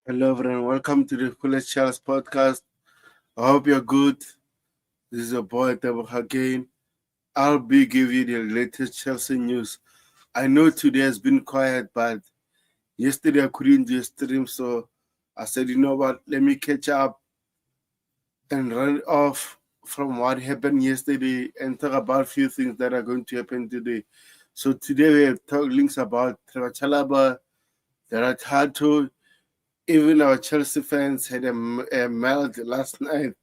Hello, everyone. Welcome to the Coolest Charles podcast. I hope you're good. This is your boy, Tabo again. I'll be giving you the latest Chelsea news. I know today has been quiet, but yesterday I couldn't do a stream, so I said, you know what, let me catch up and run off from what happened yesterday and talk about a few things that are going to happen today. So today we have talk links about Trevor Chalaba, Deratato. Even our Chelsea fans had a melt last night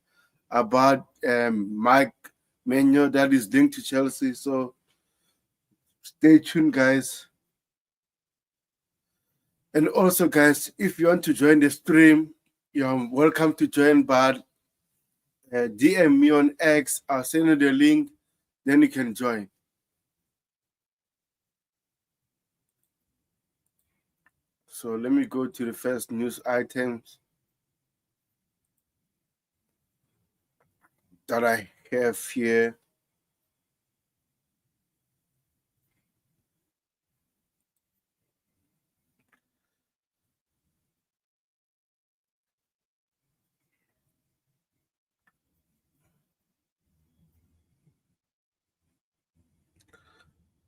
about Maignan that is linked to Chelsea. So stay tuned, guys. And also, guys, if you want to join the stream, you're welcome to join. But DM me on X. I'll send you the link. Then you can join. So let me go to the first news items that I have here.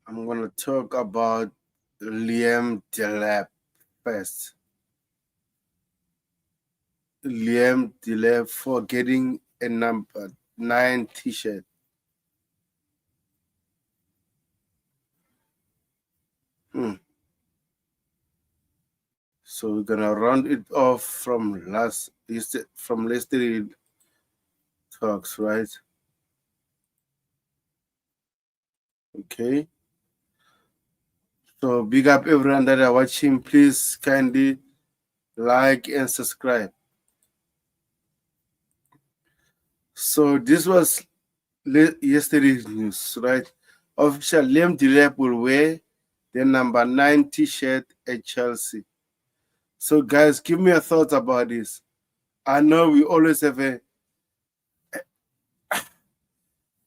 I'm going to talk about Liam Delap first. Liam Delap for getting a number 9 t-shirt. So we're gonna round it off from yesterday talks, right? Okay. So big up everyone that are watching. Please kindly like and subscribe. So this was yesterday's news, right? Official Liam Delap will wear the number 9 t-shirt at Chelsea. So guys, give me your thoughts about this. I know we always have a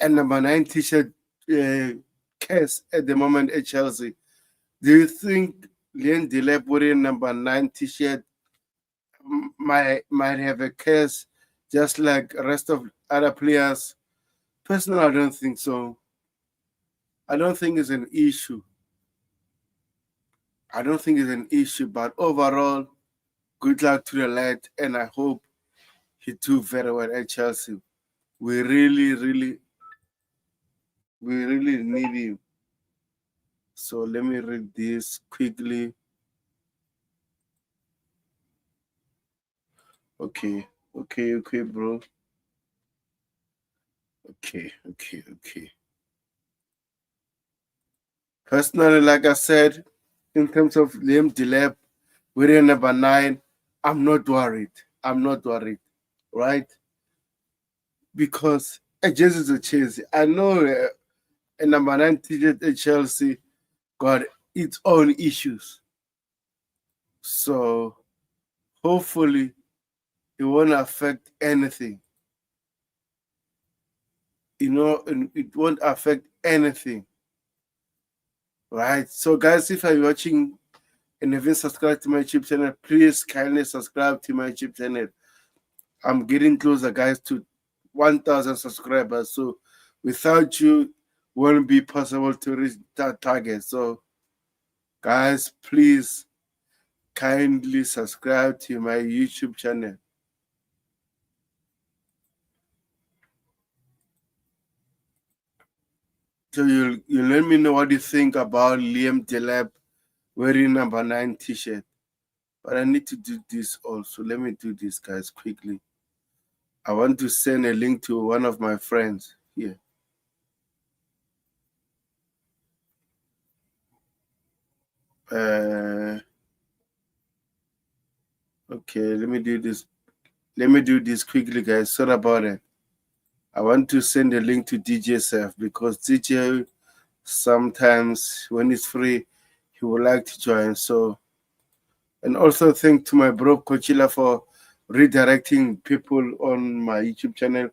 number 9 t-shirt case at the moment at Chelsea. Do you think Liam Delap wearing number 9 t-shirt might have a case just like rest of other players? Personally, I don't think so. I don't think it's an issue. But overall, good luck to the lad, and I hope he do very well at Chelsea. We really need him. So let me read this quickly. Okay, bro. Okay. Personally, like I said, in terms of Liam Delap wearing number 9, I'm not worried, right? Because it just is a Chelsea. I know a number 9 t-shirt at Chelsea got its own issues. So hopefully it won't affect anything. It won't affect anything. Right? So guys, if you're watching and haven't subscribed to my YouTube channel, please kindly subscribe to my YouTube channel. I'm getting closer, guys, to 1,000 subscribers. So without you, it won't be possible to reach that target. So guys, please kindly subscribe to my YouTube channel. So you let me know what you think about Liam Delap wearing number 9 t-shirt. But I need to do this also. Let me do this, guys, quickly. I want to send a link to one of my friends here. Okay, let me do this quickly, guys. Sorry about it. I want to send a link to DJSF because DJ sometimes when it's free, he would like to join. So, and also thank to my bro Coachilla for redirecting people on my YouTube channel.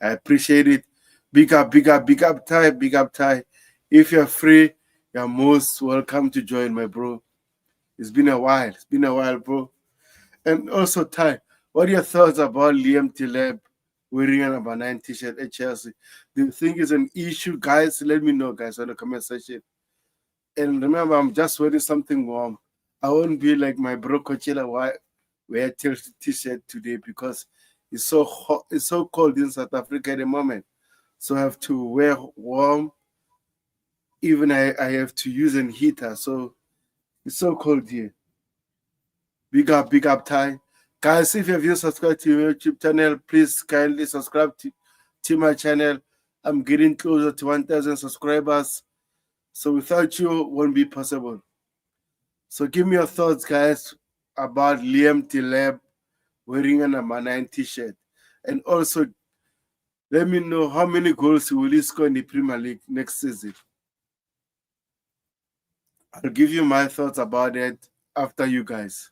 I appreciate it. Big up, Ty. If you're free, you're most welcome to join, my bro. It's been a while, bro. And also, Ty, what are your thoughts about Liam Delap wearing a number 9 t-shirt at Chelsea? Do you think it's an issue, guys? Let me know, guys, on the comment section. And remember, I'm just wearing something warm. I won't be like my bro Coachella wear Chelsea t-shirt today because it's so hot, it's so cold in South Africa at the moment. So I have to wear warm. Even I have to use an heater. So it's so cold here. Big up, Ty. Guys, if you have subscribed to your YouTube channel, please kindly subscribe to my channel. I'm getting closer to 1,000 subscribers. So without you, it won't be possible. So give me your thoughts, guys, about Liam Delap wearing a number 9 t-shirt. And also, let me know how many goals will he score in the Premier League next season. I'll give you my thoughts about it after you guys.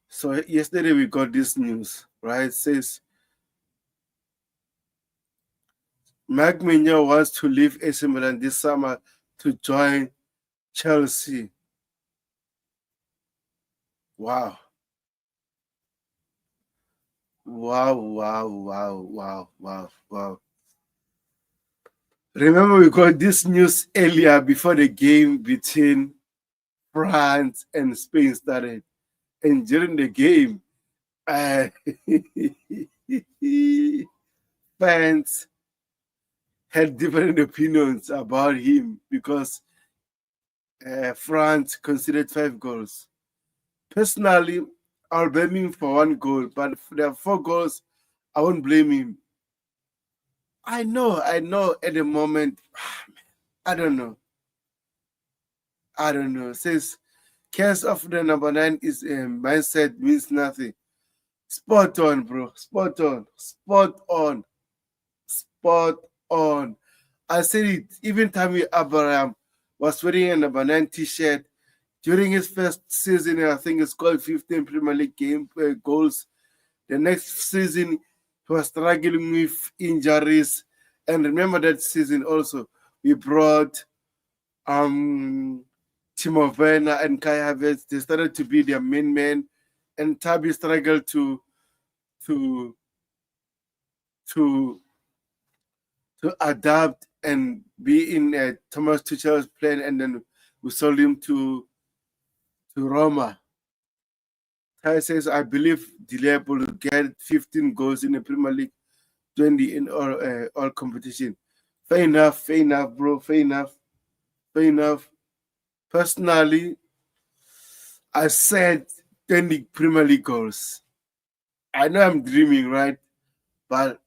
So yesterday we got this news, right? It says Maignan wants to leave AC Milan this summer to join Chelsea. Wow. Wow. Remember, we got this news earlier before the game between France and Spain started. And during the game, fans had different opinions about him because France conceded 5 goals. Personally, I'll blame him for 1 goal, but for the 4 goals, I won't blame him. I know at the moment, I don't know. Says, case of the number 9 is mindset means nothing. Spot on, bro. Spot on. I said it. Even Tammy Abraham was wearing a number 9 t-shirt during his first season. I think it's called 15 Premier League goals. The next season, he was struggling with injuries. And remember that season also, we brought Timo Werner and Kai Havertz. They started to be their main men, and Tabi struggled to adapt and be in Thomas Tuchel's plan, and then we sold him to Roma. Ty says, I believe Delap will get 15 goals in the Premier League, 20 in all competition. Fair enough, bro. Fair enough. Personally, I said 20 Premier League goals. I know I'm dreaming, right? But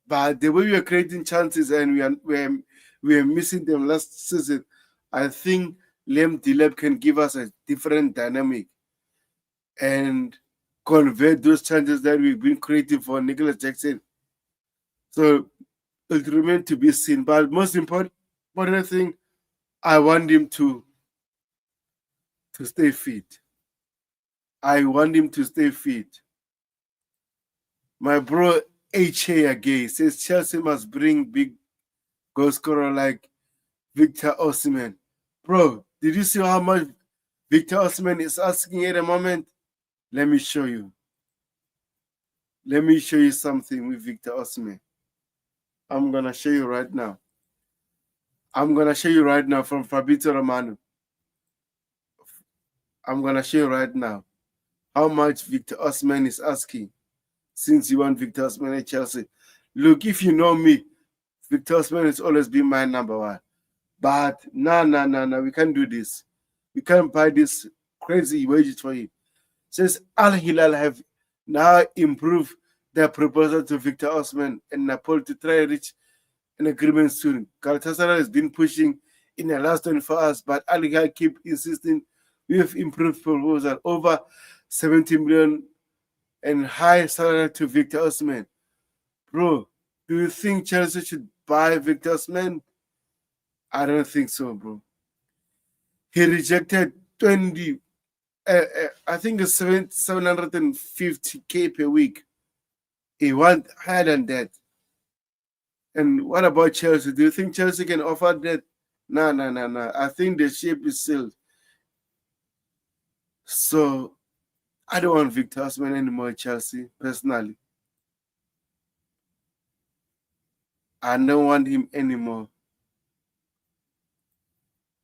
the way we are creating chances and we are missing them last season, I think Liam Delap can give us a different dynamic and convert those chances that we've been creating for Nicholas Jackson. So it remains to be seen. But most important thing, I want him to stay fit. I want him to stay fit. My bro HA again says Chelsea must bring big goal scorer like Victor Osimhen. Bro, did you see how much Victor Osimhen is asking at the moment? Let me show you. Let me show you something with Victor Osimhen. I'm going to show you right now. I'm going to show you right now from Fabrizio Romano. I'm going to show you right now how much Victor Osimhen is asking since you want Victor Osimhen at Chelsea. Look, if you know me, Victor Osimhen has always been my number 1. But no, we can't do this. We can't buy this crazy wages for him. Since Al Hilal have now improved their proposal to Victor Osimhen and Napoli to try to reach an agreement soon. Galatasaray has been pushing in the last 24 hours, but Al Hilal keep insisting we have improved proposal over 70 million and high salary to Victor Osimhen. Bro, do you think Chelsea should buy Victor Osimhen? I don't think so, bro. He rejected 20, I think it's 750K per week. He wants higher than that. And what about Chelsea? Do you think Chelsea can offer that? No. I think the ship is sealed. So I don't want Victor Osimhen anymore at Chelsea, personally. I don't want him anymore.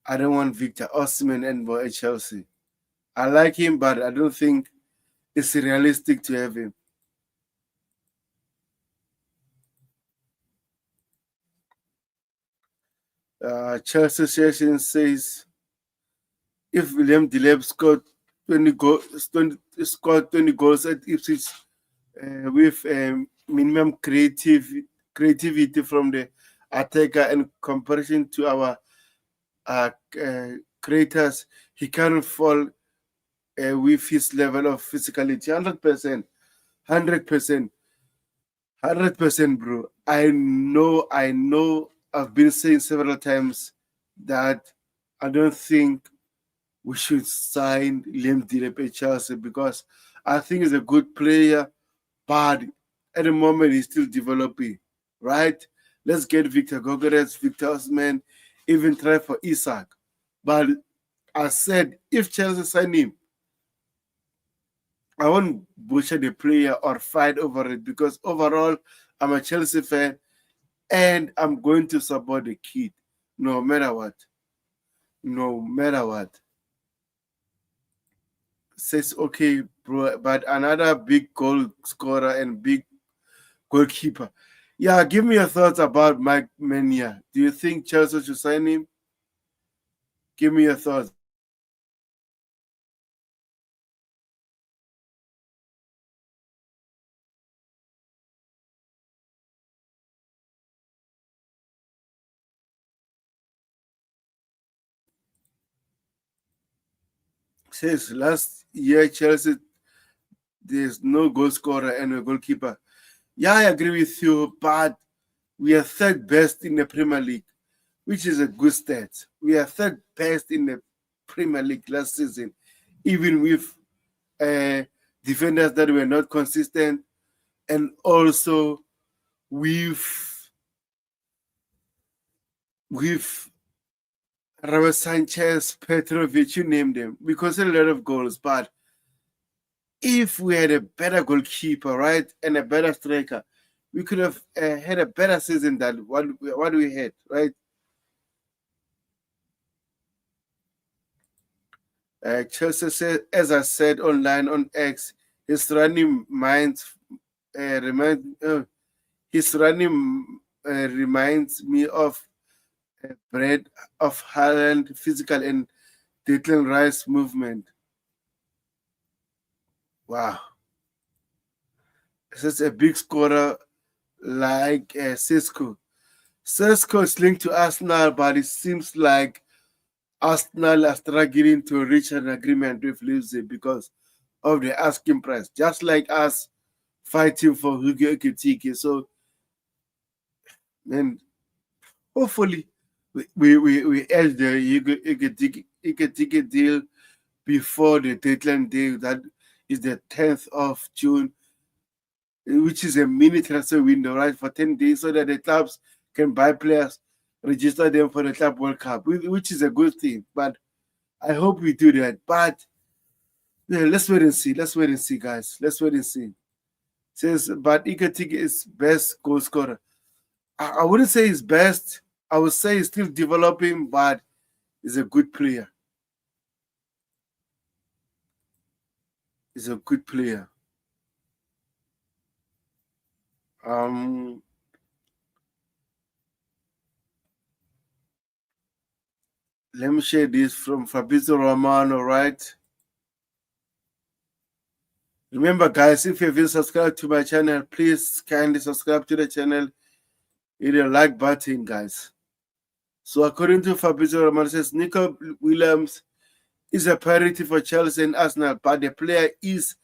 I don't want Victor Osimhen anymore at Chelsea. I like him, but I don't think it's realistic to have him. Chelsea session says if Liam Delap scored 20 goals at Ipswich with minimum creativity from the attacker in comparison to our uh, creators, he can't fall with his level of physicality. 100%, 100%, 100%, bro. I know. I've been saying several times that I don't think we should sign Liam Delap at Chelsea because I think he's a good player, but at the moment he's still developing, right? Let's get Victor Gogoretz, Victor Osimhen, even try for Isak. But I said if Chelsea sign him, I won't butcher the player or fight over it because overall I'm a Chelsea fan and I'm going to support the kid no matter what. No matter what. Says okay, bro, but another big goal scorer and big goalkeeper. Yeah, give me your thoughts about Maignan. Do you think Chelsea should sign him? Give me your thoughts. Says last year Chelsea there's no goal scorer and a goalkeeper. Yeah, I agree with you, but we are third best in the Premier League, which is a good stat. We are third best in the Premier League last season, even with defenders that were not consistent, and also with Robert Sanchez, Petrovic, you name them. We conceded a lot of goals, but if we had a better goalkeeper, right, and a better striker, we could have had a better season than what we had, right? Chelsea said, as I said online on X, his running minds remind his running reminds me of Brad of Haaland physical and Declan Rice movement. Wow, this is a big scorer like Cisco. Cisco is linked to Arsenal, but it seems like Arsenal are struggling to reach an agreement with Leipzig because of the asking price, just like us fighting for Hugo Ekitike. So, man, hopefully we edge the Hugo Ekitike deal before the deadline day. That is the 10th of June, which is a mini transfer window, right, for 10 days so that the clubs can buy players, register them for the Club World Cup, which is a good thing. But I hope we do that. But yeah, let's wait and see. Let's wait and see, guys. Let's wait and see. Says, but Iketik is best goal scorer. I wouldn't say he's best. I would say he's still developing, but he's a good player. He's a good player. Let me share this from Fabrizio Romano, right? Remember, guys, if you haven't subscribed to my channel, please kindly subscribe to the channel. Hit the like button, guys. So according to Fabrizio Romano, says Nico Williams is a priority for Chelsea and Arsenal, but the player is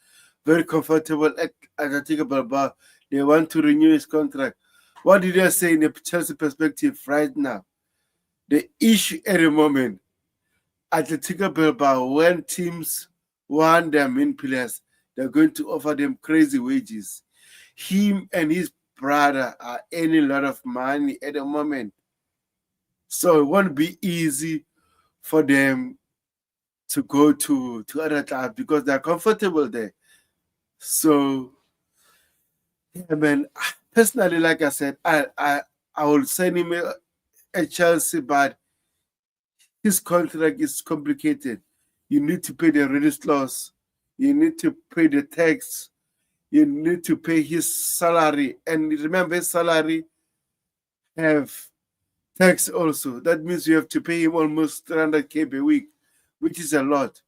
very comfortable at Atletico Bilbao. They want to renew his contract. What did I say in the Chelsea perspective right now? The issue at the moment, Atletico Bilbao, when teams want their main players, they're going to offer them crazy wages. Him and his brother are earning a lot of money at the moment. So it won't be easy for them to go to other clubs because they're comfortable there. So yeah, man. Personally, like I said, I will send him a Chelsea, but his contract is complicated. You need to pay the release clause. You need to pay the tax. You need to pay his salary. And remember, his salary have tax also. That means you have to pay him almost 300K per week, which is a lot.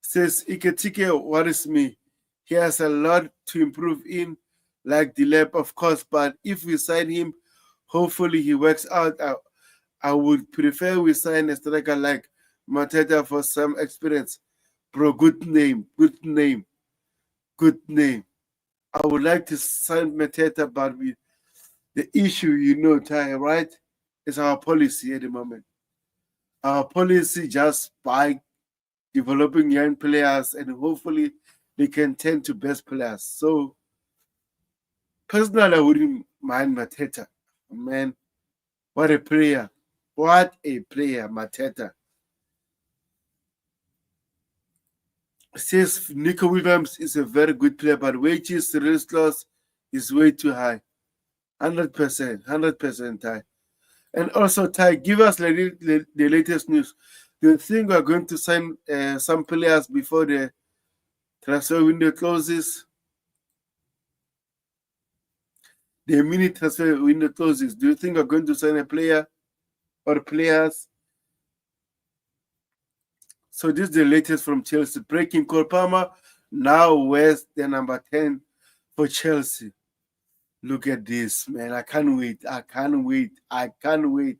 Says Iketike worries me. He has a lot to improve in, like Delap, of course, but if we sign him, hopefully he works out. I would prefer we sign a striker like Mateta for some experience. Bro, good name, good name, good name. I would like to sign Mateta, but the issue, Ty, right, is our policy at the moment. Our policy just by developing young players and hopefully they can turn to best players. So personally, I wouldn't mind Mateta. Man, what a player. What a player, Mateta. Says Nico Williams is a very good player, but wages release clause is way too high. 100%, 100% Ty. And also, Ty, give us the latest news. Do you think we're going to sign some players before the transfer window closes? The minute transfer window closes, do you think we're going to sign a player or players? So this is the latest from Chelsea. Breaking Cole Palmer now wears the number 10 for Chelsea. Look at this, man. I can't wait. I can't wait. I can't wait.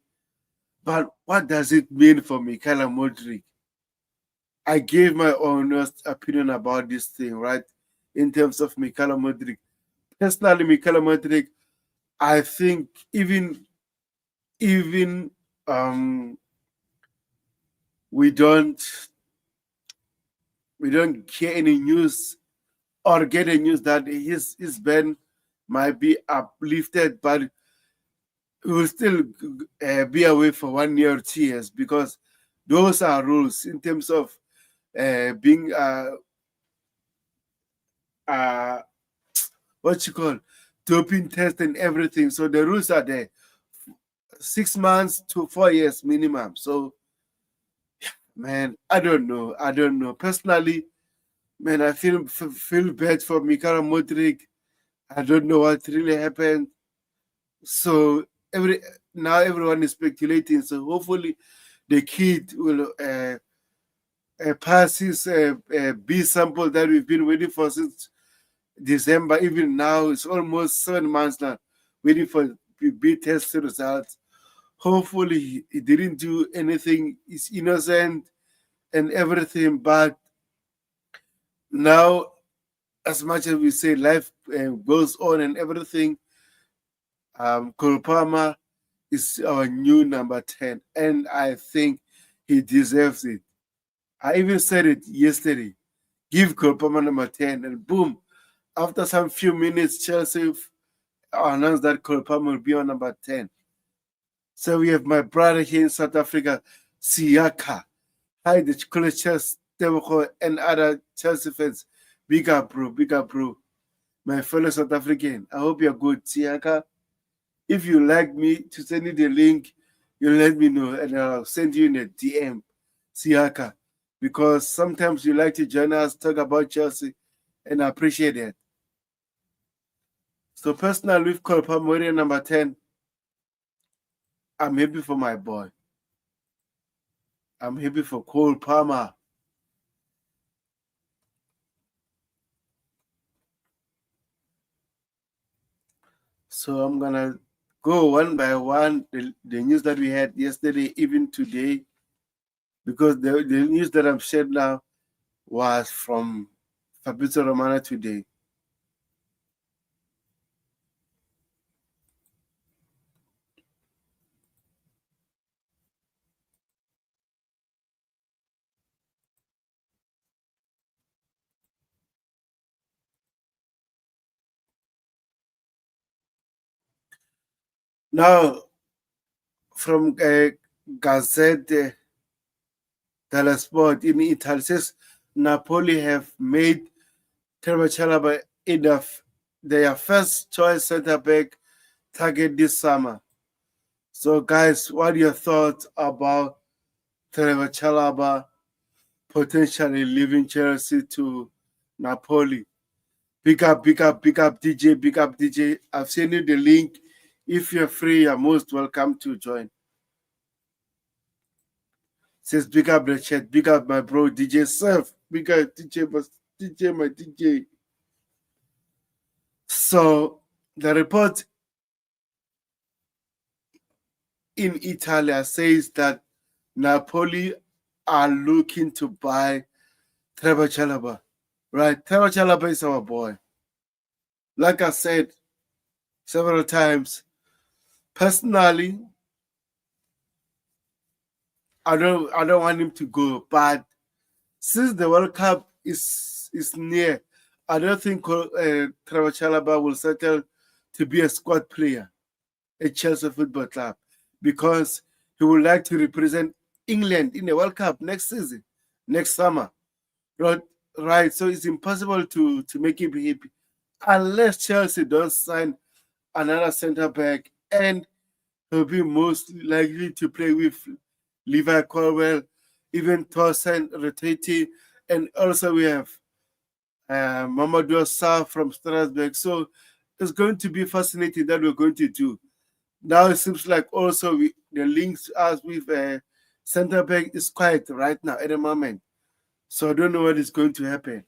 But what does it mean for Mikhailo Modric? I gave my honest opinion about this thing, right? In terms of Mikhailo Modric. Personally, Mikhailo Modric, I think even we don't hear any news or get a news that his ban might be uplifted, but he will still be away for 1 year or 2 years because those are rules in terms of being what you call doping test and everything. So the rules are there, 6 months to 4 years minimum. So man, I don't know. Personally, man, I feel bad for Mikhailo Modric. I don't know what really happened. So now everyone is speculating. So hopefully the kid will pass his B sample that we've been waiting for since December. Even now, it's almost 7 months now, waiting for B test results. Hopefully he didn't do anything. He's innocent and everything. But now, as much as we say life goes on and everything, Cole Palmer is our new number 10, and I think he deserves it. I even said it yesterday. Give Cole Palmer number 10, and boom, after some few minutes, Chelsea announced that Cole Palmer will be on number 10. So we have my brother here in South Africa, Siaka. Hi, the Chelsea and other Chelsea fans. Big up, bro. Big up, bro. My fellow South African, I hope you're good, Siaka. If you like me to send you the link, you let me know and I'll send you in a DM, Siaka, because sometimes you like to join us, talk about Chelsea, and I appreciate that. So personally, with Cole Palmer number 10, I'm happy for my boy. I'm happy for Cole Palmer. So I'm gonna go one by one the news that we had yesterday, even today, because the news that I'm sharing now was from Fabrizio Romano today. Now, from Gazzetta dello Sport in Italy says Napoli have made Trevoh Chalobah enough their first choice centre back target this summer. So, guys, what are your thoughts about Trevoh Chalobah potentially leaving Chelsea to Napoli? Pick up, DJ, pick up, DJ. I've sent you the link. If you're free, you're most welcome to join. Says pick up the chat, pick up my bro DJ Surf, pick up DJ, my DJ. So the report in Italy says that Napoli are looking to buy Trevoh Chalobah. Right? Trevoh Chalobah is our boy. Like I said several times, personally, I don't want him to go, but since the World Cup is near, I don't think Trevoh Chalobah will settle to be a squad player at Chelsea Football Club because he would like to represent England in the World Cup next season, next summer. Right? So it's impossible to make him happy unless Chelsea don't sign another centre back, and he'll be most likely to play with Levi Colwell, even Tosin Adarabioyo, and also we have Mamadou Sarr from Strasbourg. So it's going to be fascinating that we're going to do. Now it seems like also the links us with centre back is quiet right now at the moment. So I don't know what is going to happen.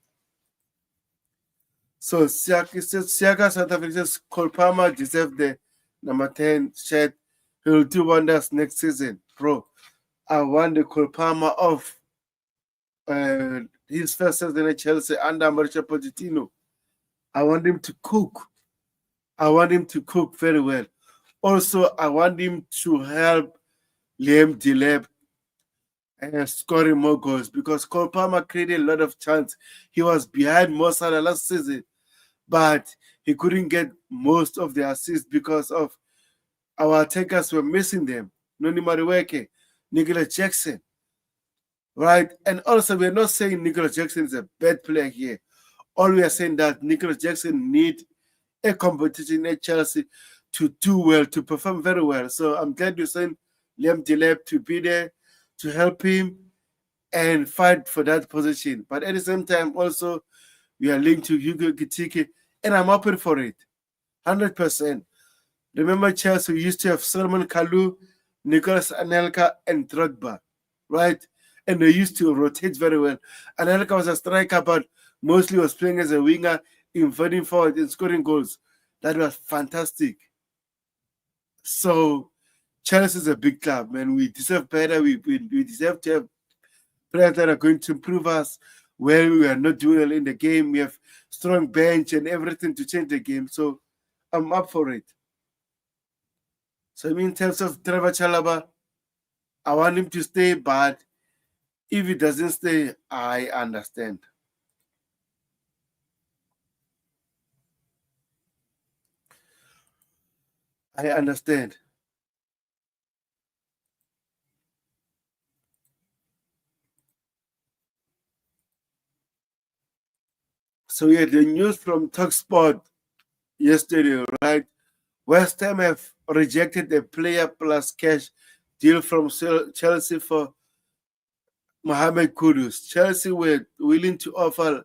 So Siaka South Africa says Cole Palmer deserves the number 10 shirt. He'll do wonders next season. Bro, I want the Cole Palmer of his first season at Chelsea under Mauricio Pochettino. I want him to cook. I want him to cook very well. Also, I want him to help Liam Delap scoring more goals because Cole Palmer created a lot of chance. He was behind Mo Salah last season, but he couldn't get most of the assists because of our attackers were missing them. Noni Madueke, Nicolas Jackson, right? And also, we're not saying Nicolas Jackson is a bad player here. All we are saying that Nicolas Jackson need a competition at Chelsea to do well, to perform very well. So I'm glad you're saying Liam Delap to be there to help him and fight for that position. But at the same time, also, we are linked to Hugo Kitike, and I'm open for it. 100%. Remember Chelsea, we used to have Solomon Kalou, Nicolas Anelka, and Drogba, right? And they used to rotate very well. Anelka was a striker, but mostly was playing as a winger, inverting forward and scoring goals. That was fantastic. So Chelsea is a big club, man. We deserve better. We deserve to have players that are going to improve us where we are not doing well in the game. We have strong bench and everything to change the game. So I'm up for it. So in terms of Trevoh Chalobah, I want him to stay, but if he doesn't stay, I understand. I understand. So we had the news from TalkSport yesterday, right? West Ham have rejected a player plus cash deal from Chelsea for Mohamed Kudus. Chelsea were willing to offer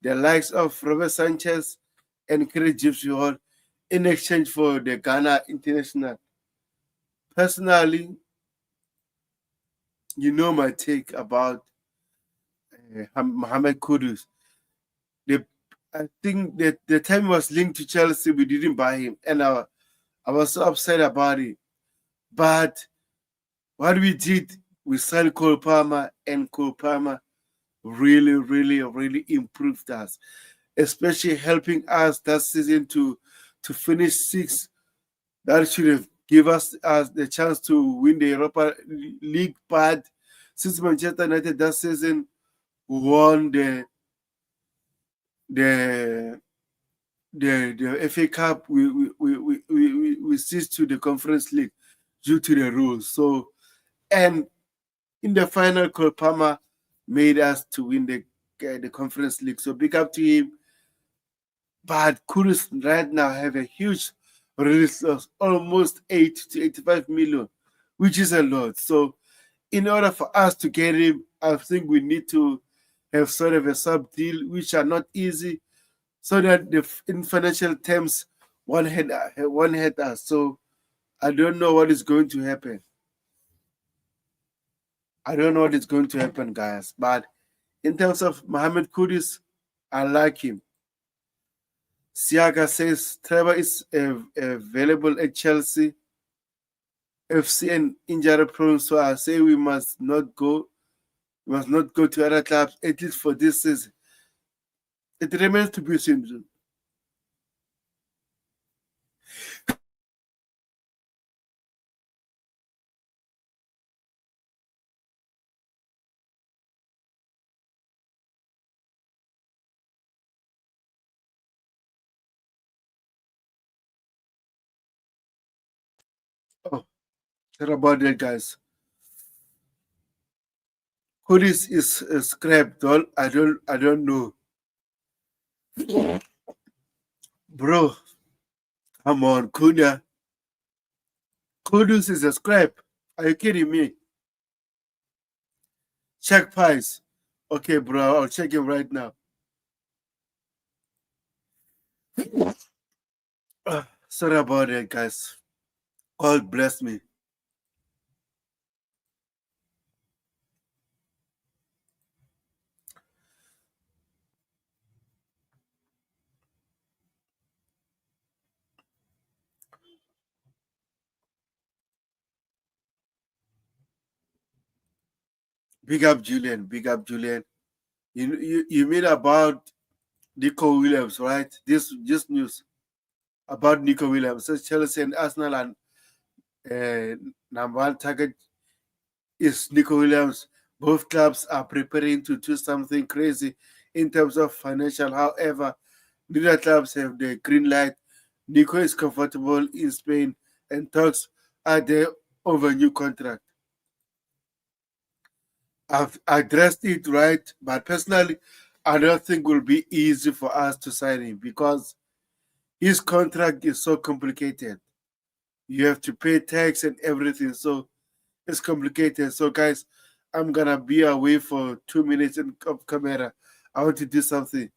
the likes of Robert Sanchez and Chris Gibson in exchange for the Ghana international. Personally, you know my take about Mohamed Kudus. I think that the time he was linked to Chelsea, we didn't buy him, and I was so upset about it. But what we did, we signed Cole Palmer, and Cole Palmer really, really, really improved us, especially helping us that season to finish sixth. That should have given us the chance to win the Europa League. But since Manchester United that season won the the FA Cup, we switched to the Conference League due to the rules. So, and in the final, Cole Palmer made us to win the Conference League. So big up to him. But Kudus right now have a huge release loss, almost 8 to 85 million, which is a lot. So in order for us to get him, I think we need to have sort of a sub deal, which are not easy, so that in financial terms, one head us. So I don't know what is going to happen. I don't know what is going to happen, guys. But in terms of Mohamed Kudus, I like him. Siaga says Trevor is available at Chelsea FC and injury prone, so I say we must not go to other clubs, at least for this season. It remains to be seen. Oh, sorry about that, guys. Kudus is scrapped. I don't know. Bro, come on, Kudus is a scrap. Are you kidding me? Check price. Okay, bro, I'll check him right now. Sorry about that, guys. God bless me. Big up, Julian. Big up, Julian. You mean about Nico Williams, right? This news about Nico Williams. So Chelsea and Arsenal and number one target is Nico Williams. Both clubs are preparing to do something crazy in terms of financial. However, neither clubs have the green light. Nico is comfortable in Spain and talks are there over new contract. I've addressed it right, but personally, I don't think it will be easy for us to sign him because his contract is so complicated. You have to pay tax and everything, so it's complicated. So, guys, I'm gonna be away for 2 minutes of camera. I want to do something.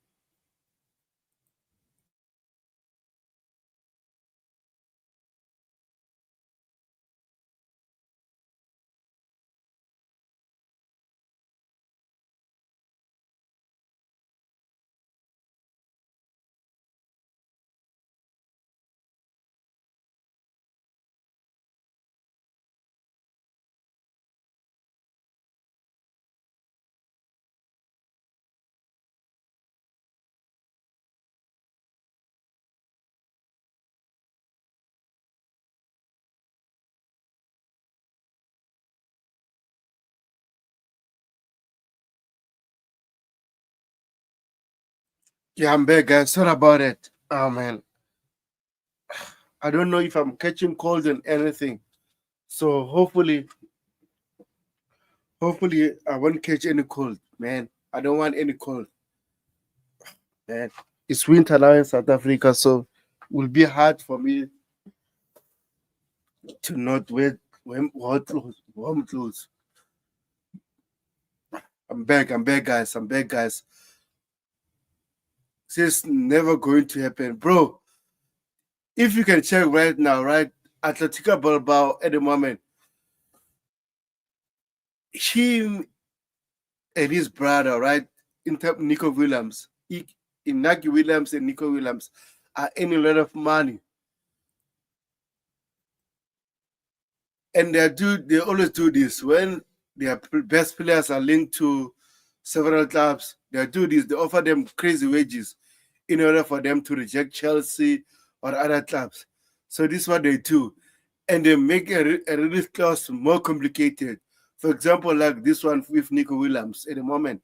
Yeah, I'm back, guys. Sorry about it. Oh man, I don't know if I'm catching cold and anything. So hopefully I won't catch any cold, man. I don't want any cold, man. It's winter now in South Africa, so it will be hard for me to not wear warm clothes. I'm back, guys. I'm back, guys. This is never going to happen, bro. If you can check right now, right, Atletico Bilbao at the moment, him and his brother, right, Nico Williams, Inaki Williams and Nico Williams are earning a lot of money. And they always do this when their best players are linked to several clubs. They do this. They offer them crazy wages in order for them to reject Chelsea or other clubs. So this is what they do, and they make a release clause more complicated. For example, like this one with Nico Williams at the moment.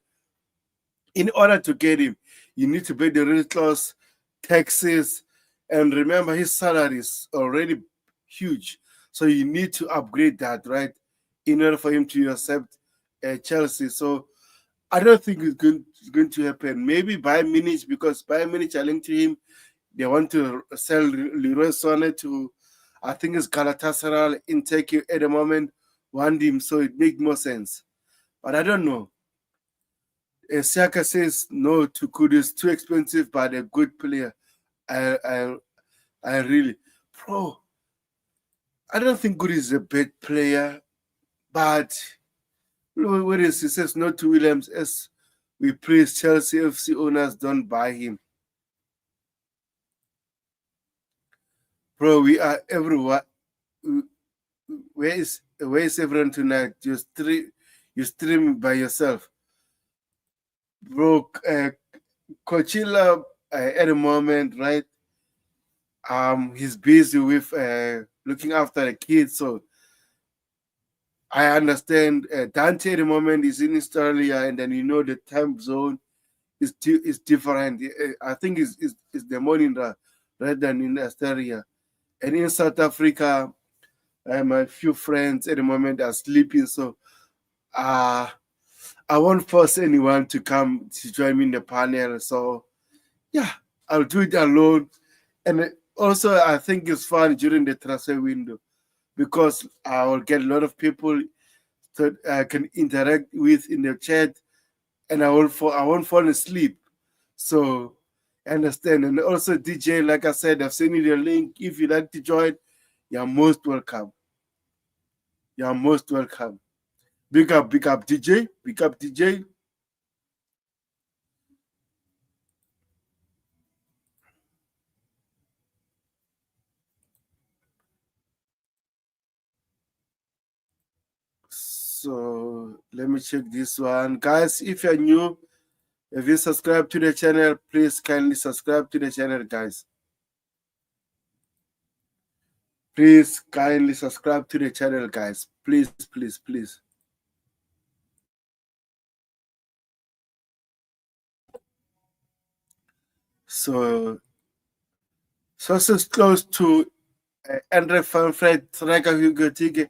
In order to get him, you need to pay the release clause taxes, and remember his salary is already huge, so you need to upgrade that, right, in order for him to accept Chelsea. So I don't think it's going to happen. Maybe Bayern Munich, because Bayern Munich are linked to him. They want to sell Leroy Sané to, I think it's Galatasaray in Turkey at the moment, want him, so it makes more sense. But I don't know. Siaka says no to Kudus, too expensive, but a good player. I really, bro. I don't think Kudus is a bad player, but what is he says no to Williams as we praise Chelseafc owners don't buy him. Bro, we are everywhere. Where is everyone tonight? You stream by yourself, bro. Coachella at the moment, right? He's busy with looking after the kids, so I understand. Dante at the moment is in Australia, and then the time zone is different. I think it's the morning rather than in Australia, and in South Africa. My few friends at the moment are sleeping, so I won't force anyone to come to join me in the panel. So yeah, I'll do it alone. And also, I think it's fun during the transfer window because I will get a lot of people that I can interact with in the chat, and I won't fall asleep. So I understand. And also, DJ, like I said, I've sent you the link. If you'd like to join, you're most welcome. You're most welcome. Big up DJ. Big up DJ. So let me check this one. Guys, if you're new, if you subscribe to the channel, please kindly subscribe to the channel, guys. Please kindly subscribe to the channel, guys. Please, please, please. So, sources close to Andre Van Fred, striker Hugo Tige,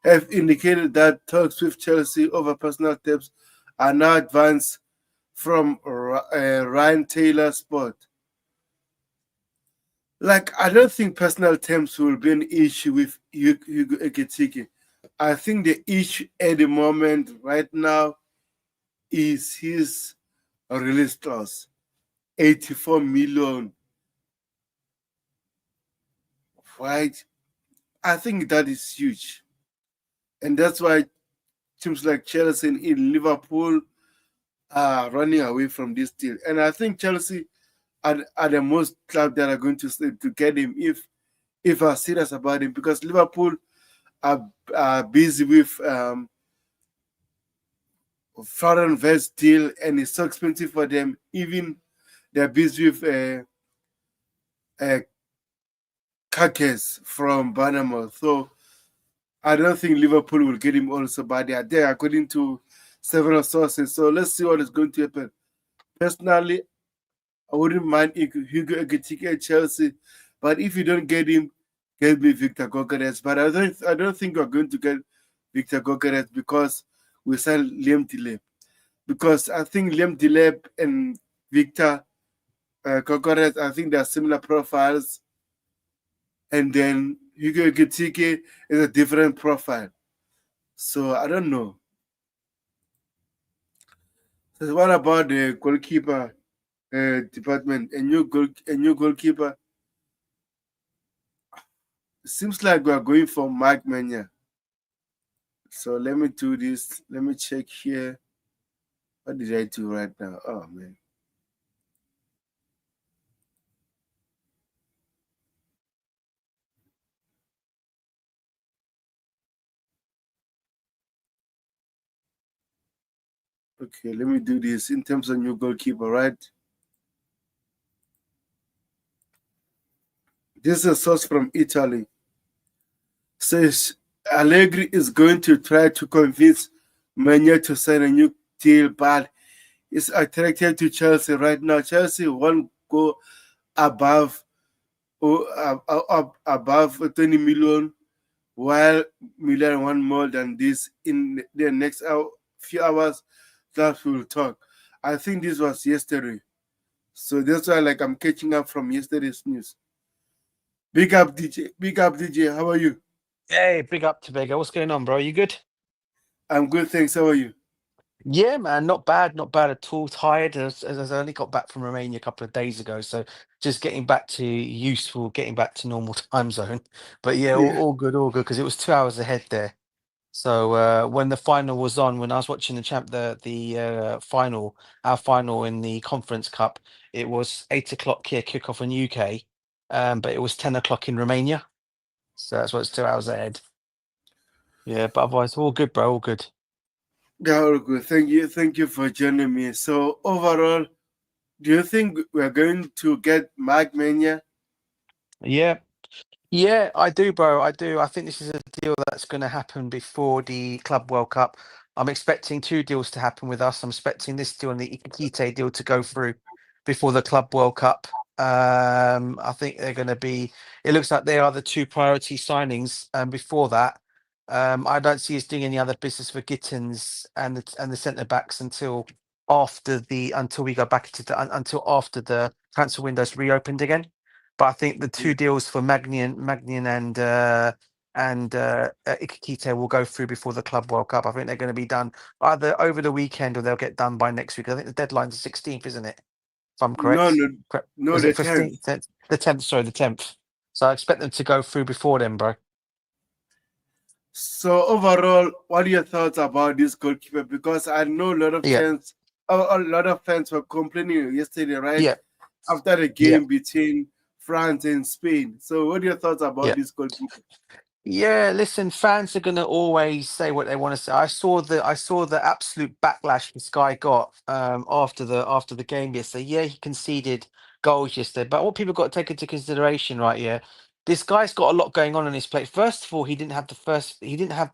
have indicated that talks with Chelsea over personal terms are now advanced from Ryan Taylor Sport. Like, I don't think personal terms will be an issue with Hugo Ekitike. I think the issue at the moment right now is his release clause, 84 million. Right? I think that is huge. And that's why teams like Chelsea and in Liverpool are running away from this deal. And I think Chelsea are the most club that are going to get him if are serious about him, because Liverpool are busy with foreign vest deal, and it's so expensive for them. Even they're busy with Kakes from Panama. So I don't think Liverpool will get him also, but they are there according to several sources. So let's see what is going to happen. Personally, I wouldn't mind Hugo Ekitike at Chelsea, but if you don't get him, get me Victor Gyökeres. But I don't think we're going to get Victor Gyökeres because we signed Liam Delap. Because I think Liam Delap and Victor Gyökeres, I think they're similar profiles. And then Hugo Ekitike is a different profile. So I don't know. So what about the goalkeeper department? A new goalkeeper? It seems like we are going for Maignan. So let me do this. Let me check here. What did I do right now? Oh man. Okay, let me do this in terms of new goalkeeper, right? This is a source from Italy. Says Allegri is going to try to convince Maignan to sign a new deal, but is attracted to Chelsea right now. Chelsea won't go above above 20 million, while Milan want more than this in the next few hours that we'll talk. I think this was yesterday. So that's why like I'm catching up from yesterday's news. Big up DJ. Big up DJ. How are you? Hey, big up to Bigger. What's going on, bro? You good? I'm good, thanks. How are you? Yeah, man, not bad at all. Tired as I only got back from Romania a couple of days ago, so just getting back to useful, getting back to normal time zone. But yeah, Yeah. all good because it was 2 hours ahead there. So when the final was on, when I was watching the final, our final in the Conference Cup, it was 8 o'clock here kickoff in UK, but it was 10 o'clock in Romania. So that's why it's 2 hours ahead. Yeah, but otherwise all good, bro, all good. Yeah, all good. Thank you. Thank you for joining me. So overall, do you think we're going to get Maignan? Yeah. Yeah, I do, bro. I do. I think this is a deal that's going to happen before the Club World Cup. I'm expecting two deals to happen with us. I'm expecting this deal and the Ikite deal to go through before the Club World Cup. I think they're going to be. It looks like they are the two priority signings. Before that, I don't see us doing any other business for Gittins and the centre backs until we go back to until after the transfer window's reopened again. But I think the two deals for Maignan and Ikitite will go through before the Club World Cup. I think they're going to be done either over the weekend or they'll get done by next week. I think the deadline's the 16th, isn't it? If I'm No, correct. no, Correct. no. Was The it 10th. 15th? The 10th, sorry, the 10th. So I expect them to go through before then, bro. So overall, what are your thoughts about this goalkeeper? Because I know Yeah, a lot of fans were complaining yesterday, right yeah, after the yeah, game between France and Spain. So what are your thoughts about yeah. this goalkeeper? Yeah, listen, fans are gonna always say what they want to say. I saw the absolute backlash this guy got after the game yesterday. Yeah, he conceded goals yesterday, but what people got to take into consideration, right? Yeah, this guy's got a lot going on his plate. First of all, he didn't have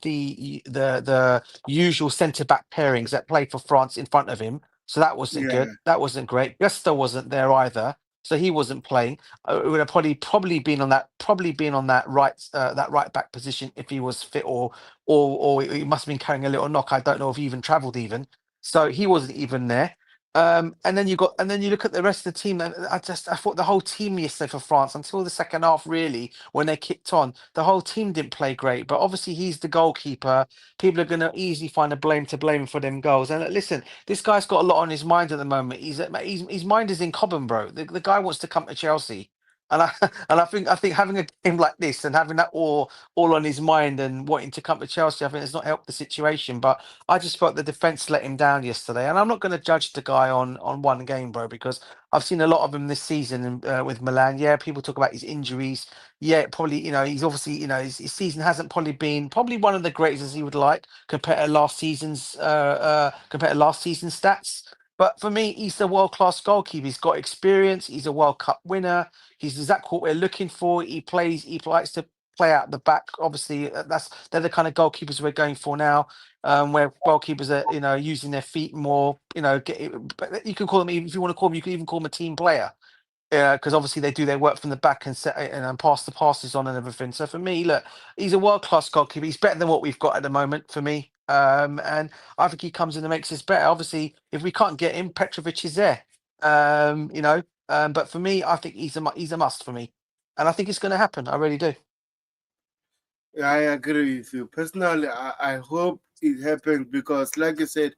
the usual centre back pairings that played for France in front of him, so that wasn't Yeah, good. That wasn't great. Gusto wasn't there either, so he wasn't playing. It would have probably been on that right back position if he was fit or he must have been carrying a little knock. I don't know if he even travelled even. So he wasn't even there. And then you look at the rest of the team. And I thought the whole team yesterday for France until the second half really when they kicked on, the whole team didn't play great. But obviously he's the goalkeeper. People are going to easily find a blame to blame for them goals. And listen, this guy's got a lot on his mind at the moment. His mind is in Cobham, bro. The guy wants to come to Chelsea, and I and I think having a game like this and having that all on his mind and wanting to come to Chelsea, I think it's not helped the situation. But I just felt the defense let him down yesterday, and I'm not going to judge the guy on one game, bro, because I've seen a lot of him this season with Milan. Yeah, people talk about his injuries. Yeah, probably he's obviously his season hasn't probably been one of the greatest as he would like compared to last season's stats. But for me, he's a world class goalkeeper. He's got experience. He's a World Cup winner. He's exactly what we're looking for. He plays. He likes to play out the back. Obviously, they're the kind of goalkeepers we're going for now. Where goalkeepers are using their feet more. But you can call them if you want to call them. You can even call them a team player. Yeah, because obviously they do their work from the back and set and pass the passes on and everything. So for me, look, he's a world class goalkeeper. He's better than what we've got at the moment for me. And I think he comes in and makes us better. Obviously, if we can't get him, Petrovic is there. But for me, I think he's a must for me, and I think it's going to happen. I really do. I agree with you. Personally, I hope it happens because, like you said,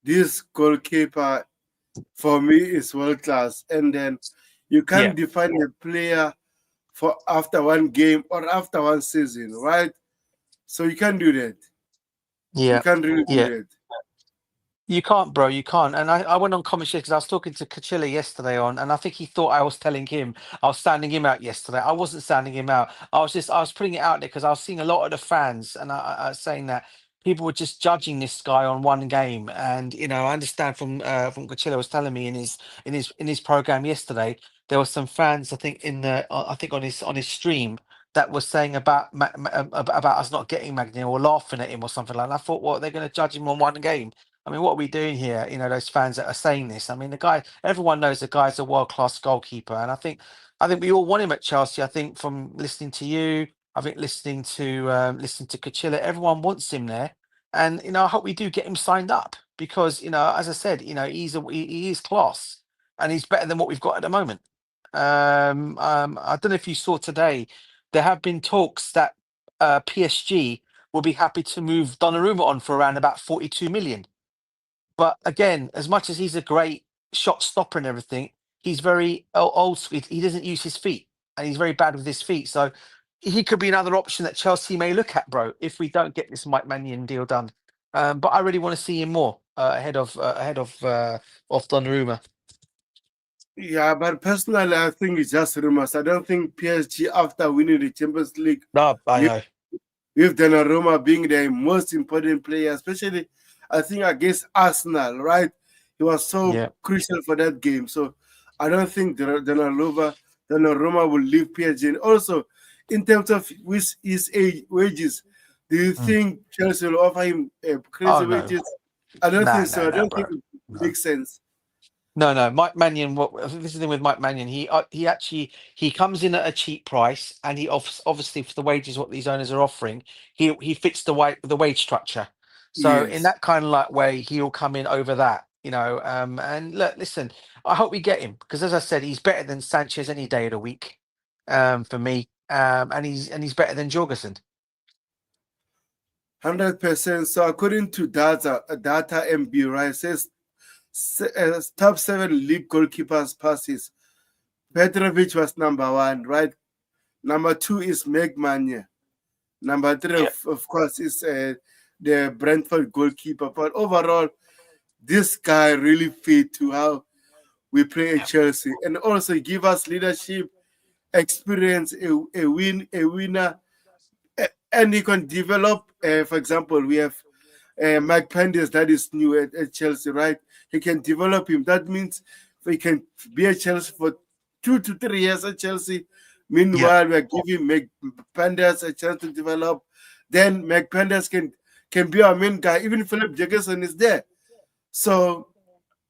this goalkeeper for me is world class. And then you Yeah, can't define a player for after one game or after one season, right? So you can't do that. You yeah, can't really do yeah. that. You can't, bro. You can't. And I went on commentary because I was talking to Kachila yesterday and I think he thought I was telling him I was sounding him out yesterday. I wasn't sounding him out. I was putting it out there because I was seeing a lot of the fans and I was saying that people were just judging this guy on one game. And I understand from Kachila was telling me in his program yesterday there were some fans I think on his stream that was saying about us not getting Magnin or laughing at him or something like that. And I thought, what they're going to judge him on one game? I mean, what are we doing here? You know, those fans that are saying this. I mean, the guy, everyone knows the guy's a world-class goalkeeper, and I think we all want him at Chelsea. I think from listening to you, I think listening to Kachilla, everyone wants him there, and you know, I hope we do get him signed up because you know, as I said, you know, he is class, and he's better than what we've got at the moment. I don't know if you saw today, there have been talks that PSG will be happy to move Donnarumma on for around about 42 million. But again, as much as he's a great shot stopper and everything, he's very old school. He doesn't use his feet, and he's very bad with his feet. So he could be another option that Chelsea may look at, bro, if we don't get this Mike Maignan deal done. But I really want to see him more ahead of Donnarumma. Yeah, but personally, I think it's just rumors. I don't think PSG, after winning the Champions League, No, I with, know. with Donnarumma being the most important player, especially I think against Arsenal, right? He was so Yeah. crucial for that game. So I don't think Donnarumma will leave PSG. And also, in terms of his wages, do you think Chelsea will offer him crazy Oh no. wages? I don't Nah, think no, so. I no, don't think bro. it No. makes sense. No. Mike Mannion. This is the thing with Mike Mannion. He comes in at a cheap price, and he obviously for the wages what these owners are offering, he fits the wage structure. So in Yes. that kind of like way, he'll come in over that, you know. And look, listen, I hope we get him because as I said, he's better than Sanchez any day of the week, for me. And he's better than Jorgensen. 100%. So according to data MB, right, says top 7 league goalkeepers passes. Petrovic was number 1, right? Number 2 is Maignan. Number 3, Yeah. of course, is the Brentford goalkeeper. But overall, this guy really fit to how we play at Chelsea, and also give us leadership, experience, a winner, and he can develop. For example, we have Mike Penders that is new at Chelsea, right? He can develop him. That means he can be at Chelsea for 2 to 3 years at Chelsea. Yeah. Meanwhile, we are giving Mike Penders a chance to develop. Then Mike Penders can be our main guy. Even Philip Jefferson is there. So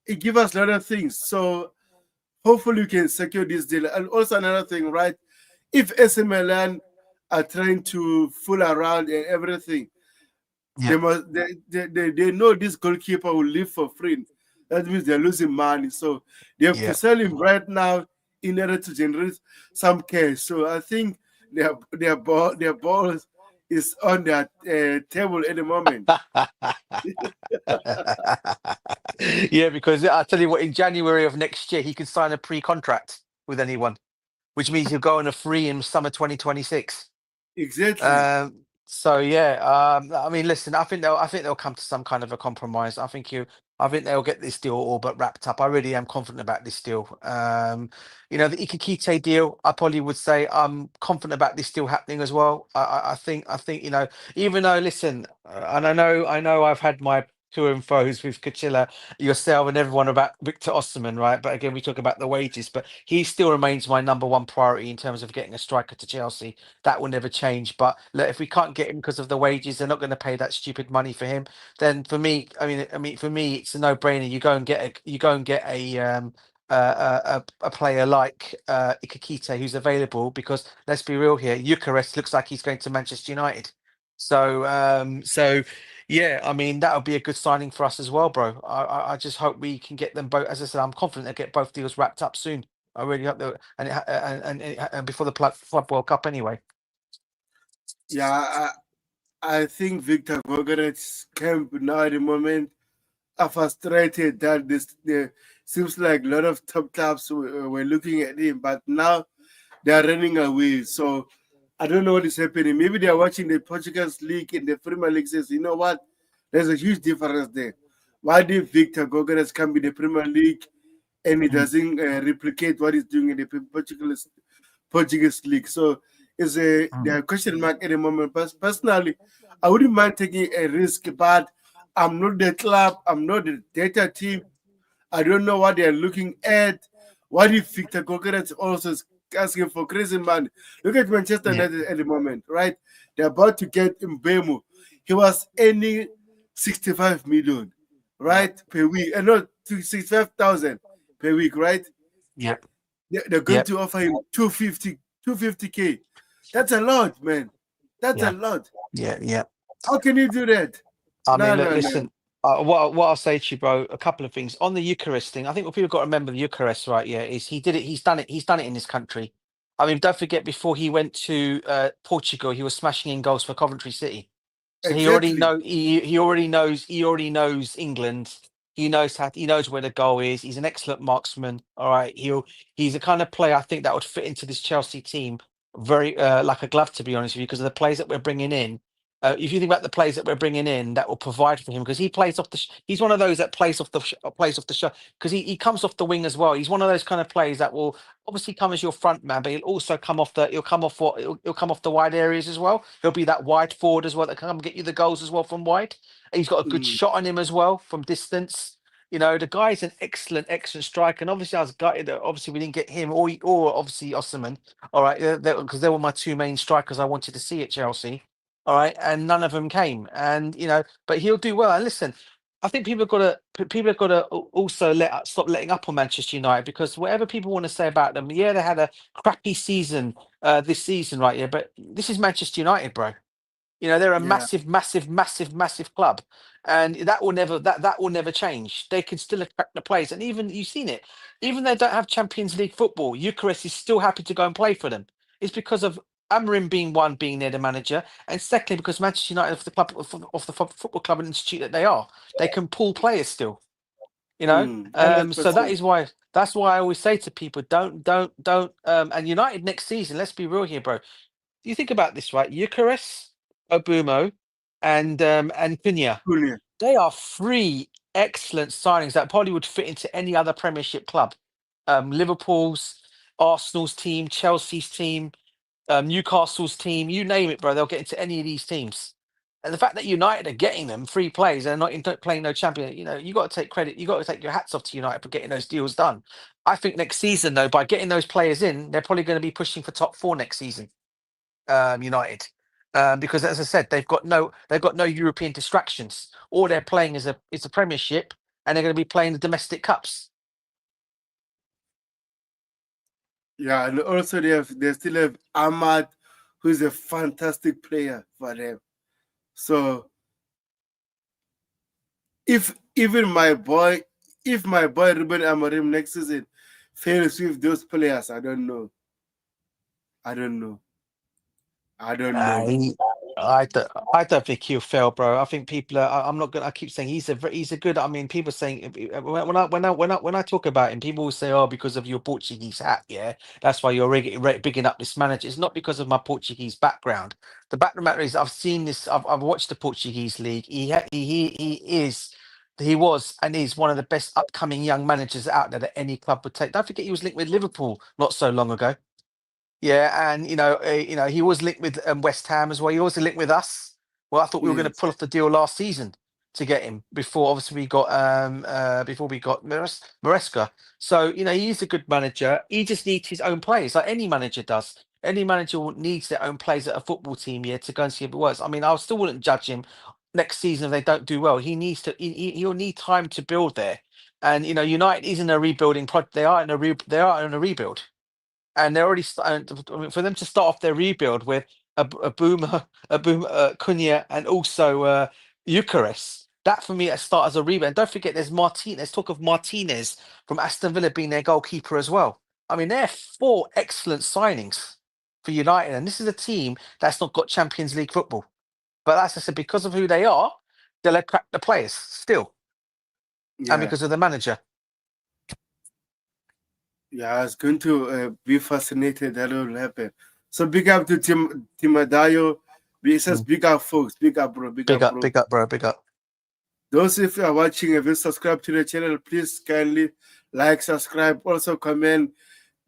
it gives us a lot of things. So hopefully we can secure this deal. And also another thing, right? If AC Milan are trying to fool around and everything, Yeah. they must they know this goalkeeper will live for free. That means they're losing money. So they have to Yeah. sell him right now in order to generate some cash. So I think their balls is on their table at the moment. Yeah, because I tell you what, in January of next year, he can sign a pre-contract with anyone, which means he'll go on a free in summer 2026. Exactly. So yeah, I mean, listen, I think they'll come to some kind of a compromise. I think they'll get this deal all but wrapped up. I really am confident about this deal. You know, the Ikakite deal, I probably would say I'm confident about this deal happening as well. I think, you know, even though, listen, and I know I've had my to and fro's with Kachilla, yourself, and everyone about Victor Osimhen, right? But again, we talk about the wages, but he still remains my number one priority in terms of getting a striker to Chelsea. That will never change. But look, if we can't get him because of the wages, they're not going to pay that stupid money for him. Then for me, for me, it's a no-brainer. You go and get a player like Ikakite who's available because let's be real here, Eucharist looks like he's going to Manchester United. So yeah, I mean that would be a good signing for us as well, bro. I just hope we can get them both. As I said, I'm confident they'll get both deals wrapped up soon. I really hope they'll, and before the Club World Cup anyway. Yeah, I think Victor Gogoret's camp now at the moment are frustrated that this there seems like a lot of top clubs were looking at him, but now they are running away. So I don't know what is happening. Maybe they are watching the Portuguese league and the Premier League says, you know what? There's a huge difference there. Why did Victor Gogoret come in the Premier League and he Mm, doesn't replicate what he's doing in the Portuguese league? So it's a mm. there question mark at the moment. But personally, I wouldn't mind taking a risk, but I'm not the club, I'm not the data team. I don't know what they're looking at. What if Victor Gokeres also is asking for crazy money? Look at Manchester Yeah. United at the moment, right? They're about to get Mbemu. He was earning 65 million. Yeah. right, per week, and not 65,000 per week, right? Yep. They're going Yep. to offer him 250k. That's a lot, man. That's a Yeah. lot. Yeah. Yeah. How can you do that? I No, mean, look, no, no. listen. What I'll say to you, bro, a couple of things on the Eucharist thing. I think what people got to remember the Eucharist, right? Yeah, is he did it. He's done it. He's done it in this country. I mean, don't forget before he went to Portugal, he was smashing in goals for Coventry City. So Exactly. he already knows England. He knows where the goal is. He's an excellent marksman. All right, he's the kind of player I think that would fit into this Chelsea team very like a glove, to be honest with you, because of the players that we're bringing in. If you think about the players that we're bringing in, that will provide for him because he plays off the. He's one of those that plays off the shot because he comes off the wing as well. He's one of those kind of players that will obviously come as your front man, but he'll also come off the. He'll come off the wide areas as well. He'll be that wide forward as well that can come get you the goals as well from wide. And he's got a good Mm. shot on him as well from distance. You know, the guy's an excellent striker. And obviously, I was gutted that obviously we didn't get him or obviously Osimhen. All right, because they were my two main strikers I wanted to see at Chelsea. All right, and none of them came. And but he'll do well. And listen, I think people have got to also stop letting up on Manchester United because whatever people want to say about them, yeah, they had a crappy season this season, right? Yeah, but this is Manchester United, bro. They're a Yeah. massive club, and that will never change. They can still attract the players, and even you've seen it. Even they don't have Champions League football, Eucharist is still happy to go and play for them. It's because of Amarim being there, the manager, and secondly because Manchester United of the club of the football club and institute that they are, they can pull players still. Hundred So that percent. is why that's why I always say to people, don't. And United next season, let's be real here, bro. You think about this, right? Eucharist, Obumo, and Cunha. They are three excellent signings that probably would fit into any other Premiership club. Liverpool's, Arsenal's team, Chelsea's team, Newcastle's team, you name it, bro. They'll get into any of these teams. And the fact that United are getting them free plays and not playing no champion, you got to take credit. You got to take your hats off to United for getting those deals done. I think next season, though, by getting those players in, they're probably going to be pushing for top four next season. United, because as I said, they've got no European distractions. All they're playing is a Premiership, and they're going to be playing the domestic cups. Yeah, and also they still have Ahmad, who's a fantastic player for them. So if even if my boy Ruben Amorim next season fails with those players, I don't know. I don't know. I don't Uh, know. he, I don't think he'll fail, bro. I think people are. I'm not gonna. I keep saying he's a good. I mean, people saying when I talk about him, people will say, "Oh, because of your Portuguese hat, yeah, that's why you're bigging up this manager." It's not because of my Portuguese background. The background matter is I've seen this. I've watched the Portuguese league. He was and is one of the best upcoming young managers out there that any club would take. Don't forget, he was linked with Liverpool not so long ago. Yeah, and he was linked with West Ham as well. He also linked with us. Well, I thought we were going to Yes. pull off the deal last season to get him before obviously we got Maresca. So he's a good manager. He just needs his own players, like any manager does. Any manager needs their own players at a football team, yeah, to go and see if it works. I mean, I still wouldn't judge him next season if they don't do well. He needs to. He'll need time to build there. And United is in a rebuilding project. They are in a rebuild, and they're already starting for them to start off their rebuild with a boomer, Cunha, and also Eucharist. That for me, a start as a rebuild. And don't forget, there's Martinez. Talk of Martinez from Aston Villa being their goalkeeper as well. I mean, they're four excellent signings for United, and this is a team that's not got Champions League football. But as I said, because of who they are, they'll attract the players still, and Yeah. because of the manager. Yeah, it's going to be fascinated that will happen. So big up to Tim Adayo. It says Mm. big up, folks. Big up, bro. Big up, bro. Big up, bro. Big up. Those if you are watching, if you subscribe to the channel, please kindly like, subscribe, also comment,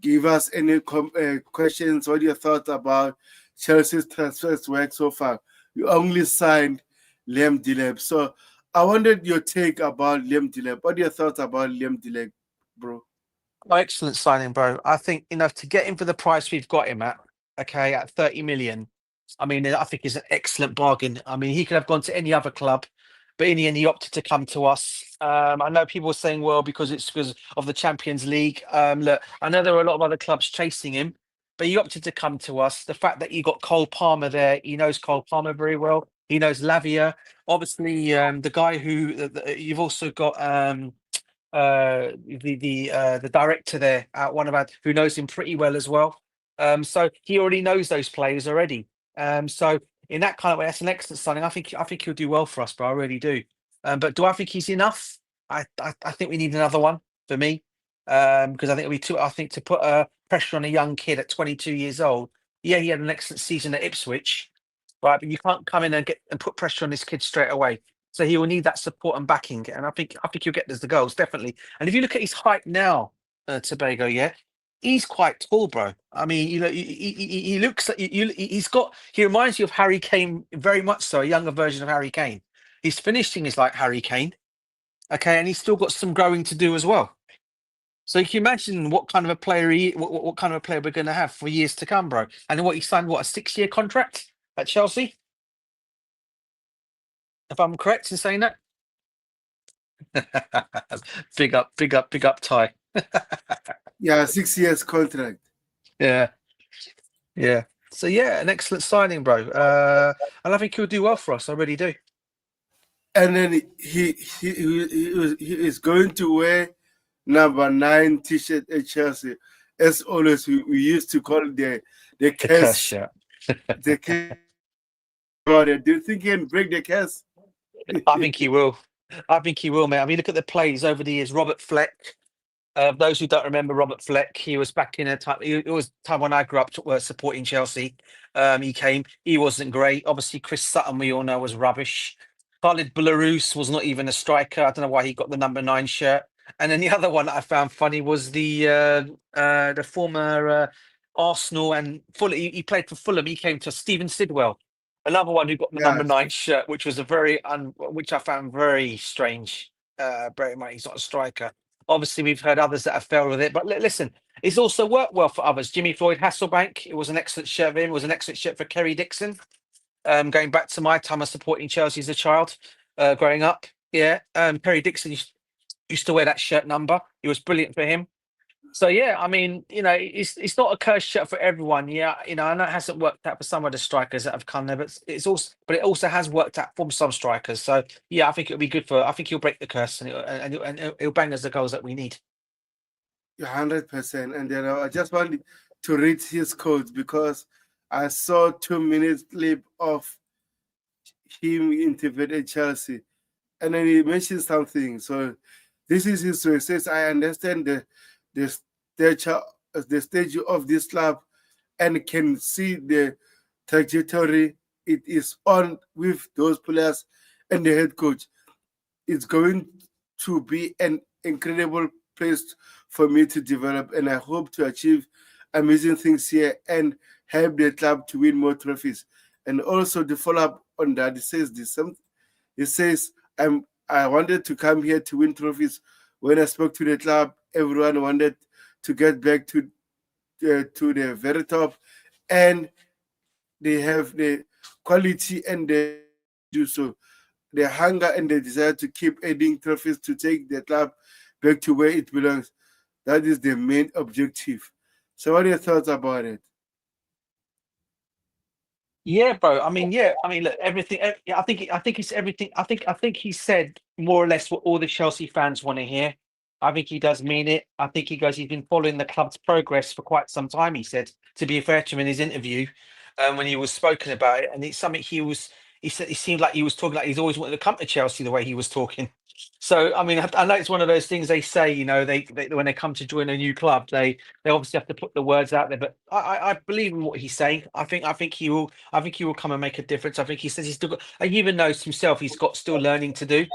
give us any questions. What your thoughts about Chelsea's transfers work so far? You only signed Liam Delap. So I wanted your take about Liam Delap. What are your thoughts about Liam Delap, bro? Oh, excellent signing, bro. I think to get him for the price we've got him at, okay, at 30 million. I mean, I think is an excellent bargain. I mean, he could have gone to any other club, but in the end, he opted to come to us. I know people were saying, well, because it's because of the Champions League. Look, I know there were a lot of other clubs chasing him, but he opted to come to us. The fact that you got Cole Palmer there, he knows Cole Palmer very well. He knows Lavia. Obviously, the guy who you've also got. The director there, one of our who knows him pretty well as well. So he already knows those players already. So in that kind of way, that's an excellent signing. I think he'll do well for us, bro. I really do. But do I think he's enough? I think we need another one for me. Because I think it'll be too. I think to put pressure on a young kid at 22 years old. Yeah, he had an excellent season at Ipswich, right? But you can't come in and get and put pressure on this kid straight away. So he will need that support and backing, and I think he'll get the goals definitely. And if you look at his height now, Tobago, yeah, he's quite tall, bro. I mean, you know, he looks like he's got. He reminds you of Harry Kane very much so, a younger version of Harry Kane. His finishing is like Harry Kane, okay, and he's still got some growing to do as well. So you can imagine what kind of a player what kind of a player we're going to have for years to come, bro. And then what he signed, what, a 6-year contract at Chelsea, if I'm correct in saying that. Big up, big up, big up, Ty. Yeah, 6 years contract. Yeah, yeah. So yeah, an excellent signing, bro. And I think he'll do well for us. I really do. And then he is going to wear number 9 t-shirt at Chelsea. As always, we used to call it the The curse curse. shirt. The curse. Do you think he can break the curse? I think he will. I think he will, mate. I mean, look at the plays over the years. Robert Fleck. Those who don't remember Robert Fleck, he was back in a time. It was a time when I grew up supporting Chelsea. He came. He wasn't great. Obviously, Chris Sutton, we all know, was rubbish. Khalid Belarus was not even a striker. I don't know why he got the number 9 shirt. And then the other one that I found funny was the former Arsenal and Fulham. He played for Fulham. He came to Stephen Sidwell, another one who got the number Yeah, 9 shirt, which was a which I found very strange. Bear in mind, he's not a striker. Obviously, we've heard others that have failed with it, but listen, it's also worked well for others. Jimmy Floyd Hasselbank, it was an excellent shirt for him. It was an excellent shirt for Kerry Dixon. Going back to my time of supporting Chelsea as a child, growing up, yeah. Kerry Dixon used to wear that shirt number. It was brilliant for him. So yeah, I mean, it's not a cursed shirt for everyone. Yeah, I know it hasn't worked out for some of the strikers that have come there, but it also has worked out for some strikers. So yeah, I think it'll be good for. I think he'll break the curse and he'll bang us the goals that we need. 100%. And then I just wanted to read his quotes because I saw 2 minutes clip of him interviewed at Chelsea, and then he mentioned something. So this is his story. He says, "I understand the stature, the stage of this club, and can see the trajectory it is on with those players and the head coach. It's going to be an incredible place for me to develop, and I hope to achieve amazing things here and help the club to win more trophies." And also to follow up on that, he says this. He says, I wanted to come here to win trophies. When I spoke to the club, everyone wanted to get back to the very top, and they have the quality and the do so. The hunger and the desire to keep adding trophies to take the club back to where it belongs. That is the main objective. So, what are your thoughts about it? Yeah, bro. I mean, yeah. I mean, look, everything. Yeah, I think it's everything. I think he said more or less what all the Chelsea fans want to hear. I think he does mean it. I think he goes. He's been following the club's progress for quite some time. He said, to be fair to him in his interview, when he was spoken about it, and it's something he was. He said he seemed like he was talking like he's always wanted to come to Chelsea the way he was talking. So I mean, I know it's one of those things they say. They when they come to join a new club, they obviously have to put the words out there. But I believe in what he's saying. I think he will. I think he will come and make a difference. I think he says he's still got. He even knows himself he's got still learning to do.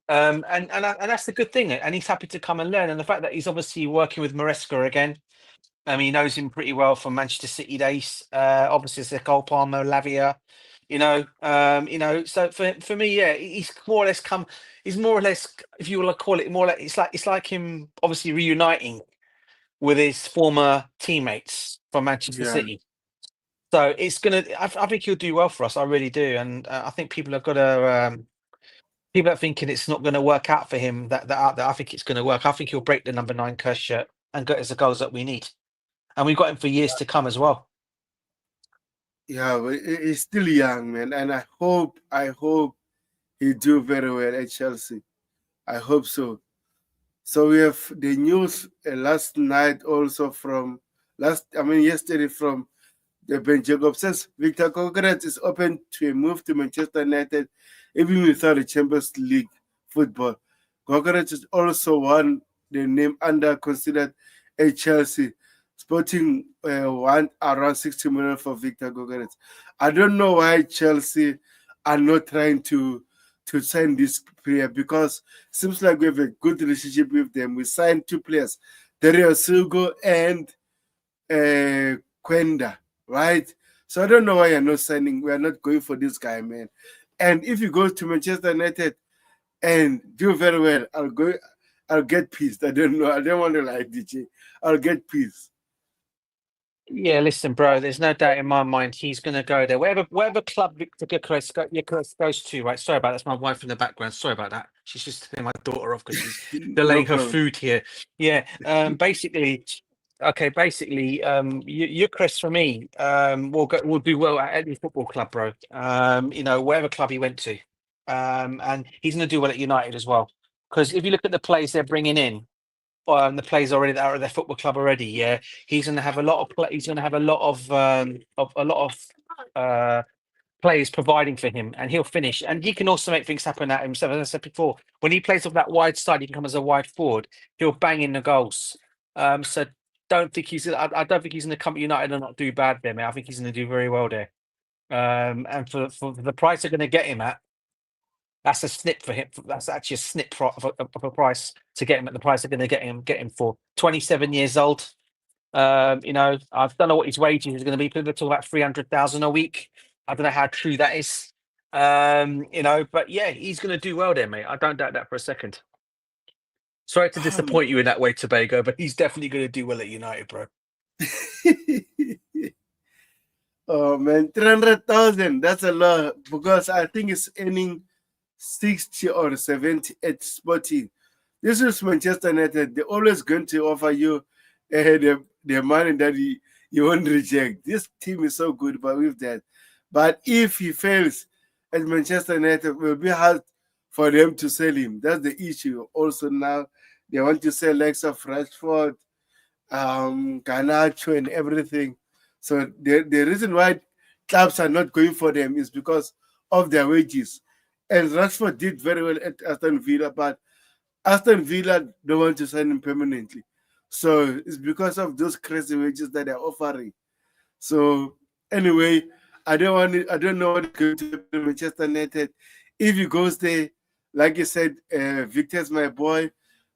And that's the good thing. And he's happy to come and learn. And the fact that he's obviously working with Maresca again. He knows him pretty well from Manchester City days. Obviously, it's Cole Palmer, Lavia. So for me, yeah, he's more or less come. He's more or less, if you want to call it, more like it's like him obviously reuniting with his former teammates from Manchester Yeah. City. So it's gonna. I think he'll do well for us. I really do, and I think people have got to. People are thinking it's not going to work out for him. That out there, I think it's going to work. I think he'll break the number 9 curse shirt and get us the goals that we need. And we've got him for years to come as well. Yeah, but he's still young, man, and I hope he do very well at Chelsea. I hope so. So we have the news last night also from yesterday from the Ben Jacob says Victor Gokras is open to a move to Manchester United even without a Champions League football. Gokras is also one the name under considered at Chelsea. Sporting want around 60 million for Victor Gokras. I don't know why Chelsea are not trying to sign this player because it seems like we have a good relationship with them. We signed 2 players, Dario Essugo and Quenda, right? So I don't know why you're not signing. We are not going for this guy, man. And if you go to Manchester United and do very well, I'll get pissed. I don't know. I don't want to lie, DJ. I'll get pissed. Yeah, listen, bro. There's no doubt in my mind he's going to go there. Wherever club Victor Gyokeres goes to, right? Sorry about that. That's my wife in the background. Sorry about that. She's just turning my daughter off because she's No delaying her problem. food here. Yeah. Basically, okay. Basically, Gyökeres for me will do well at any football club, bro. Wherever club he went to, and he's going to do well at United as well. Because if you look at the players they're bringing in, the players already that are at their football club already. Yeah, he's going to have a lot of he's going to have a lot of players providing for him, and he'll finish. And he can also make things happen at himself. As I said before, when he plays off that wide side, he can come as a wide forward. He'll bang in the goals. So don't think I don't think he's going to come to United and not do bad there, mate. I think he's going to do very well there. And for the price they're going to get him at, that's a snip for him. That's actually a snip of a price to get him at the price they're going to get him for. 27 years old. I don't know what his wages is going to be. People are talking about 300,000 a week. I don't know how true that is. But yeah, he's going to do well there, mate. I don't doubt that for a second. Sorry to disappoint you in that way, Tobago, but he's definitely going to do well at United, bro. Oh man, 300,000. That's a lot because I think it's earning 60 or 70 at Sporting. This is Manchester United. They're always going to offer you the money that you won't reject. This team is so good, but with that. But if he fails at Manchester United, it will be hard for them to sell him. That's the issue. Also now, they want to sell Lex of Rashford, Garnacho, and everything. So the reason why clubs are not going for them is because of their wages. And Rashford did very well at Aston Villa, but Aston Villa don't want to sign him permanently. So it's because of those crazy wages that they're offering. So anyway, I don't know what's going to happen in Manchester United. If he goes there, like you said, Victor's my boy,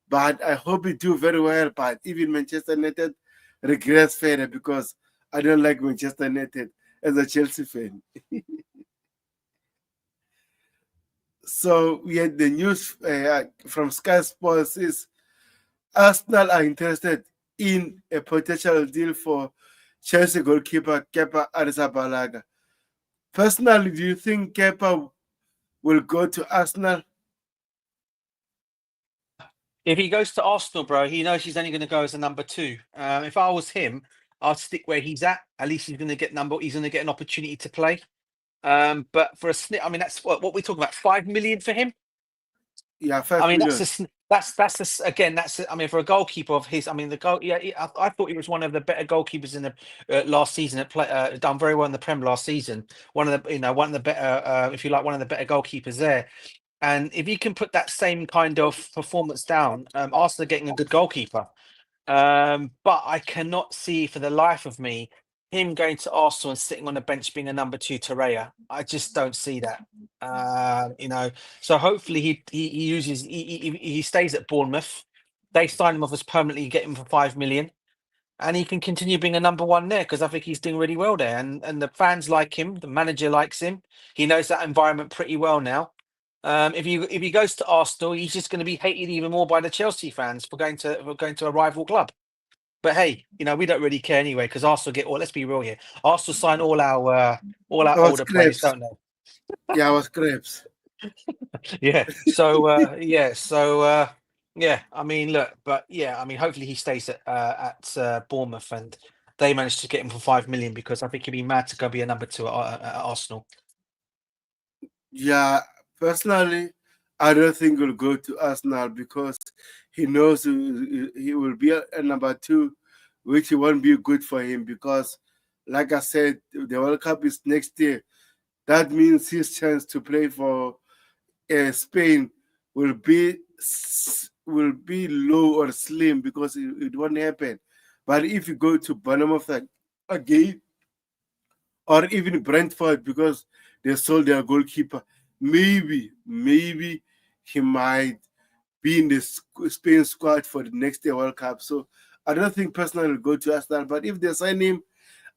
but I hope he do very well. But even Manchester United regrets further because I don't like Manchester United as a Chelsea fan. So we had the news from Sky Sports is Arsenal are interested in a potential deal for Chelsea goalkeeper Kepa Arrizabalaga. Personally, do you think Kepa will go to Arsenal? If he goes to Arsenal, bro, he knows he's only going to go as a number 2. If I was him, I'd stick where he's at. At least he's going to get an opportunity to play. But for a snip, I mean, that's what we're talking about. 5 million for him. Yeah, I 5 mean, million. I mean, for a goalkeeper of his, I mean, the goal. Yeah, I thought he was one of the better goalkeepers in the last season. Done very well in the Prem last season. One of the better, if you like, one of the better goalkeepers there. And if you can put that same kind of performance down, Arsenal are getting a good goalkeeper. But I cannot see for the life of me him going to Arsenal and sitting on the bench being a number 2 to Raya. I just don't see that. So hopefully he stays at Bournemouth. They sign him off as permanently, get him for 5 million, and he can continue being a number 1 there because I think he's doing really well there. And the fans like him, the manager likes him. He knows that environment pretty well now. If he goes to Arsenal, he's just going to be hated even more by the Chelsea fans for going to a rival club. But hey, we don't really care anyway because Arsenal get all. Let's be real here. Arsenal sign all our I was older players, crepes. don't they? Yeah, I was crepes. Yeah. So yeah. I mean, look, but yeah, I mean, hopefully he stays at Bournemouth, and they managed to get him for 5 million, because I think he'd be mad to go be a number 2 at Arsenal. Yeah, personally, I don't think he'll go to Arsenal because he knows he will be a number 2, which won't be good for him because, like I said, the World Cup is next year. That means his chance to play for Spain will be low or slim because it won't happen. But if you go to Bournemouth again, or even Brentford because they sold their goalkeeper, maybe he might be in the Spain squad for the next year World Cup. So I don't think personally will go to Arsenal. But if they sign him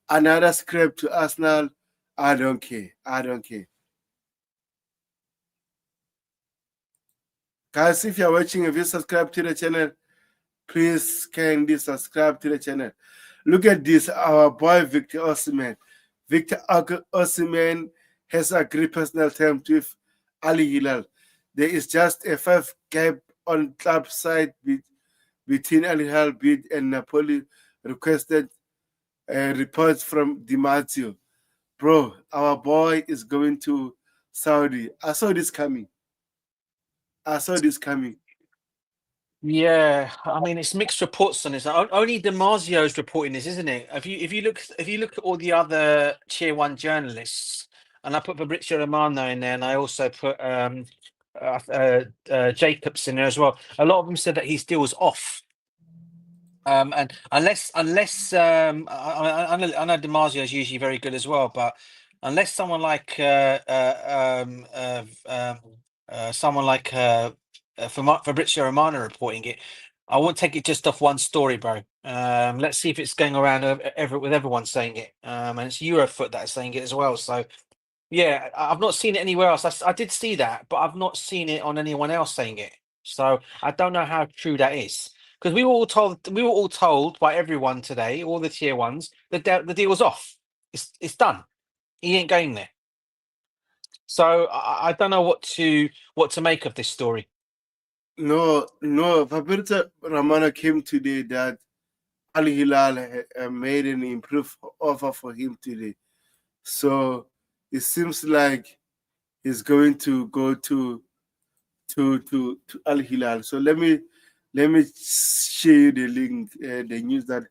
another scrap to Arsenal, I don't care. I don't care. Guys, if you're watching, if you subscribe to the channel, please kindly subscribe to the channel. Look at this, our boy Victor Osimhen. Victor Osimhen has agreed personal terms with Al Hilal. There is just a 5 gap on club side between Al Hilal bid and Napoli requested reports from Di Marzio. Bro, our boy is going to Saudi. I saw this coming. Yeah, I mean, it's mixed reports on this. Only Damasio is reporting this, isn't it? If you look at all the other tier 1 journalists, and I put Fabrizio Romano in there, and I also put Jacobs in there as well. A lot of them said that his deal was off. And unless I know Damasio is usually very good as well, but unless someone like Fabrizio Romano reporting it, I won't take it just off one story, bro. Let's see if it's going around with everyone saying it. And it's Eurofoot that's saying it as well. So yeah, I've not seen it anywhere else. I did see that, but I've not seen it on anyone else saying it. So I don't know how true that is. Because we were all told by everyone today, all the tier 1s, that the deal was off. It's done. He ain't going there. So I don't know what to make of this story. No, Fabrizio Romano came today that Al Hilal made an improved offer for him today. So it seems like he's going to go to Al Hilal. So let me share you the link, the news that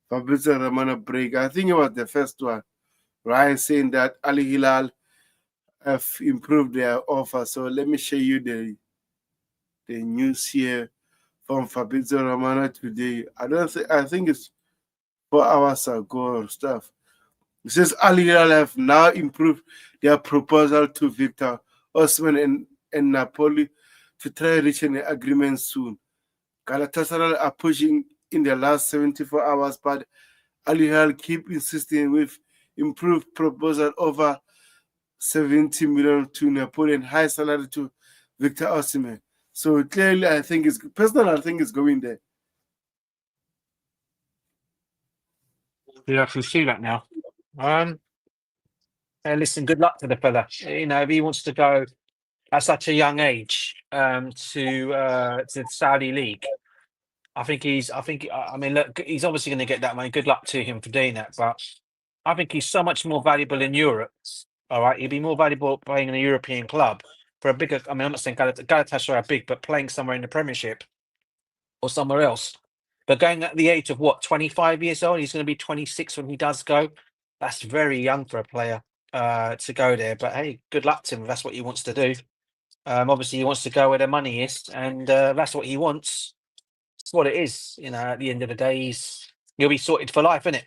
Fabrizio Romano break. I think it was the first one, right? Saying that Al Hilal have improved their offer. So let me show you the news here from Fabrizio Romano today. I think it's 4 hours ago or stuff. It says Al Hilal have now improved their proposal to Victor Osimhen and Napoli to try reach an agreement soon. Galatasaray are pushing in the last 74 hours, but Al Hilal keep insisting with improved proposal over 70 million to Napoli and high salary to Victor Osimhen. So clearly, I think it's going there. You actually see that now. And listen, good luck to the fella. You know, if he wants to go at such a young age to the Saudi League, I mean, look, he's obviously going to get that money. Good luck to him for doing that. But I think he's so much more valuable in Europe. All right, he'd be more valuable playing in a European club for a bigger. I mean, I'm not saying Galatasaray are big, but playing somewhere in the Premiership or somewhere else. But going at the age of what, 25 years old, he's going to be 26 when he does go. That's very young for a player to go there. But hey, good luck to him if that's what he wants to do. Obviously, he wants to go where the money is, and that's what he wants. It's what it is. You know, at the end of the day, he'll be sorted for life, innit?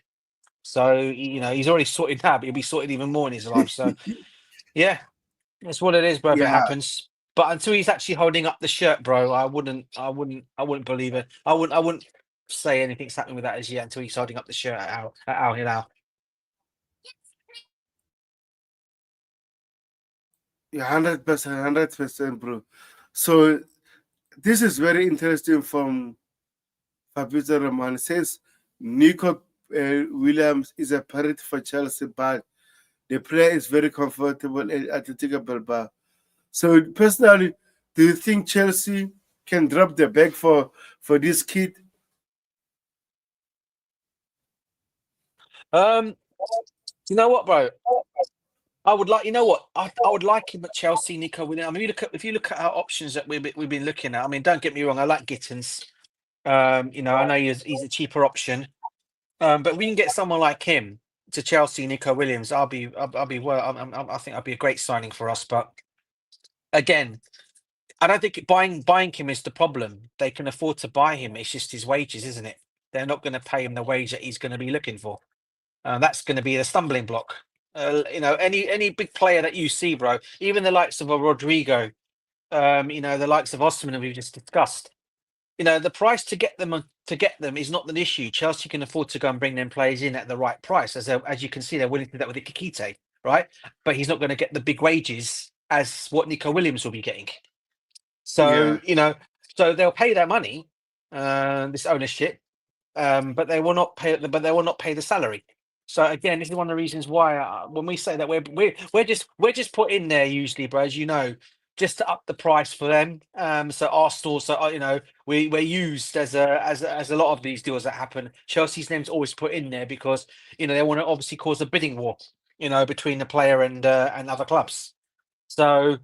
So you know, he's already sorted now, but he'll be sorted even more in his life. So yeah, that's what it is, bro. If it Yeah, happens, but until he's actually holding up the shirt, bro, I wouldn't believe it. I wouldn't say anything's happening with that as yet until he's holding up the shirt at Al Hilal. yeah, 100%, bro. So this is very interesting from Fabrizio Romano. It says Nico Williams is a priority for Chelsea, but the player is very comfortable at Atletico Bilbao. So personally, do you think Chelsea can drop the bag for this kid? You know what, bro? I would like, you know what, I would like him at Chelsea, Nico Williams. I mean, if you look at our options that we've been looking at. I mean, don't get me wrong, I like Gittins. I know he's a cheaper option. But we can get someone like him to Chelsea, Nico Williams. I'll be well. I think that'd be a great signing for us. But again, I don't think buying him is the problem. They can afford to buy him. It's just his wages, isn't it? They're not going to pay him the wage that he's going to be looking for. That's going to be the stumbling block. Any big player that you see, bro, even the likes of a Rodrigo, the likes of Osimhen we've just discussed. The price to get them is not an issue. Chelsea can afford to go and bring them players in at the right price, as you can see, they're willing to do that with Ikikite, right? But he's not going to get the big wages as what Nico Williams will be getting. Yeah. So they'll pay their money, this ownership, but they will not pay. But they will not pay the salary. So again, this is one of the reasons why when we say that we're just put in there usually, bro, as you know, just to up the price for them. So Arsenal, we're used as a lot of these deals that happen. Chelsea's name's always put in there because they want to obviously cause a bidding war, between the player and other clubs. So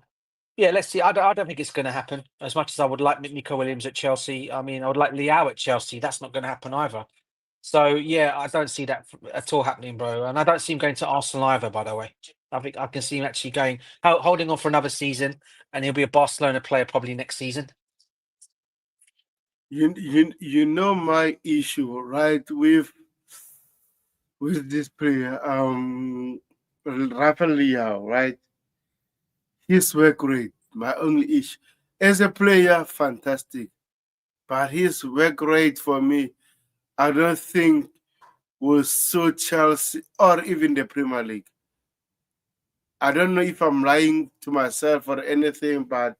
yeah, let's see. I don't think it's going to happen. As much as I would like Nico Williams at Chelsea, I mean, I would like Liao at Chelsea. That's not going to happen either. So yeah, I don't see that at all happening, bro. And I don't see him going to Arsenal either. By the way, I think I can see him actually holding on for another season, and he'll be a Barcelona player probably next season. You know my issue, right, with this player, Rafael Leao, right? His work rate, my only issue. As a player, fantastic, but his work rate for me, I don't think will suit Chelsea or even the Premier League. I don't know if I'm lying to myself or anything, but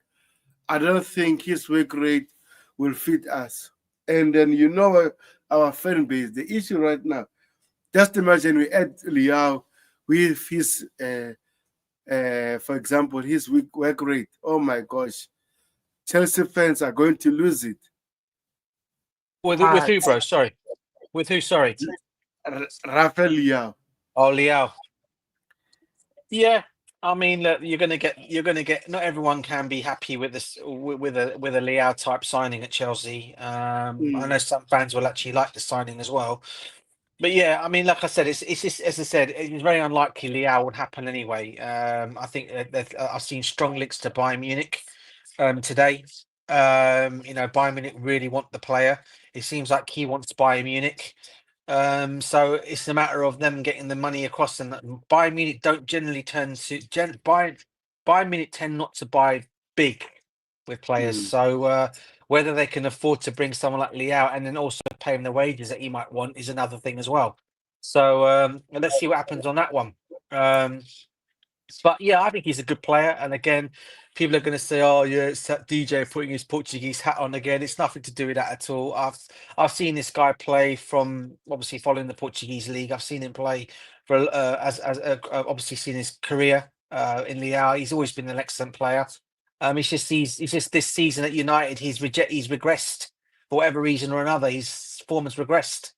I don't think his work rate will fit us. And then our fan base, the issue right now. Just imagine we add Liao with his, for example, his work rate. Oh my gosh, Chelsea fans are going to lose it. With who, bro? Sorry, with who? Sorry. Rafael Liao. Oh, Liao. Yeah, I mean, look, you're gonna get. Not everyone can be happy with this with a Liao type signing at Chelsea. I know some fans will actually like the signing as well. But yeah, I mean, like I said, it's just as I said, it's very unlikely Liao would happen anyway. I think that I've seen strong links to Bayern Munich today. Bayern Munich really want the player. It seems like he wants Bayern Munich. So it's a matter of them getting the money across, and Bayern Munich don't generally Bayern Munich tend not to buy big with players. So whether they can afford to bring someone like Liao and then also pay him the wages that he might want is another thing as well. So let's see what happens on that one. But yeah, I think he's a good player. And again, people are going to say, "Oh, yeah, it's that DJ putting his Portuguese hat on again." It's nothing to do with that at all. I've seen this guy play from obviously following the Portuguese league. I've seen him play for obviously seen his career in Liao. He's always been an excellent player. He's just this season at United, he's regressed for whatever reason or another. His form has regressed.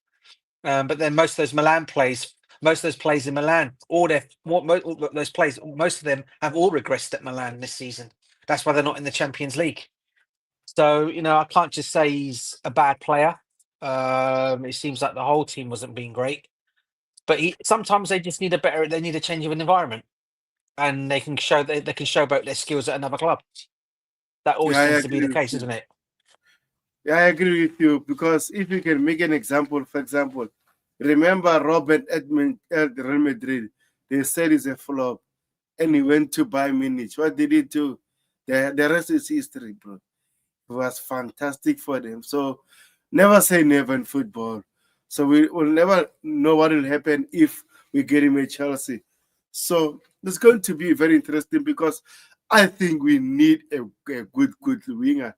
But then most of those plays in Milan, those plays, most of them have all regressed at Milan this season. That's why they're not in the Champions League. So I can't just say he's a bad player. It seems like the whole team wasn't being great, but sometimes they just need they need a change of an environment, and they can show about their skills at another club. That always tends to be the case, isn't it? Yeah, I agree with you, because if you can make an example, for example, remember Robert Edmund at Real Madrid? They said he's a flop, and he went to Bayern Munich. What did he do? The rest is history, bro. It was fantastic for them. So never say never in football. So we will never know what will happen if we get him at Chelsea. So it's going to be very interesting, because I think we need a good winger.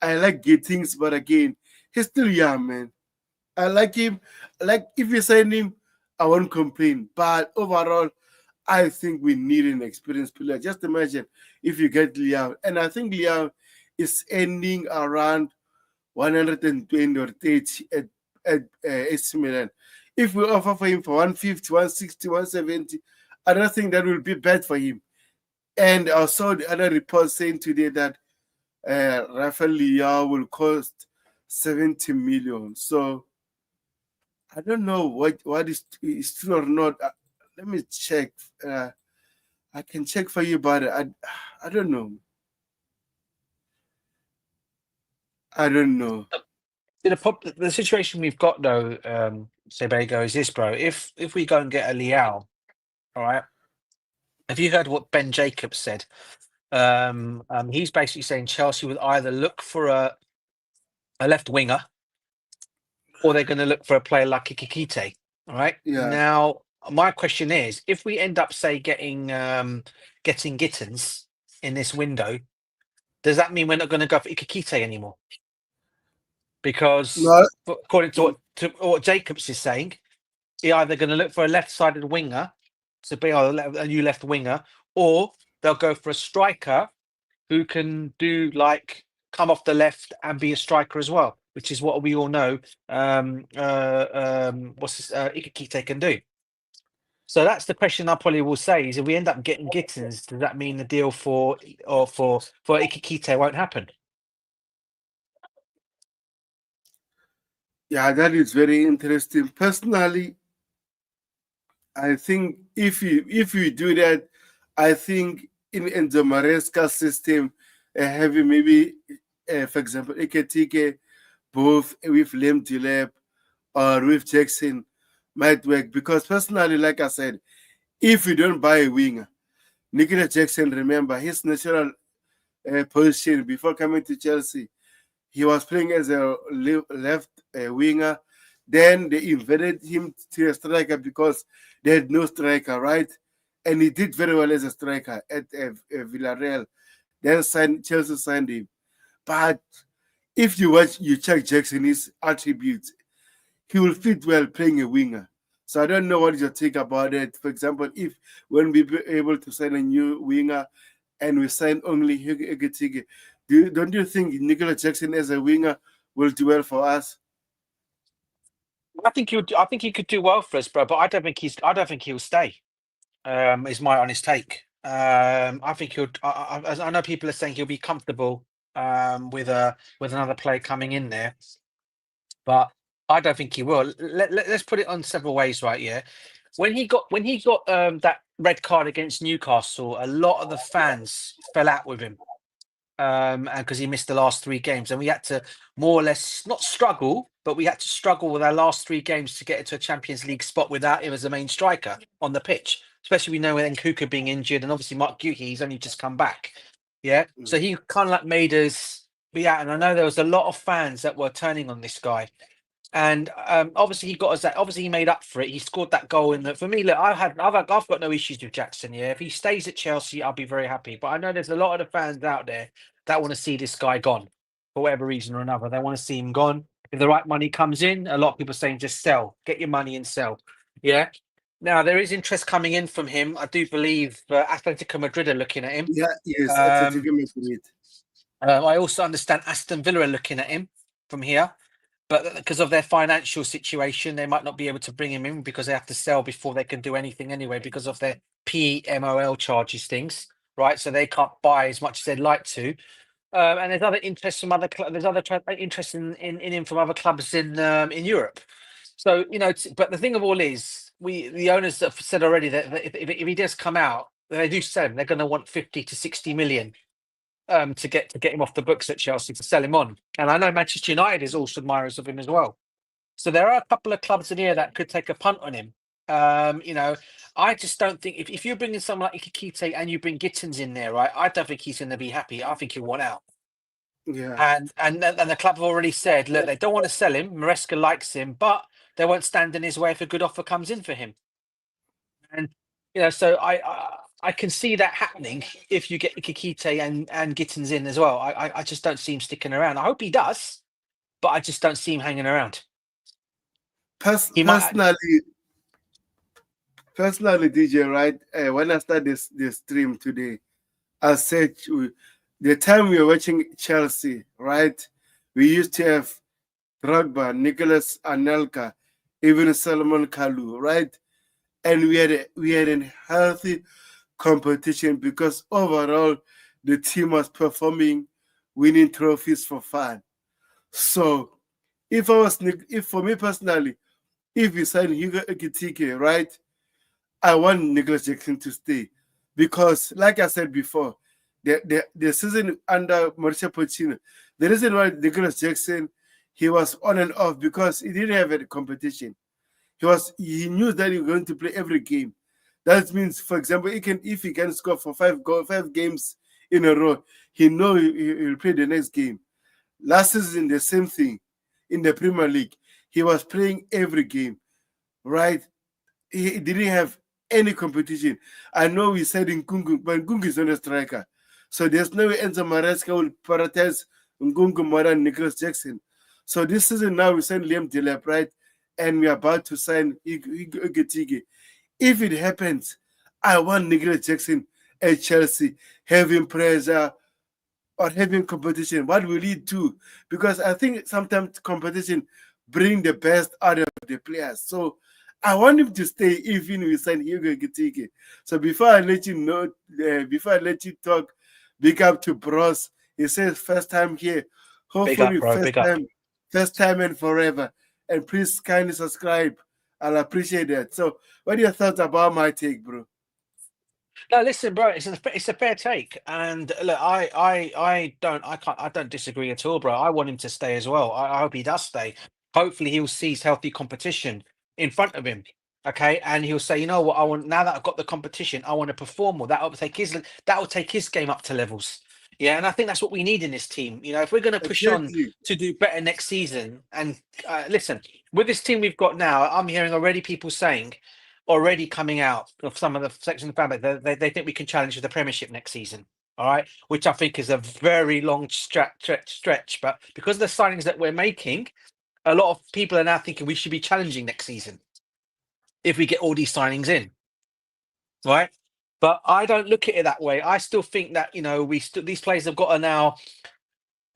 I like Gittings, but again, he's still young, man. I like him. Like, if you sign him, I won't complain. But overall, I think we need an experienced player. Just imagine if you get Liam, and I think Liam is ending around 120 or 30 at AC Milan. If we offer for him for 150, 160, 170, I don't think that will be bad for him. And I saw the other report saying today that Rafael Leao will cost 70 million. So I don't know what is true or not. Let me check. I can check for you, but I don't know. I don't know. The situation we've got though, Sebago, is this, bro. If we go and get a Liao, all right. Have you heard what Ben Jacobs said? He's basically saying Chelsea would either look for a left winger, or they're going to look for a player like Ikikite. All right. Yeah. Now, my question is, if we end up, say, getting Gittins in this window, does that mean we're not going to go for Ikikite anymore? Because No, according to what Jacobs is saying, you're either going to look for a left-sided winger to be a new left winger, or they'll go for a striker who can do like come off the left and be a striker as well, which is what we all know. Ikikite can do. So that's the question I probably will say: is if we end up getting Gittins, does that mean the deal for Ikikite won't happen? yeah, that is very interesting. Personally, I think if you do that, I think in the Maresca system, having maybe, for example, Eketike, both with Liam Delap or with Jackson might work. Because personally, like I said, if you don't buy a winger, Nicola Jackson, remember his natural position before coming to Chelsea, he was playing as a left winger. Then they invited him to a striker because they had no striker, right? And he did very well as a striker at Villarreal. Then Chelsea signed him. But if you check Jackson's attributes, he will fit well playing a winger. So I don't know what you think about it. For example, if when we be able to sign a new winger and we sign only Higitige, don't you think Nicola Jackson as a winger will do well for us? I think he could do well for us, bro. But I don't think he'll stay. Is my honest take. I think he'll. I know people are saying he'll be comfortable with another player coming in there, but I don't think he will. Let's put it on several ways, right? Yeah, when he got that red card against Newcastle, a lot of the fans fell out with him. And because he missed the last 3 games, and we had to more or less not struggle, but we had to struggle with our last 3 games to get into a Champions League spot without him as the main striker on the pitch. Especially we know with Nkuku being injured, and obviously Mark Guehi, he's only just come back. Yeah, so he kind of like made us be out, and I know there was a lot of fans that were turning on this guy. And obviously he got us that. Obviously he made up for it. He scored that goal in the. For me, look, I've got no issues with Jackson. Yeah, if he stays at Chelsea, I'll be very happy. But I know there's a lot of the fans out there that want to see this guy gone for whatever reason or another. They want to see him gone. If the right money comes in, a lot of people are saying just sell, get your money and sell. Yeah. Now there is interest coming in from him. I do believe Atletico Madrid are looking at him. Yeah, yes, Um, Atletico Madrid. I also understand Aston Villa are looking at him from here. But because of their financial situation, they might not be able to bring him in because they have to sell before they can do anything anyway because of their PMOL charges things, right? So they can't buy as much as they'd like to. And there's other interest from other there's other interest in him from other clubs in Europe. So but the thing of all is, the owners have said already that if he does come out, they do sell him. They're going to want 50 to 60 million to get him off the books at Chelsea to sell him on. And I know Manchester United is also admirers of him as well. So there are a couple of clubs in here that could take a punt on him. I just don't think if you're bringing someone like Ikikite and you bring Gittins in there, right? I don't think he's going to be happy. I think he'll want out. Yeah. And the club have already said, look, they don't want to sell him. Maresca likes him, but they won't stand in his way if a good offer comes in for him. And so I can see that happening if you get Ikikite and Gittins in as well. I just don't see him sticking around. I hope he does, but I just don't see him hanging around. He might. Personally, personally, DJ, right? When I started this stream today, I said the time we were watching Chelsea, right? We used to have Drogba, Nicholas Anelka, even Solomon Kalou, right? And we had a healthy competition because overall the team was performing, winning trophies for fun. So if for me personally, if we sign Hugo Ekitike, right, I want Nicholas Jackson to stay because, like I said before, the season under Mauricio Pochettino, the reason why Nicholas Jackson he was on and off because he didn't have a competition. He knew that he was going to play every game. That means, for example, if he can score for 5 games in a row, he know he'll play the next game. Last season, the same thing in the Premier League. He was playing every game, right? He didn't have any competition. I know we said Nkunku, but Nkunku is not a striker. So there's no way Enzo Maresca will prioritize Nkunku more than Nicholas Jackson. So this season now we signed Liam Delap, right? And we're about to sign Igetike. If it happens, I want Nicholas Jackson at Chelsea having pressure or having competition. What will it do? Because I think sometimes competition bring the best out of the players. So I want him to stay even we sign Hugo Gitike. So before I let you know, before I let you talk, big up to Bros. He says first time here. Big up, Hopefully bro. Big up. first time and forever. And please kindly subscribe. I'll appreciate that. So what are your thoughts about my take, bro? No, listen, bro. It's a fair take, and look, I don't disagree at all, bro. I want him to stay as well. I hope he does stay. Hopefully, he'll seize healthy competition in front of him. Okay, and he'll say, you know what, I want now that I've got the competition, I want to perform more. That will take his game up to levels. Yeah, and I think that's what we need in this team. You know, if we're going to push on Exactly. to do better next season, and listen, with this team we've got now, I'm hearing already people saying already coming out of some of the section of the family, they think we can challenge for the Premiership next season. All right, which I think is a very long stretch. But because of the signings that we're making, a lot of people are now thinking we should be challenging next season if we get all these signings in. Right. But I don't look at it that way. I still think that, you know, these players have got to now,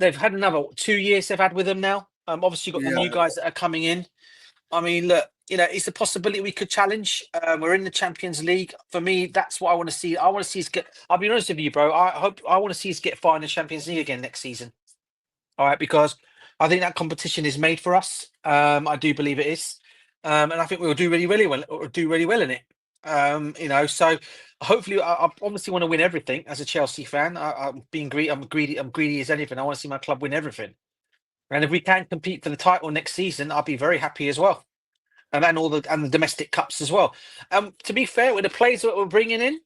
they've had another 2 years they've had with them now. Obviously, you've got the new Yeah. guys that are coming in. I mean, look, you know, it's a possibility we could challenge. We're in the Champions League. For me, that's what I want to see. I want to see us get. I'll be honest with you, bro. I want to see us get far in the Champions League again next season. All right, because I think that competition is made for us. I do believe it is, and I think we'll do really well. Or do really well in it. You know, so hopefully, I obviously want to win everything as a Chelsea fan. I'm being greedy. I'm greedy. I'm greedy as anything. I want to see my club win everything. And if we can compete for the title next season, I'll be very happy as well, and all the domestic cups as well. To be fair, with the players that we're bringing in,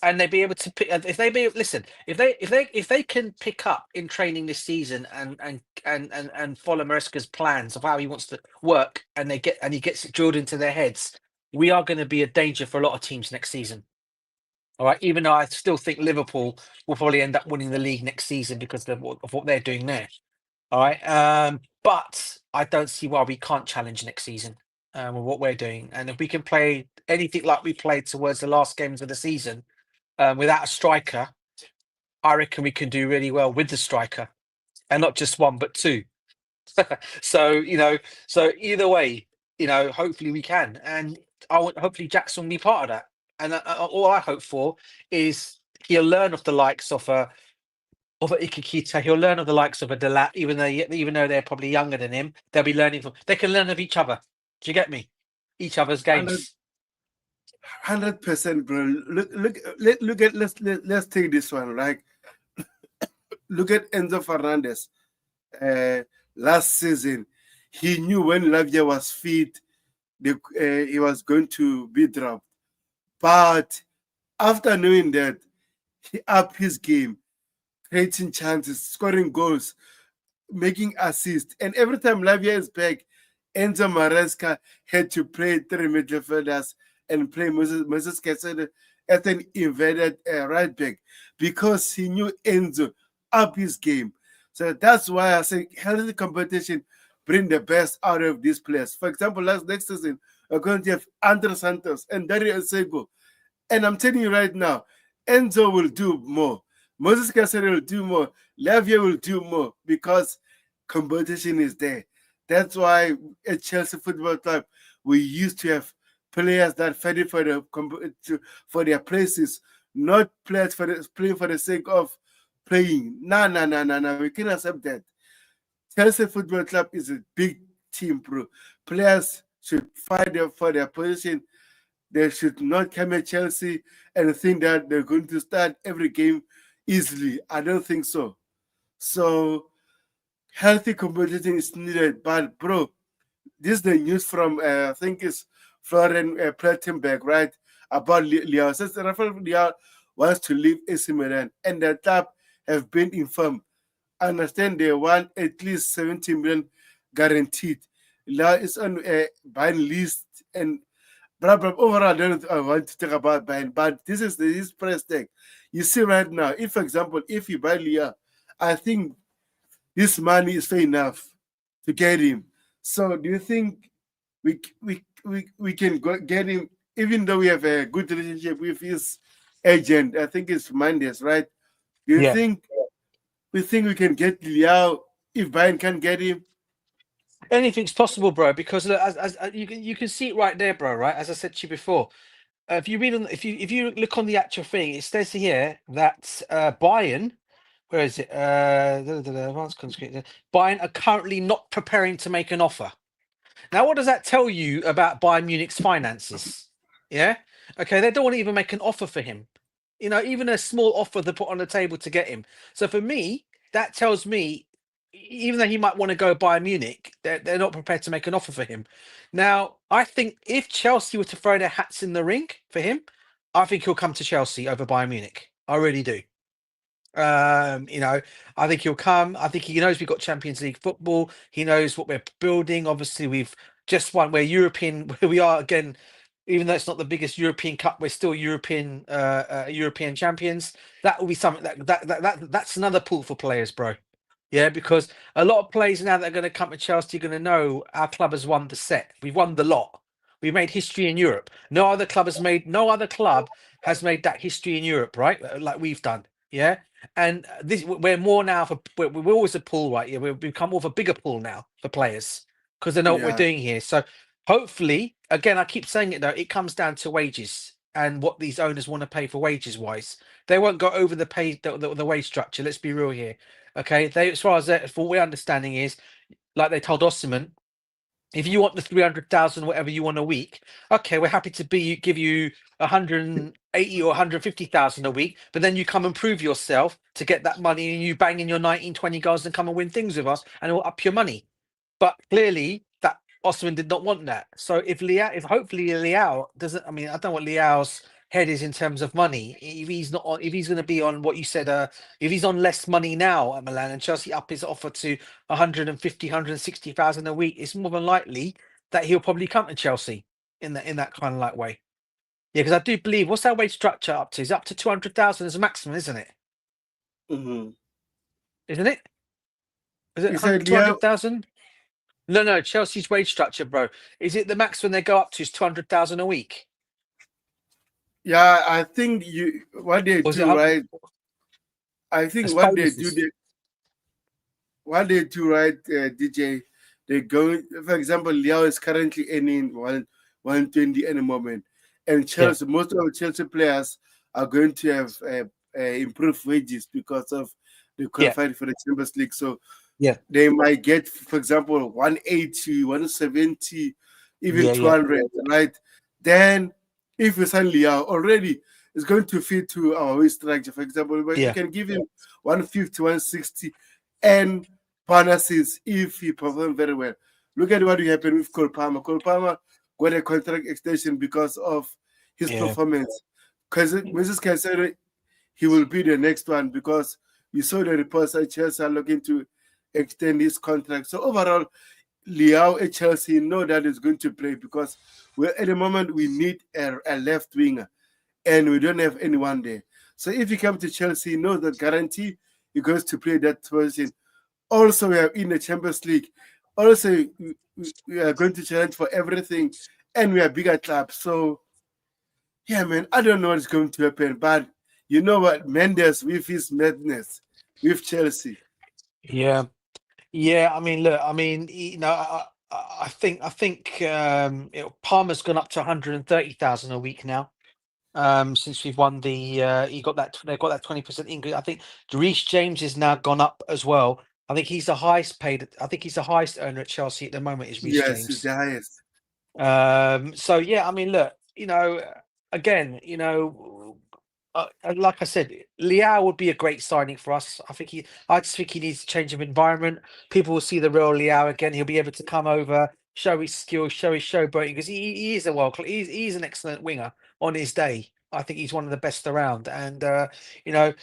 and they be able to pick, if they be listen, if they can pick up in training this season and follow Maresca's plans of how he wants to work, and he gets it drilled into their heads, we are going to be a danger for a lot of teams next season. All right, even though I still think Liverpool will probably end up winning the league next season because of what they're doing there. All right. But I don't see why we can't challenge next season with what we're doing. And if we can play anything like we played towards the last games of the season without a striker, I reckon we can do really well with the striker, and not just one but two. So so either way, hopefully we can, and hopefully Jackson will be part of that. And all I hope for is he'll learn of the likes of a Ikikita. He'll learn of the likes of a Delap, even though they're probably younger than him. They'll be learning from. They can learn of each other. Do you get me? Each other's games. 100%, bro. Look at let's take this one, right? Look at Enzo Fernandez. Last season, he knew when Lavia was fit, he was going to be dropped. But after knowing that, he upped his game, creating chances, scoring goals, making assists. And every time Lavia is back, Enzo Maresca had to play 3 midfielders and play Moses Caicedo as an inverted right back because he knew Enzo up his game. So that's why I say healthy competition bring the best out of these players. For example, next season, we're going to have Andre Santos and Dario Essugo. And I'm telling you right now, Enzo will do more. Moses Caicedo will do more. Lavia will do more because competition is there. That's why at Chelsea Football Club, we used to have players that fighting for their places, not players playing for the sake of playing. No. We can't accept that. Chelsea Football Club is a big team, bro. Players should fight for their position. They should not come at Chelsea and think that they're going to start every game easily. I don't think so. So healthy competition is needed. But bro, this is the news from I think it's Florian Plettenberg, right? About Liao. Says Rafael Liao wants to leave AC Milan, and the club have been informed. I understand they want at least 70 million guaranteed. Liao is on a buying list and overall, I don't want to talk about buying, but this is his price tag. You see right now, if for example, if you buy Leah, I think this money is fair enough to get him. So do you think we can get him, even though we have a good relationship with his agent? I think it's Mendes, right? Do you think we can get Liao if Bayern can get him? Anything's possible, bro. Because look, as you can see it right there, bro. Right, as I said to you before, if you read on, if you look on the actual thing, it says here that Bayern, where is it? Bayern are currently not preparing to make an offer. Now, what does that tell you about Bayern Munich's finances? Yeah, okay, they don't want to even make an offer for him. You know, even a small offer they put on the table to get him. So for me, that tells me, even though he might want to go Bayern Munich, they're not prepared to make an offer for him. Now, I think if Chelsea were to throw their hats in the ring for him, I think he'll come to Chelsea over Bayern Munich. I really do. You know, I think he'll come. I think he knows we've got Champions League football. He knows what we're building. Obviously, we've just won. We're European. Where we are again, even though it's not the biggest European cup, we're still European European champions. That will be something that's another pool for players, bro. Yeah, because a lot of players now that are going to come to Chelsea are going to know our club has won the set. We've won the lot. We've made history in Europe. No other club has made that history in Europe, right? Like we've done. Yeah. And this we're more now for we're always a pool, right? Yeah, we've become more of a bigger pool now for players because they know what we're Yeah. doing here. So hopefully, again, I keep saying it though, it comes down to wages and what these owners want to pay for wages wise. They won't go over the wage structure. Let's be real here. Okay, they as far as for what we're understanding is, like they told Osimhen, if you want the 300,000, whatever you want a week, okay, we're happy to give you 180 or 150,000 a week, but then you come and prove yourself to get that money and you bang in your 19, 20 goals and come and win things with us and we'll up your money. But clearly that Osimhen did not want that. So if hopefully Liao doesn't, I mean, I don't know what Liao's head is in terms of money. If he's not on, if he's going to be on what you said, if he's on less money now at Milan and Chelsea up his offer to 150, 160,000 a week, it's more than likely that he'll probably come to Chelsea in that kind of like way. Yeah, because I do believe what's that wage structure up to? It's up to 200,000 as a maximum, isn't it? Mm-hmm. Isn't it? Is You it said 200,000? No, Chelsea's wage structure, bro. Is it the maximum they go up to is 200,000 a week? Yeah, I think what they Was do, it? right? I think It's what bonuses. they do, right, DJ, they go, for example, Liao is currently earning 120 at the moment. And Chelsea, most of the Chelsea players are going to have improved wages because of the qualifying for the Champions League. So they might get, for example, 180, 170, even 200, right? Then if we sign Liao already, it's going to fit to our wage structure. For example, but you can give him 150, 160, and bonuses if he performs very well. Look at what happened with Cole Palmer. Cole Palmer got a contract extension because of his performance. Because Mrs. Caicedo, he will be the next one because we saw the reports that Chelsea are looking to extend his contract. So overall, Liao at Chelsea know that is going to play because at the moment we need a left winger and we don't have anyone there. So if he comes to Chelsea, he knows that guarantee he goes to play that position. Also, we are in the Champions League. Also, we are going to challenge for everything. and we are bigger clubs. So yeah, man, I don't know what's going to happen, but you know what, Mendes with his madness with Chelsea. Yeah. Yeah, I mean, look, I mean, I think Palmer's gone up to 130,000 a week now. Since we've won he got that they've got that 20% increase. I think Reece James has now gone up as well. I think he's the highest paid. I think he's the highest earner at Chelsea at the moment is Reece Yes, it's James. the highest. So yeah, I mean, look, again, like I said, Liao would be a great signing for us. I just think he needs a change of environment. People will see the real Liao again. He'll be able to come over, show his skills, show his showboating because he is a he's an excellent winger on his day. I think he's one of the best around. And you know,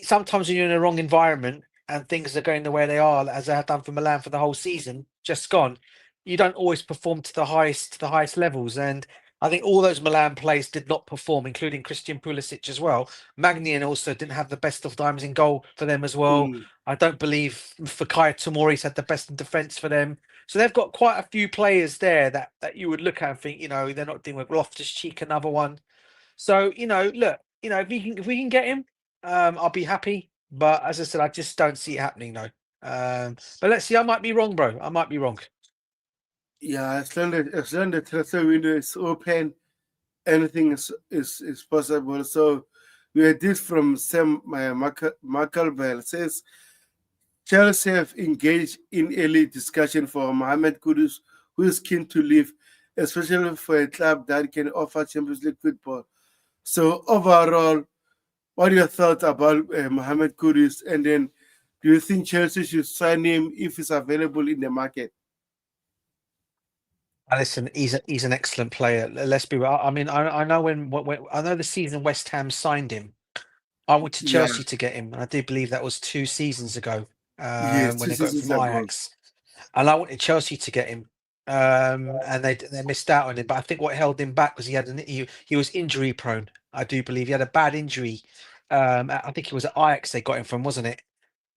sometimes when you're in the wrong environment and things are going the way they are, as they have done for Milan for the whole season, just gone, you don't always perform to the highest levels. And I think all those Milan players did not perform, including Christian Pulisic as well. Maignan also didn't have the best of times in goal for them as well. Mm. I don't believe Fikayo Tomori's had the best in defence for them. So they've got quite a few players there that you would look at and think, they're not dealing with Loftus Cheek, another one. So look, if we can get him, I'll be happy. But as I said, I just don't see it happening though. But let's see. I might be wrong, bro. I might be wrong. Yeah, as long as the transfer window is open, anything is possible. So we had this from Sam Macalbell says Chelsea have engaged in early discussion for Mohamed Kudus, who is keen to leave, especially for a club that can offer Champions League football. So overall, what are your thoughts about Mohamed Kudus? And then, do you think Chelsea should sign him if he's available in the market? Listen, he's an excellent player. Let's be real. I mean, I know when I know the season West Ham signed him. I went to Yeah, Chelsea to get him, and I do believe that was 2 seasons ago. yes, When two they got him seasons from ago. Ajax, and I went to Chelsea to get him. And they missed out on him. But I think what held him back was he was injury prone. I do believe he had a bad injury. I think it was at Ajax they got him from, wasn't it?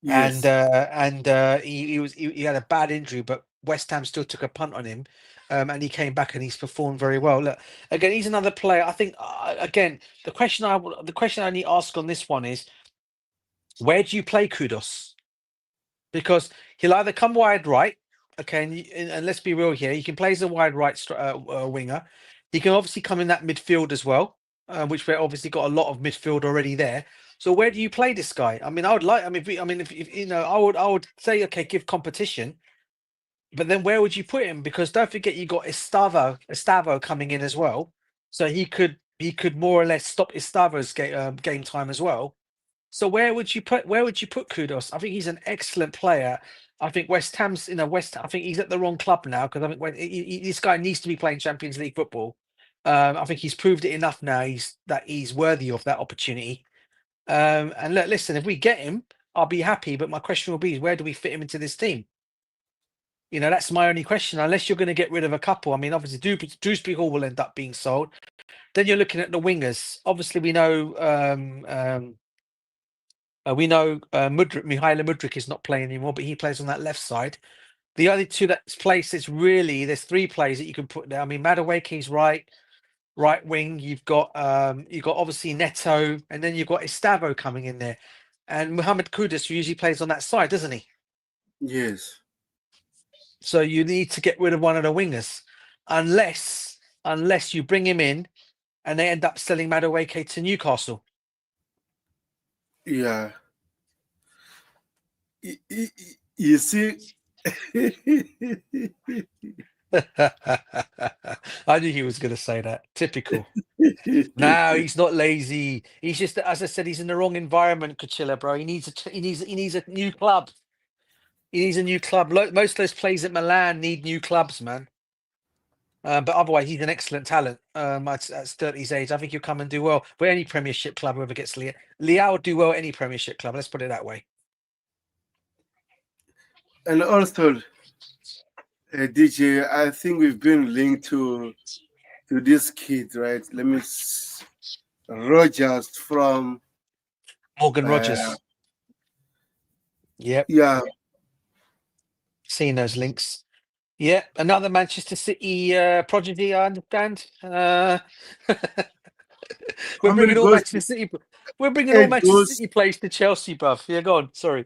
And Yes, he had a bad injury, but West Ham still took a punt on him, and he came back and he's performed very well. Look, again, he's another player. I think again the question I need to ask on this one is where do you play Kudos? Because he'll either come wide right, okay, and let's be real here, he can play as a wide right winger. He can obviously come in that midfield as well, which we've obviously got a lot of midfield already there. So where do you play this guy? I mean, I would like. I mean, if I would say, okay, give competition, but then where would you put him? Because don't forget, you got Estavo coming in as well, so he could more or less stop Estavo's game time as well. So where would you put Kudos? I think he's an excellent player. I think West Ham's I think he's at the wrong club now because I think this guy needs to be playing Champions League football. I think he's proved it enough now. He's worthy of that opportunity. And look, listen, if we get him, I'll be happy. But my question will be, where do we fit him into this team? That's my only question. Unless you're going to get rid of a couple. I mean, obviously, Dewsbury Hall will end up being sold. Then you're looking at the wingers. Obviously, we know Mihailo Mudryk is not playing anymore, but he plays on that left side. The other two places really, there's three players that you can put there. I mean, Madueke's right wing. You've got obviously Neto, and then you've got Estavo coming in there, and Mohamed Kudus usually plays on that side, doesn't he? yes. So you need to get rid of one of the wingers, unless you bring him in and they end up selling Madueke to Newcastle. Yeah. You see, I knew he was going to say that. Typical. No, he's not lazy. He's just, as I said, he's in the wrong environment, Kachilla, bro. He needs a new club. He needs a new club. Most of those players at Milan need new clubs, man. But otherwise, he's an excellent talent. At 30's age, I think he'll come and do well for any Premiership club. Whoever gets Liao will do well at any Premiership club. Let's put it that way. and also, DJ, I think we've been linked to this kid, right? Rogers from Morgan uh, Rogers. Yep, yeah, seen those links. Yeah, another Manchester City prodigy, I understand. We're How many bringing all goals? Manchester City. We're bringing all 8 Manchester goals. City players to Chelsea, bruv. Yeah, go on. Sorry.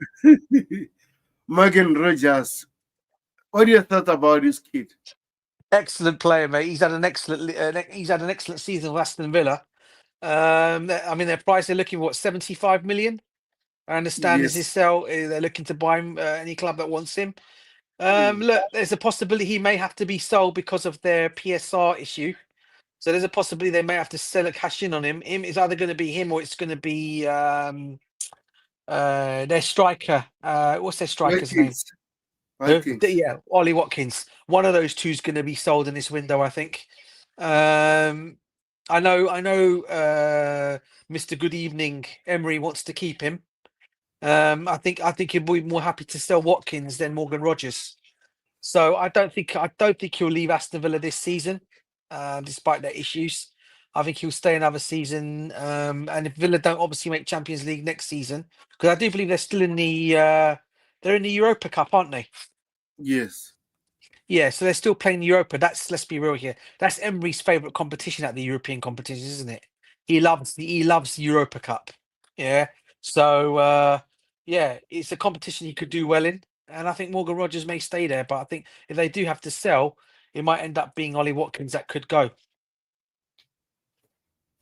Morgan Rogers. What do you thought about this kid? Excellent player, mate. He's had an excellent season with Aston Villa. I mean, their price they're looking what 75 million. I understand is his Yes. sell. They're looking to buy him. Any club that wants him. Mm. Look, there's a possibility he may have to be sold because of their PSR issue. So there's a possibility they may have to sell it, cash in on him. Him is either going to be him or it's going to be their striker. What's their striker's name? Watkins. Who? Watkins. Yeah, Ollie Watkins. One of those two is going to be sold in this window, I think. Um, I know. Mr. Good Evening Emery wants to keep him. I think he'd be more happy to sell Watkins than Morgan Rogers. So I don't think he'll leave Aston Villa this season, despite their issues. I think he'll stay another season. And if Villa don't obviously make Champions League next season, because I do believe they're still in the they're in the Europa Cup, aren't they? Yes. Yeah, so they're still playing Europa. That's let's be real here. That's Emery's favourite competition at the European competitions, isn't it? He loves the Europa Cup. Yeah. So yeah, it's a competition he could do well in. And I think Morgan Rogers may stay there, but I think if they do have to sell, it might end up being Ollie Watkins that could go.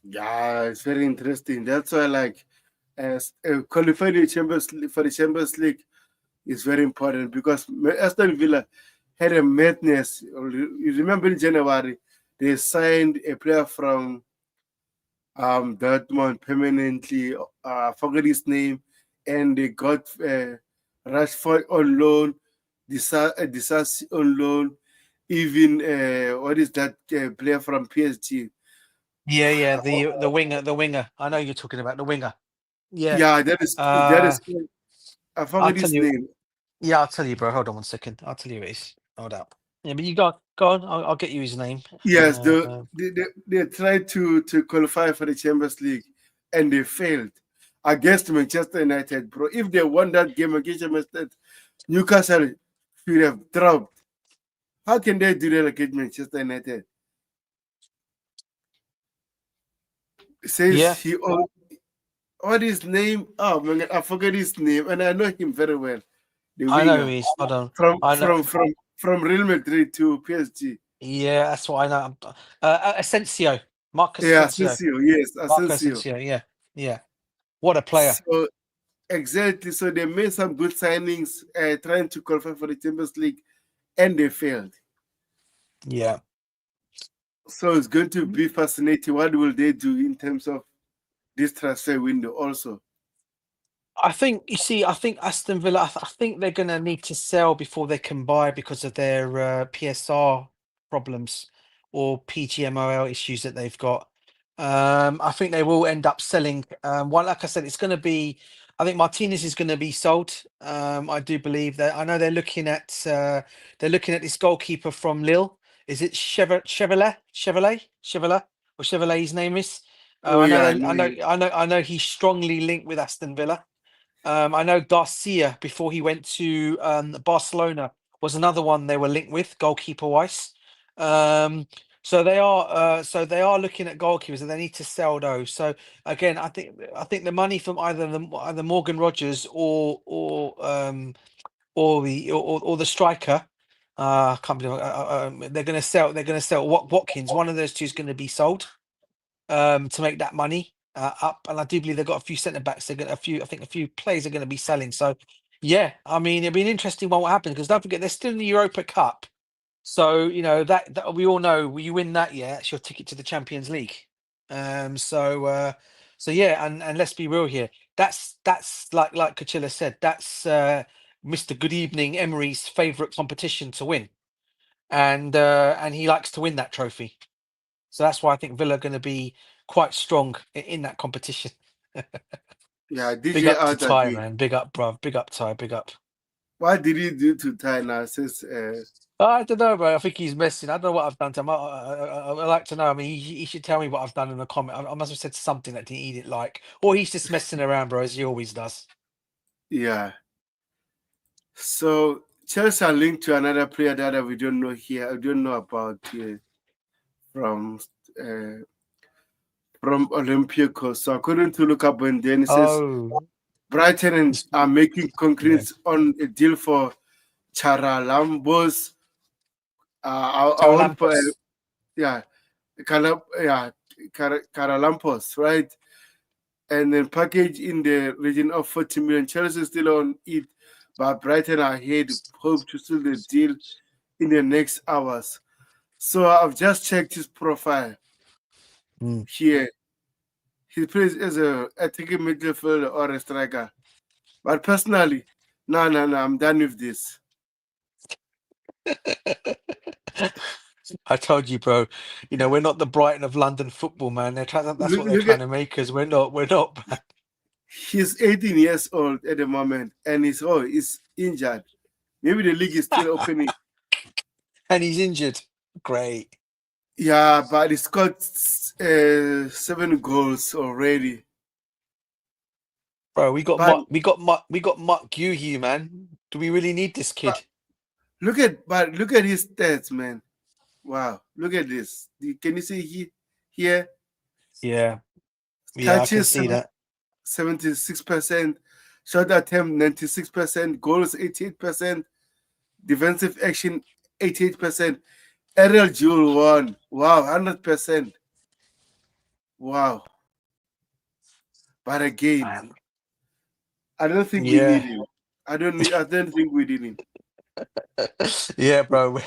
Yeah, it's very interesting. That's why, like, as qualifying the for the Champions League is very important because Aston Villa had a madness. You remember in January they signed a player from Dortmund permanently. I forgot his name, and they got Rashford on loan, Disasi on loan, even what is that player from PSG? Yeah, the winger. I know you're talking about the winger. Yeah. Yeah, that Uh is. I I'll forgot tell his you. name. Yeah, I'll tell you, bro. Hold on 1 second. I'll tell you what it is. Hold up. Yeah, but you go on. I'll get you his name. Yes, Uh, they tried to qualify for the Champions League and they failed against Manchester United, bro. If they won that game against Manchester, Newcastle should have dropped. How can they do that against Manchester United? It says yeah, he owned what his name? Oh man, I forget his name, and I know him very well. The I know who winger he is. Hold on. from I know. from from from Real Madrid to PSG. Yeah, that's what I know. Asensio, Marcus Yeah, Asensio, Asensio. Yes, Marco Asensio. Asensio. Yeah, yeah. What a player. So exactly. So they made some good signings, trying to qualify for the Champions League, and they failed. Yeah. So it's going to be fascinating. What will they do in terms of this transfer window? Also, I think you see. I think Aston Villa. I think they're going to need to sell before they can buy because of their PSR problems or PGMOL issues that they've got. I think they will end up selling. Well, like I said, it's going to be. I think Martinez is going to be sold. I do believe that. I know they're looking at this goalkeeper from Lille. Is it Chevrolet, or Chevrolet? His name is. oh I know. yeah, I They, know I know. him. I know. I know. He's strongly linked with Aston Villa. I know Garcia before he went to Barcelona was another one they were linked with goalkeeper wise. Um, so they are looking at goalkeepers and they need to sell those. So again, I think the money from either Morgan Rogers or the striker. I can't believe they're going to sell. They're going to sell Watkins. One of those two is going to be sold to make that money up. And I do believe they've got a few centre backs. They're going a few. I think a few players are going to be selling. So yeah, I mean it'll be an interesting one. What happens because don't forget they're still in the Europa Cup. So that we all know when you win that, yeah, that's your ticket to the Champions League. So yeah, and let's be real here. That's like Kachila said. That's Mr. Good Evening Emery's favourite competition to win, and he likes to win that trophy. So that's why I think Villa are going to be quite strong in that competition. Yeah, Big DJ up to out Ty, again. man. Big up, bruv. Big up, Ty. Big up. What did he do to Ty now? Since I don't know, bro. I think he's messing. I don't know what I've done to him. I like to know. I mean, he should tell me what I've done in the comment. I must have said something that he didn't like, or he's just messing around, bro, as he always does. yeah. So Chelsea are linked to another player that we don't know here. I don't know about here from uh, from Olympiacos. So according to Luca Benden, it says Oh, Brighton are making yeah. concrete on a deal for Charalambos. Our own, Paralampos. yeah, yeah, Caralampos, right? And then package in the region of 40 million. Chelsea is still on it, but Brighton are ahead, hope to seal the deal in the next hours. So I've just checked his profile Mm. here. He plays as a attacking midfielder or a striker. But personally, no, I'm done with this. I told you, bro. You know, we're not the Brighton of London football, man. That's Look, what they're look trying at to make us. We're not. We're not. Man. he's 18 years old at the moment, and he's injured. Maybe the league is still opening. And he's injured. Great, Yeah, but he's got 7 goals already. bro. We got But Mark. We got Mark. We got Mark Guhey, man. Do we really need this but kid? look at his stats, man. Wow, look at this. Can you see here? Yeah, yeah. I can Touches see that. 76%, shot attempt 96%, goals 88%, defensive action 88%, aerial duel 1. Wow, 100%. Wow. But again, Man. I don't think we need Yeah. him. I don't think we need him. Yeah, bro.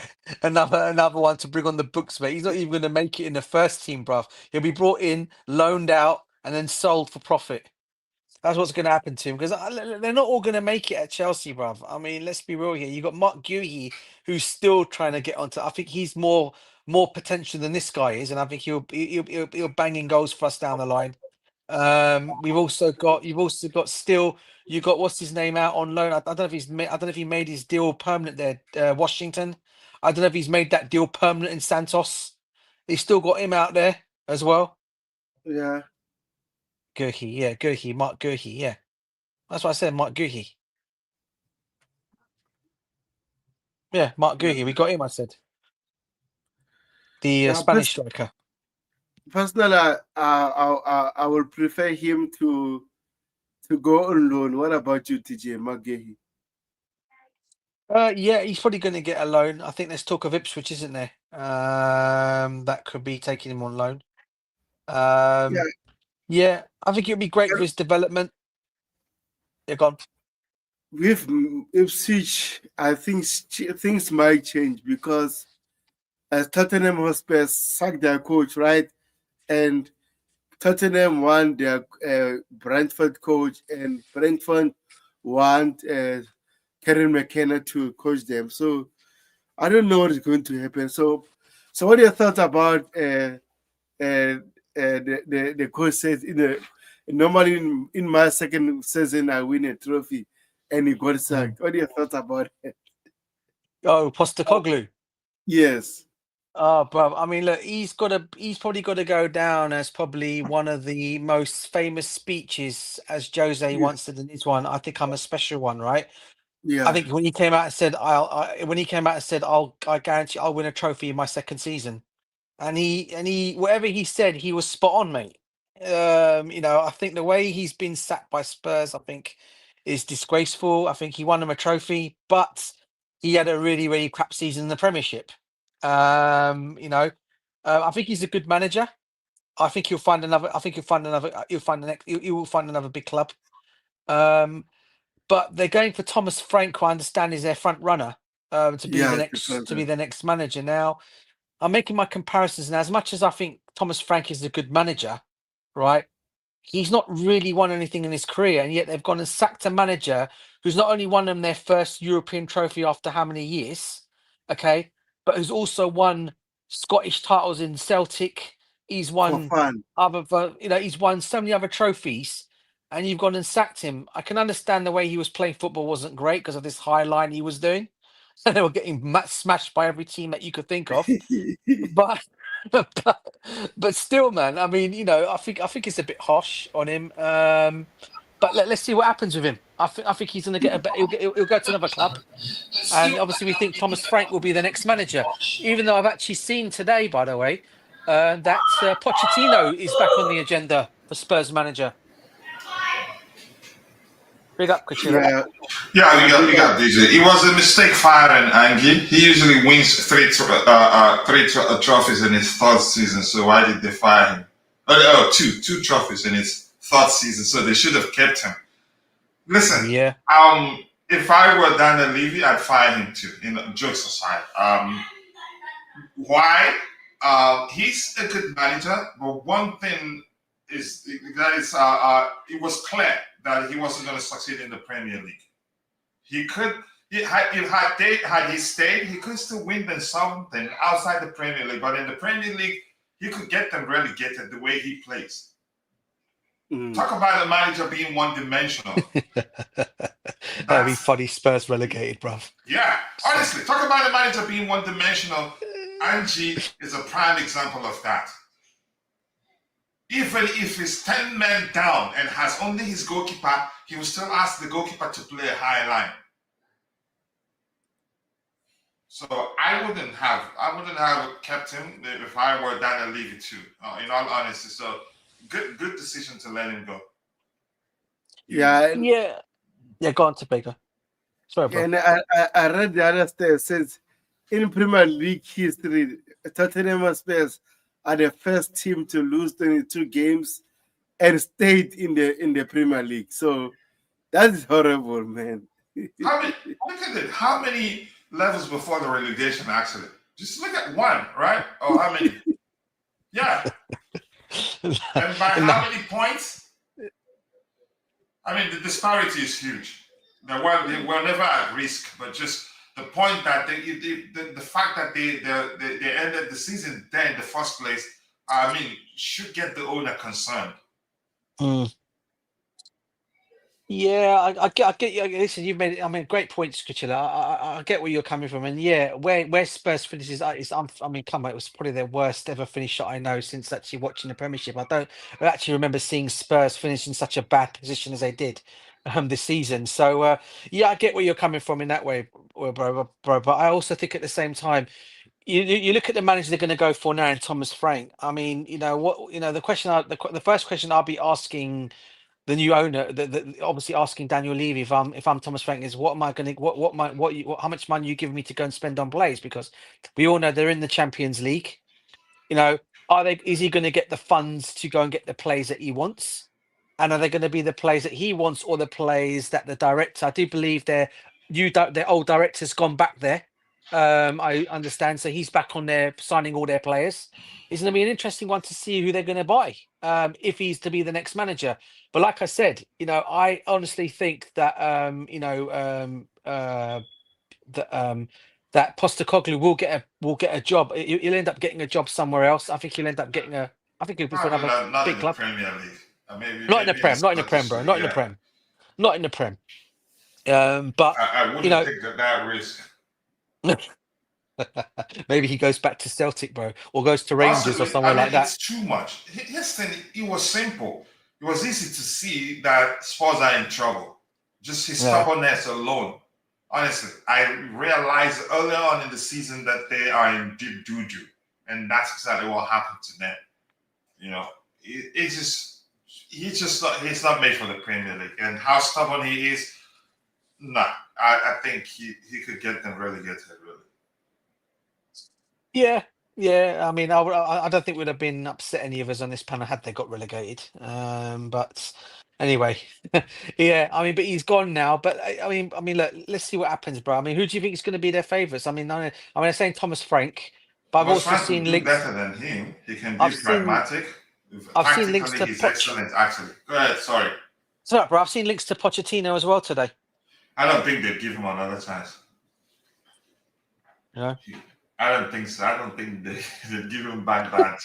Another one to bring on the books, mate. He's not even going to make it in the first team, bruv. He'll be brought in, loaned out, and then sold for profit. That's what's going to happen to him because they're not all going to make it at Chelsea, bruv. I mean, let's be real here. You got Mark Guhey, who's still trying to get onto. I think he's more potential than this guy is, and I think he'll bang in goals for us down the line. You've also got still you got what's his name out on loan. I don't know if I don't know if he made his deal permanent there, Washington. I don't know if he's made that deal permanent in Santos. He's still got him out there as well. Yeah. Gurkey, yeah, Gurkey, Mark Gurkey, yeah. That's what I said, Mark Gurkey. Yeah, Mark Yeah. Gurkey. We got him. I said the Yeah, Spanish striker. personally, I will prefer him to go on loan. What about you, TJ McGahey? Yeah, he's probably going to get a loan. I think there's talk of Ipswich, isn't there? That could be taking him on loan. Yeah, Yeah, I think it would be great for his development. They're gone. with Ipswich, I think things might change because as Tottenham Hotspur sacked their coach, right? And Tottenham won their Brentford coach, and Brentford want Karen McKenna to coach them. So I don't know what is going to happen. So what are your thoughts about the coach says normally in my second season I win a trophy and he got Mm. sacked. What are your thoughts about it? Oh, Postecoglou. Yes. Oh, bro. I mean, look, he's probably got to go down as probably one of the most famous speeches, as Jose Yeah. once said in his one. I think I'm a special one, right? I Yeah. think when he came out and said, when he came out and said, I guarantee I'll win a trophy in my second season. And he whatever he said, he was spot on, mate. I think the way he's been sacked by Spurs, I think, is disgraceful. I think he won them a trophy, but he had a really, really crap season in the Premiership. I think he's a good manager. I think he'll find another. I think he'll find another. He'll find the next. He will find another big club. Um, but they're going for Thomas Frank, who I understand is their front runner, to be Yeah. the next manager. Now, I'm making my comparisons now. As much as I think Thomas Frank is a good manager, right? He's not really won anything in his career, and yet they've gone and sacked a manager who's not only won them their first European trophy after how many years, okay, but who's also won Scottish titles in Celtic. He's For won fun. he's won so many other trophies, and you've gone and sacked him. I can understand the way he was playing football wasn't great because of this high line he was doing, and they were getting smashed by every team that you could think of. But but still, man. I mean, I think it's a bit harsh on him. But let's see what happens with him. I think he's going to get he'll go to another club. And obviously, we think Thomas Frank will be the next manager. Even though I've actually seen today, by the way, that Pochettino is back on the agenda for Spurs manager. Big up, Kuchera. Yeah, Yeah, you got DJ. It was a mistake firing Angie. He usually wins three trophies in his third season. So why did they fire him? Two trophies in his third season. So they should have kept him. Listen, Yeah. If I were Daniel Levy, I'd fire him too. Jokes aside, why? He's a good manager, but one thing is that it was clear that he wasn't going to succeed in the Premier League. He could, had he stayed, he could still win them something outside the Premier League. But in the Premier League, he could get them relegated the way he plays. Talk about a manager being one-dimensional. That'd be funny. Spurs relegated, bruv. Yeah, honestly, talk about a manager being one-dimensional. Angie is a prime example of that. Even if he's 10 men down and has only his goalkeeper, he will still ask the goalkeeper to play a high line. So I wouldn't have kept him if I were Daniel Levy too. In all honesty, so good decision to let him go. yeah, Yeah. Go on, Topeka. Sorry, bro. and I read the other stat says in Premier League history, Tottenham Spurs are the first team to lose 22 games and stayed in the Premier League. So that is horrible, man. Look at it. How many levels before the relegation actually? Just look at one, right? Oh, how many? Yeah. And by how many points? I mean, the disparity is huge. They were never at risk, but just the point that the fact that they ended the season there in the first place, I mean, should get the owner concerned. Yeah, I get you. Listen, you've made, great points, Kuchela. I get where you're coming from, and yeah, where Spurs finishes, come on, it was probably their worst ever finish shot I know since actually watching the Premiership. I actually remember seeing Spurs finish in such a bad position as they did this season. So yeah, I get where you're coming from in that way, bro. But I also think at the same time, you look at the manager they're going to go for now, in Thomas Frank. I mean, the first question I'll be asking the new owner, obviously asking Daniel Levy if I'm Thomas Frank, is what am I going to how much money you giving me to go and spend on players, because we all know they're in the Champions League. Is he going to get the funds to go and get the players that he wants, and are they going to be the players that he wants or the players that the director? I do believe their old director's gone back there. I understand, so he's back on there signing all their players. It's going to be an interesting one to see who they're going to buy if he's to be the next manager. But like I said, I honestly think that that Postecoglou will get a job. He'll end up getting a job somewhere else. I think he'll end up getting I think he'll be for another not big in club. the Premier League. Not in the Prem, not in the Prem, bro. Not in the Prem. Not in the Prem. But I wouldn't take that risk. Maybe he goes back to Celtic, bro, or goes to Rangers or somewhere like that. It's too much. Yesterday, it was simple. It was easy to see that Spurs are in trouble. Just his stubbornness alone. Honestly, I realized earlier on in the season that they are in deep doo-doo. And that's exactly what happened to them. He's not made for the Premier League. And how stubborn he is, I think he could get them relegated, really. Yeah. I mean, I don't think we'd have been upset any of us on this panel had they got relegated. But anyway, yeah. I mean, but he's gone now. But I mean, look, let's see what happens, bro. I mean, who do you think is going to be their favourites? I mean, I'm saying Thomas Frank, but I've also seen links better than him. He can be pragmatic. I've seen links to he's excellent, actually. Go ahead. Sorry. So, bro, I've seen links to Pochettino as well today. I don't think they'd give him another chance. Yeah. I don't think so. I don't think they'd give him back that.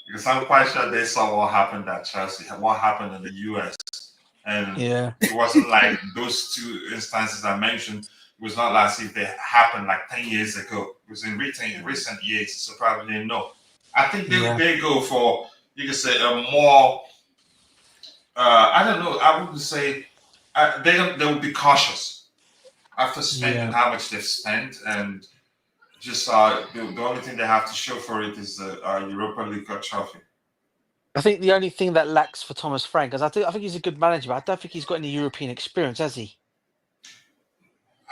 Because I'm quite sure they saw what happened at Chelsea, what happened in the US. And it wasn't like those two instances I mentioned. It was not as if they happened like 10 years ago. It was in recent years, so probably no. I think they go for, you could say, a more I don't know. I would say they will be cautious after spending how much they've spent, and just the only thing they have to show for it is the Europa League trophy. I think the only thing that lacks for Thomas Frank, because I think he's a good manager, but I don't think he's got any European experience, has he?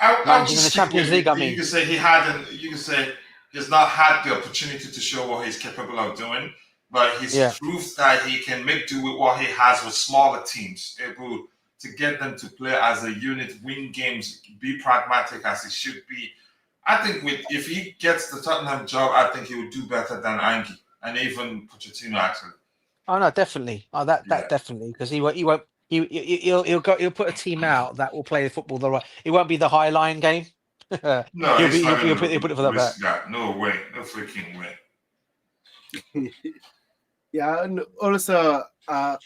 I would Managing in the just stick Champions with League, it. I mean. You can say he hadn't. You can say he's not had the opportunity to show what he's capable of doing, but he's proved that he can make do with what he has with smaller teams, able to get them to play as a unit, win games, be pragmatic as he should be. I think if he gets the Tottenham job, I think he would do better than Ange and even Pochettino actually. Oh no, definitely. Oh, that definitely, because he'll put a team out that will play the football the right. It won't be the high line game. No, he'll put it for the back. No way, no freaking way. Yeah, and also I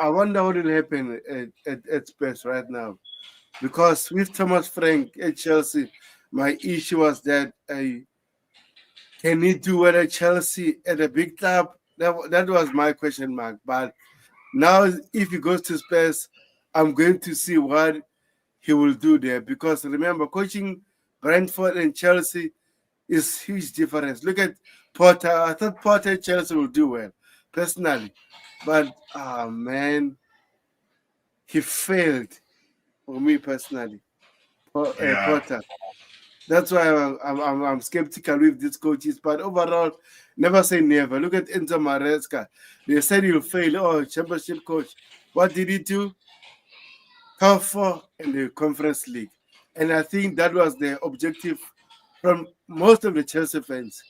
wonder what will happen at Spurs right now, because with Thomas Frank at Chelsea, my issue was that can he do well at Chelsea at a big club? That was my question mark. But now, if he goes to Spurs, I'm going to see what he will do there, because remember, coaching Brentford and Chelsea is huge difference. Look at Potter. I thought Potter at Chelsea will do well, personally, but man, he failed for me personally. Potter. That's why I'm skeptical with these coaches. But overall, never say never. Look at Enzo Maresca. They said he'll fail. Oh, championship coach. What did he do? Top 4 in the Conference League. And I think that was the objective from most of the Chelsea fans.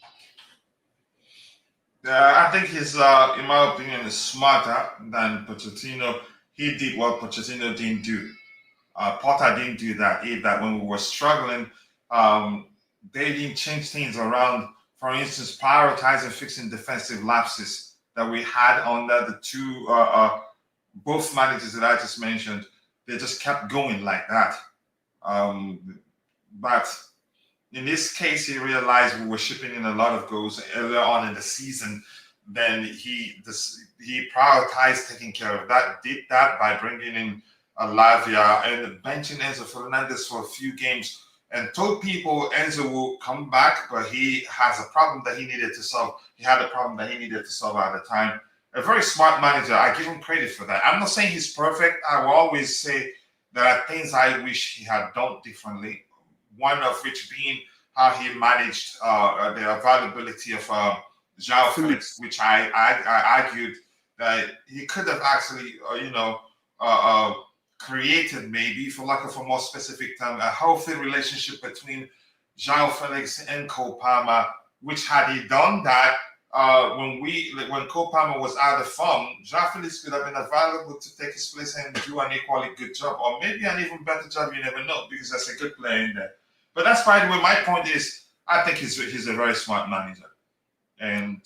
I think he's, in my opinion, is smarter than Pochettino. He did what Pochettino didn't do. Potter didn't do that either. When we were struggling, they didn't change things around. For instance, prioritizing fixing defensive lapses that we had under the two both managers that I just mentioned. They just kept going like that. But in this case, he realized we were shipping in a lot of goals earlier on in the season. Then he prioritized taking care of that. Did that by bringing in Lavia and benching Enzo Fernandez for a few games, and told people Enzo will come back, but he has a problem that he needed to solve. He had a problem that he needed to solve at the time. A very smart manager. I give him credit for that. I'm not saying he's perfect. I will always say there are things I wish he had done differently. One of which being how he managed the availability of João Felix, which I argued that he could have actually, created, maybe, for lack of a more specific term, a healthy relationship between João Felix and Cole Palmer, which had he done that, when Cole Palmer was out of form, João Felix could have been available to take his place and do an equally good job, or maybe an even better job, you never know, because there's a good player in there. But that's by the way, my point is, I think he's a very smart manager. And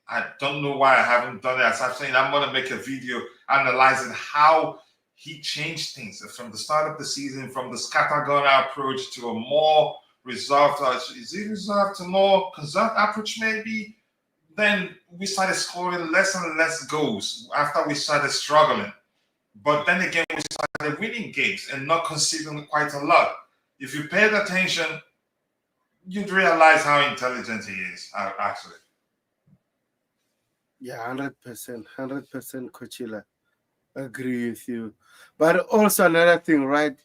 I don't know why I haven't done it. As I'm saying, I'm going to make a video analyzing how he changed things from the start of the season, from the scattergun approach to a more reserved, to more conserved approach maybe. Then we started scoring less and less goals after we started struggling. But then again, we started winning games and not conceding quite a lot. If you paid attention, you'd realize how intelligent he is, actually. Yeah, 100%, Coachella. Agree with you. But also another thing, right?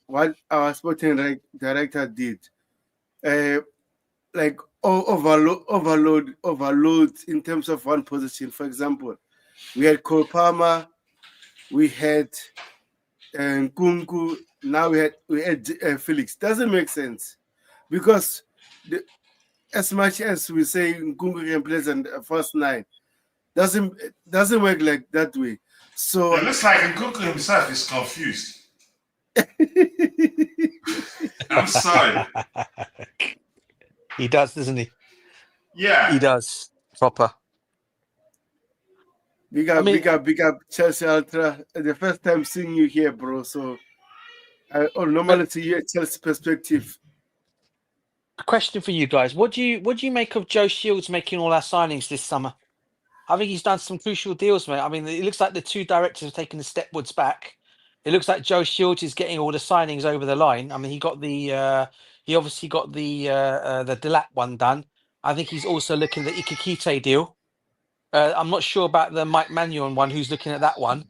What our sporting director did, like overload in terms of one position. For example, we had Cole Palmer, we had Nkunku, now we had Felix. Doesn't make sense, because as much as we say Nkunku can play in the first 9, doesn't work like that way. So it looks like Nkunku himself is confused. I'm sorry. He does, doesn't he? Yeah, he does. Proper. Big up, Chelsea Ultra. The first time seeing you here, bro. So normally to hear Chelsea perspective. A question for you guys: What do you make of Joe Shields making all our signings this summer? I think he's done some crucial deals, mate. I mean, it looks like the two directors have taken the stepwards back. It looks like Joe Shields is getting all the signings over the line. I mean, he obviously got the Delap one done. I think he's also looking at the Ikikite deal. I'm not sure about the Mike Maignan one, who's looking at that one,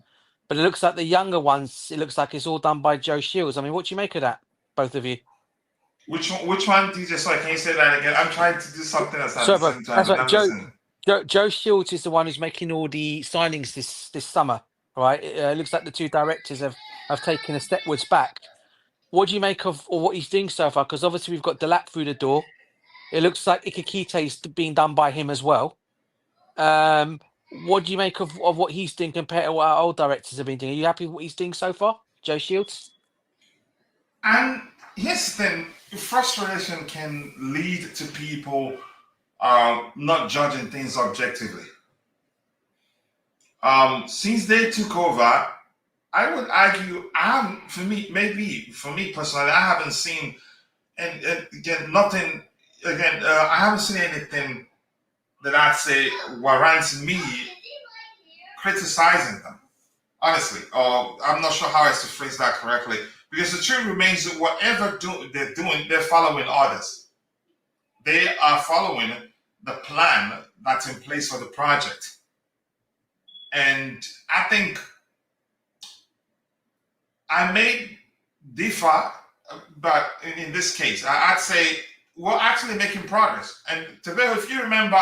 but it looks like the younger ones. It looks like it's all done by Joe Shields. I mean, what do you make of that, both of you? Which one, DJ? Sorry, can you say that again? I'm trying to do something else at the Bro, same time. that's But right. I'm listening. Joe Shields is the one who's making all the signings this summer, right? It looks like the two directors have taken a stepwards back. What do you make of or what he's doing so far? Because obviously we've got Delap through the door. It looks like Ikikite is being done by him as well. What do you make of what he's doing compared to what our old directors have been doing? Are you happy with what he's doing so far, Joe Shields? And here's the thing: frustration can lead to people not judging things objectively. Since they took over, I would argue, for me personally, I haven't seen, and again, nothing, again, I haven't seen anything that I'd say warrants me criticizing them, honestly. I'm not sure how I should phrase that correctly, because the truth remains that whatever they're doing, they're following orders. They are following the plan that's in place for the project. And I think I may differ, but in this case, I'd say we're actually making progress. And today, if you remember,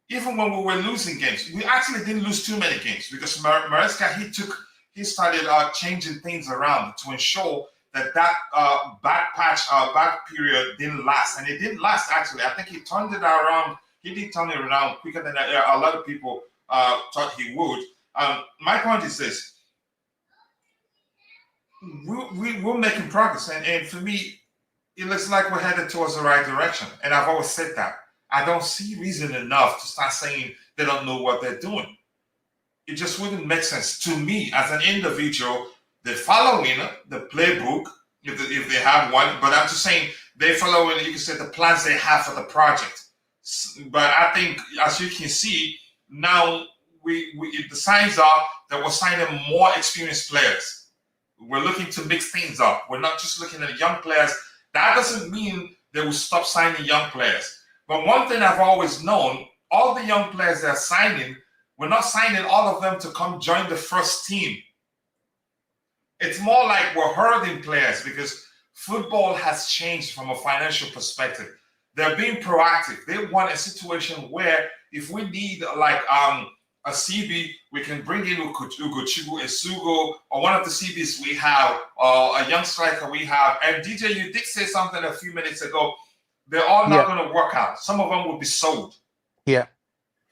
even when we were losing games, we actually didn't lose too many games because Maresca, he started changing things around to ensure that bad period didn't last. And it didn't last, actually. I think he turned it around. He did turn it around quicker than a lot of people thought he would. My point is this. We're making progress. And for me, it looks like we're headed towards the right direction. And I've always said that. I don't see reason enough to start saying they don't know what they're doing. It just wouldn't make sense to me as an individual. They're following the playbook if they have one, but I'm just saying they're following, you can say, the plans they have for the project. But I think, as you can see, now the signs are that we're signing more experienced players. We're looking to mix things up. We're not just looking at young players. That doesn't mean they will stop signing young players. But one thing I've always known, all the young players they're signing, we're not signing all of them to come join the first team. It's more like we're herding players because football has changed from a financial perspective. They're being proactive. They want a situation where if we need like a CB, we can bring in Essugo, or one of the CBs we have, or a young striker we have. And DJ, you did say something a few minutes ago. They're all not going to work out. Some of them will be sold. Yeah.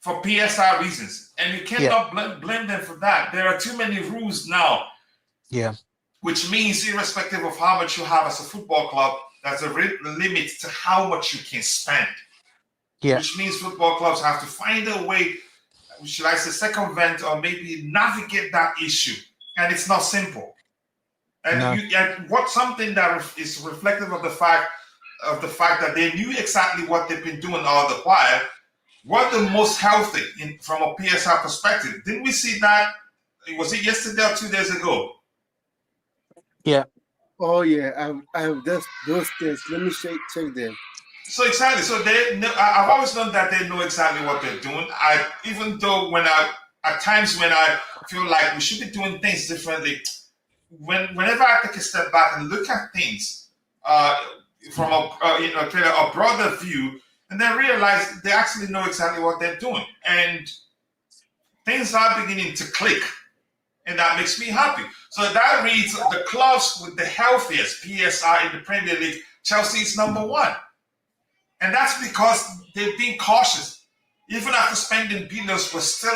For PSR reasons. And you cannot blame them for that. There are too many rules now. Yeah. Which means, irrespective of how much you have as a football club, there's a limit to how much you can spend. Yeah. Which means football clubs have to find a way, should I say, circumvent or maybe navigate that issue. And it's not simple. And something that is reflective of the fact that they knew exactly what they've been doing all the while, were the most healthy from a PSR perspective. Didn't we see that? Was it yesterday or 2 days ago? Yeah. Oh yeah, I have those stats. Let me check them. So exactly. So I've always known that they know exactly what they're doing. Even though at times when I feel like we should be doing things differently, whenever I take a step back and look at things from a broader view, and then realize they actually know exactly what they're doing, and things are beginning to click. And that makes me happy. So that reads the clubs with the healthiest PSR in the Premier League, Chelsea is number one. And that's because they've been cautious. Even after spending billions, we still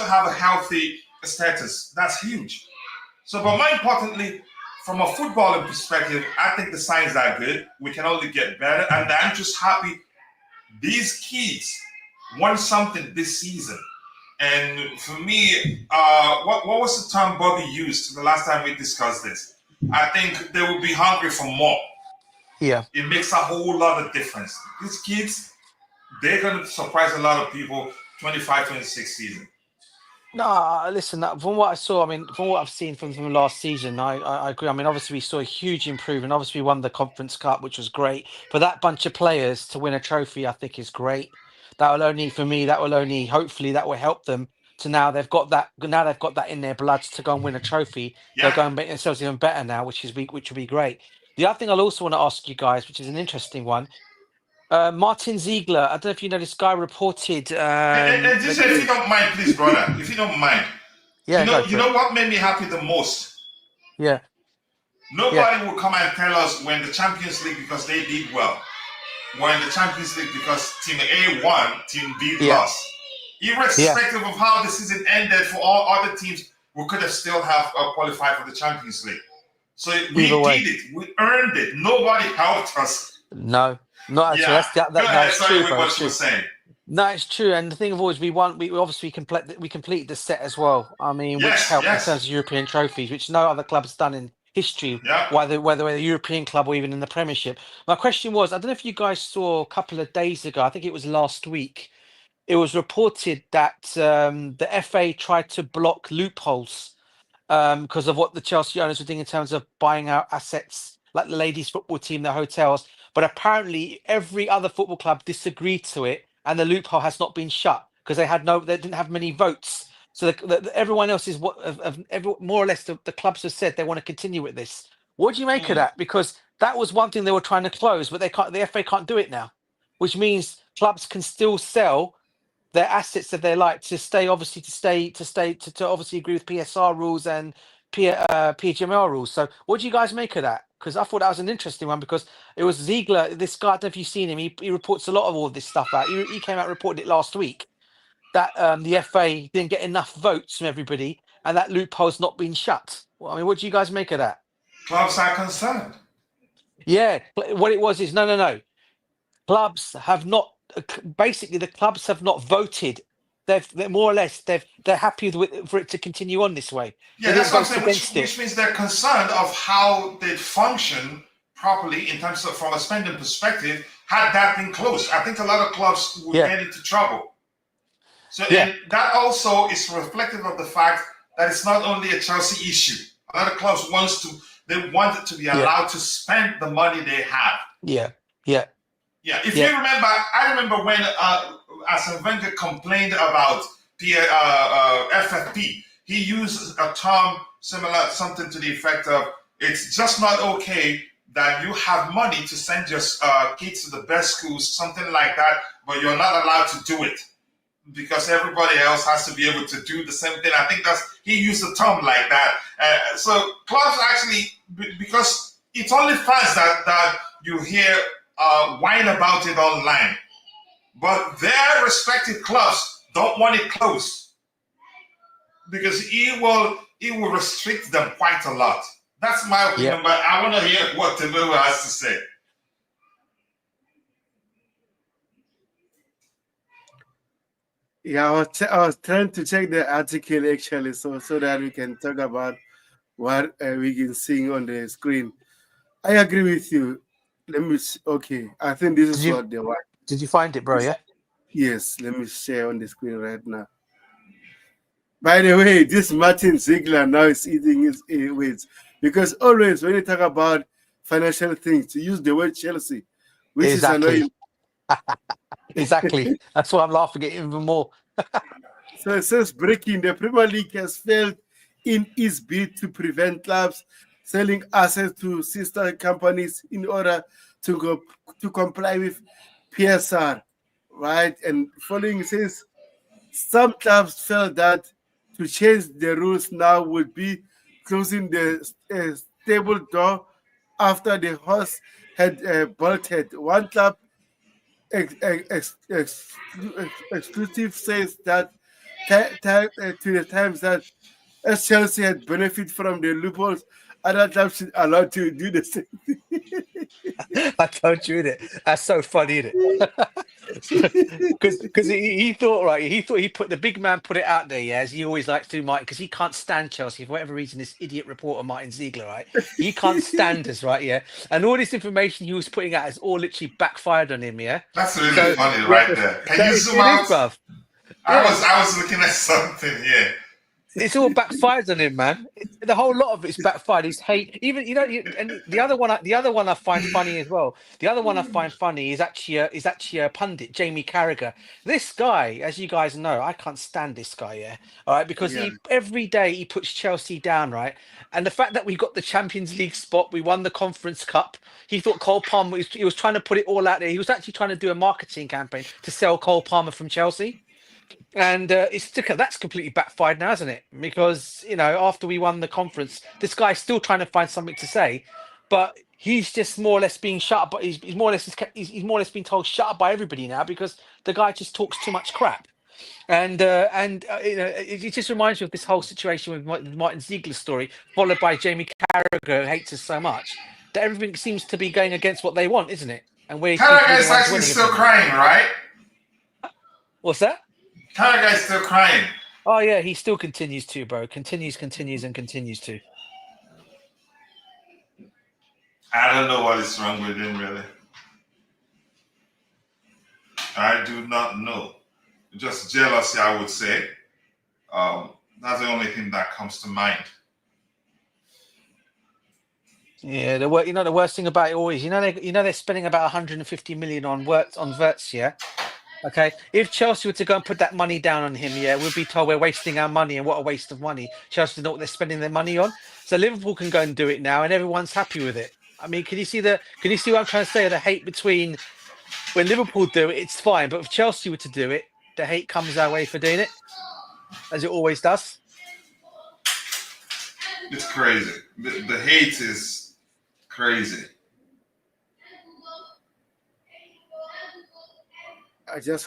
have a healthy status. That's huge. So, but more importantly, from a footballing perspective, I think the signs are good. We can only get better. And I'm just happy these kids won something this season. And for me, what was the term Bobby used the last time we discussed this? I think they will be hungry for more. Yeah. It makes a whole lot of difference. These kids, they're going to surprise a lot of people 25-26 season. No, listen, from what I saw, I mean, from what I've seen from last season, I agree. I mean, obviously, we saw a huge improvement. Obviously, we won the Conference Cup, which was great. For that bunch of players to win a trophy, I think is great. That will only, for me, hopefully, that will help them to now they've got that in their blood to go and win a trophy. They'll go and make themselves even better now, which will be great. The other thing I'll also want to ask you guys, which is an interesting one, Martin Ziegler. I don't know if you know this guy reported. Just if you don't mind, please, brother. If you don't mind, yeah, you know what made me happy the most? Yeah. Nobody will come and tell us when the Champions League because they did well. When the Champions League because Team A won, Team B lost. Irrespective of how the season ended for all other teams, we could have still have qualified for the Champions League. So we did it. We earned it. Nobody helped us. No, not actually. That's true, bro. What you were saying. No, it's true. And the thing of always, we obviously completed the set as well. I mean, which helped in terms of European trophies, which no other club's done in history, whether we're a European club or even in the Premiership. My question was, I don't know if you guys saw a couple of days ago, I think it was last week, it was reported that the FA tried to block loopholes because of what the Chelsea owners were doing in terms of buying out assets like the ladies' football team, the hotels. But apparently every other football club disagreed to it, and the loophole has not been shut because they didn't have many votes. So everyone else is more or less the clubs have said they want to continue with this. What do you make of that? Because that was one thing they were trying to close, but they can't. The FA can't do it now, which means clubs can still sell their assets that they like to obviously agree with PSR rules and PGML rules. So what do you guys make of that? Because I thought that was an interesting one because it was Ziegler, this guy, I don't know if you've seen him, he reports a lot of all this stuff out. He came out and reported it last week that the FA didn't get enough votes from everybody and that loophole's not been shut. Well, I mean, what do you guys make of that? Clubs are concerned. Yeah, what it was is, no. Clubs have not, basically the clubs have not voted. They're more or less they're happy for it to continue on this way. Yeah, that's what I'm saying, which means they're concerned of how they function properly in terms of from a spending perspective. Had that been closed, I think a lot of clubs would get into trouble. So and that also is reflective of the fact that it's not only a Chelsea issue. A lot of clubs want it to be allowed to spend the money they have. Yeah. If you remember, I remember when Arsene Wenger complained about FFP. He used a term similar, something to the effect of, it's just not okay that you have money to send your kids to the best schools, something like that, but you're not allowed to do it because everybody else has to be able to do the same thing. I think he used a term like that. So clubs actually, because it's only fans that you hear whine about it online, but their respective clubs don't want it closed because he will restrict them quite a lot. That's my opinion, but I want to hear what Tebeo has to say. Yeah, I was trying to check the article actually, so that we can talk about what we can see on the screen. I agree with you. I think this is what they want. Did you find it, bro? Yeah. Yes, let me share on the screen right now. By the way, this Martin Ziegler now is eating his words because always when you talk about financial things, you use the word Chelsea, which is annoying. Exactly. That's why I'm laughing at it even more. So it says breaking, the Premier League has failed in its bid to prevent clubs selling assets to sister companies in order to comply with PSR, right? And following says some clubs felt that to change the rules now would be closing the stable door after the horse had bolted. One club exclusive says that to the Times that as Chelsea had benefited from the loopholes, other clubs should allowed to do the same thing. I told you, innit? That's so funny, innit? Because he thought, right, he thought he put the big man put it out there, yeah, as he always likes to, Mike, because he can't stand Chelsea for whatever reason. This idiot reporter Martin Ziegler, right, he can't stand us, right, yeah, and all this information he was putting out has all literally backfired on him, yeah. That's really So funny, right there. Can you zoom out? bruv. I was looking at something here. It's all backfired on him, man. The whole lot of it's backfired. His hate, even and the other one I find funny as well. The other one I find funny is actually a pundit, Jamie Carragher. This guy, as you guys know, I can't stand this guy. Yeah, all right, because he every day he puts Chelsea down, right? And the fact that we got the Champions League spot, we won the Conference Cup. He thought Cole Palmer. He was trying to put it all out there. He was actually trying to do a marketing campaign to sell Cole Palmer from Chelsea. And that's completely backfired now, isn't it? Because after we won the conference, this guy's still trying to find something to say, but he's just more or less being shut up. But he's more or less being told shut up by everybody now because the guy just talks too much crap. And it just reminds me of this whole situation with Martin Ziegler's story, followed by Jamie Carragher, who hates us so much that everything seems to be going against what they want, isn't it? And where Carragher is actually still crying, right? What's that? Carragher's still crying. Oh yeah, he still continues to, bro. Continues to. I don't know what is wrong with him, really. I do not know. Just jealousy, I would say. That's the only thing that comes to mind. Yeah, the worst thing about it always, they're spending about 150 million on Wirtz, yeah. Okay, if Chelsea were to go and put that money down on him, yeah, we'd be told we're wasting our money, and what a waste of money. Chelsea know what they're spending their money on, so Liverpool can go and do it now, and everyone's happy with it. I mean, can you see what I'm trying to say? The hate between when Liverpool do it, it's fine, but if Chelsea were to do it, the hate comes our way for doing it, as it always does. It's crazy. The hate is crazy. I just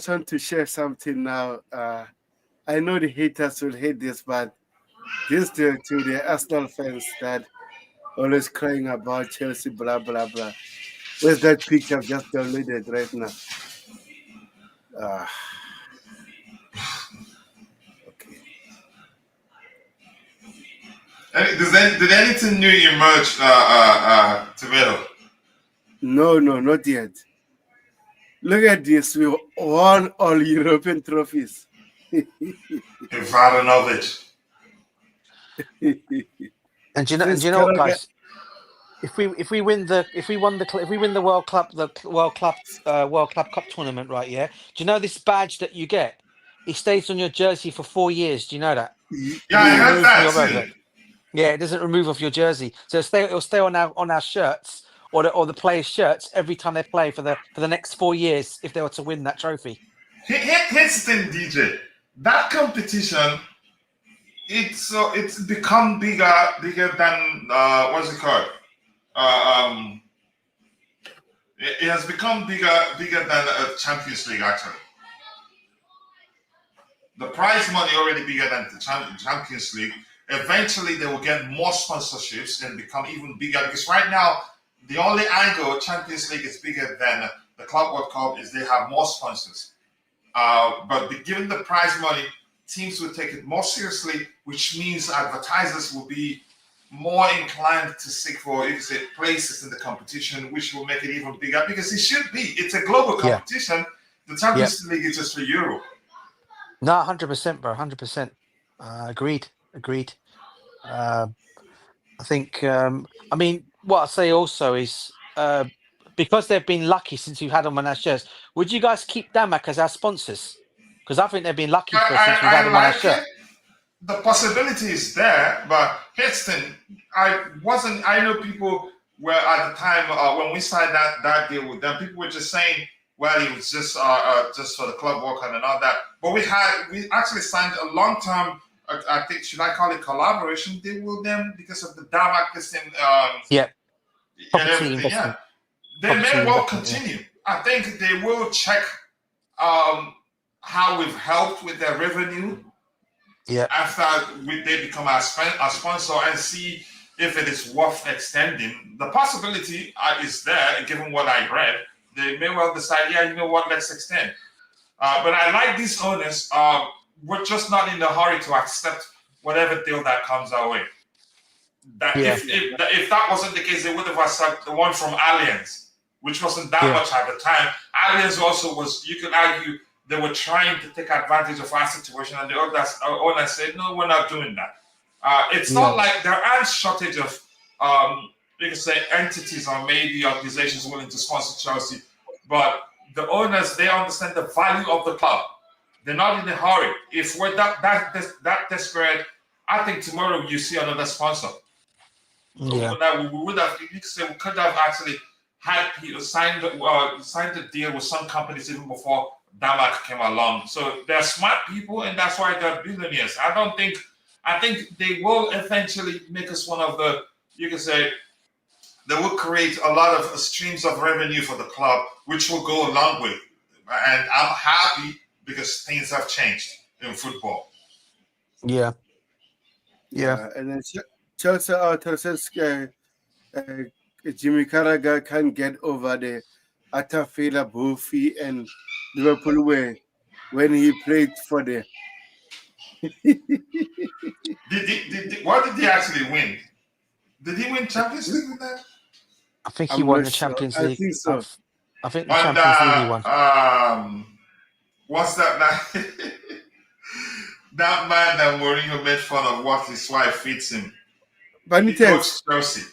want to share something now. I know the haters will hate this, but this to the Arsenal fans that always crying about Chelsea, blah blah blah. Where's that picture I've just downloaded right now? Okay. Did anything new emerge, Tomato? No, not yet. Look at this. We won all European trophies. Ivanovic. And do you know what, guys? If we win the World Club Cup tournament, right? Yeah. Do you know this badge that you get? It stays on your jersey for 4 years. Do you know that? Yeah, I heard that too. Yeah, it doesn't remove off your jersey, so it'll stay on our shirts or the players' shirts every time they play for the next 4 years if they were to win that trophy. Here's the thing, DJ. That competition, it's become bigger than what's it called? It has become bigger than a Champions League actually. The prize money already bigger than the Champions League. Eventually, they will get more sponsorships and become even bigger because right now, the only angle Champions League is bigger than the Club World Cup is they have more sponsors. But given the prize money, teams will take it more seriously, which means advertisers will be more inclined to seek for places in the competition, which will make it even bigger because it should be. It's a global competition. Yeah. The Champions League is just for Europe. No, 100%, bro. 100%. Agreed. I think. I mean, what I say also is because they've been lucky since we've had them on our shirts. Would you guys keep Damak as our sponsors? Because I think they've been lucky since we've had them on our shirt. The possibility is there, but here's the thing. I know people were at the time when we signed that deal with them, people were just saying, well, it was just for the club work and all that. But we actually signed a long-term, I think, should I call it collaboration deal with them because of the Damak system. And everything. Yeah, they may well continue. I think they will check how we've helped with their revenue. Yeah. After they become our sponsor and see if it is worth extending. The possibility is there, given what I read, They may well decide, yeah, you know what, let's extend. But I like these owners. We're just not in a hurry to accept whatever deal that comes our way. That if that wasn't the case, they would have accepted the one from Allianz, which wasn't that much at the time. Allianz also was, you could argue, they were trying to take advantage of our situation, and the owner said, no, we're not doing that. It's not like there aren't shortage of, you can say, entities or maybe organizations willing to sponsor Chelsea, but the owners, they understand the value of the club. They're not in a hurry. If we're that desperate, I think tomorrow you see another sponsor. Yeah. We would have, you could say, we could have actually had people signed the deal with some companies even before Damak came along. So they're smart people, and that's why they're billionaires. I think they will eventually make us one of the, you can say, they will create a lot of streams of revenue for the club, which will go a long way. And I'm happy because things have changed in football. Yeah. Yeah. And then Chelsea Jimmy Carragher can't get over the utter failure Buffy and Liverpool way when he played for them. What did he actually win? Did he win Champions League with that? I think he won the Champions League. I think so. I think the Champions League he won. What's that now? That man that Mourinho made fun of what his wife feeds him. Benitez. Chelsea.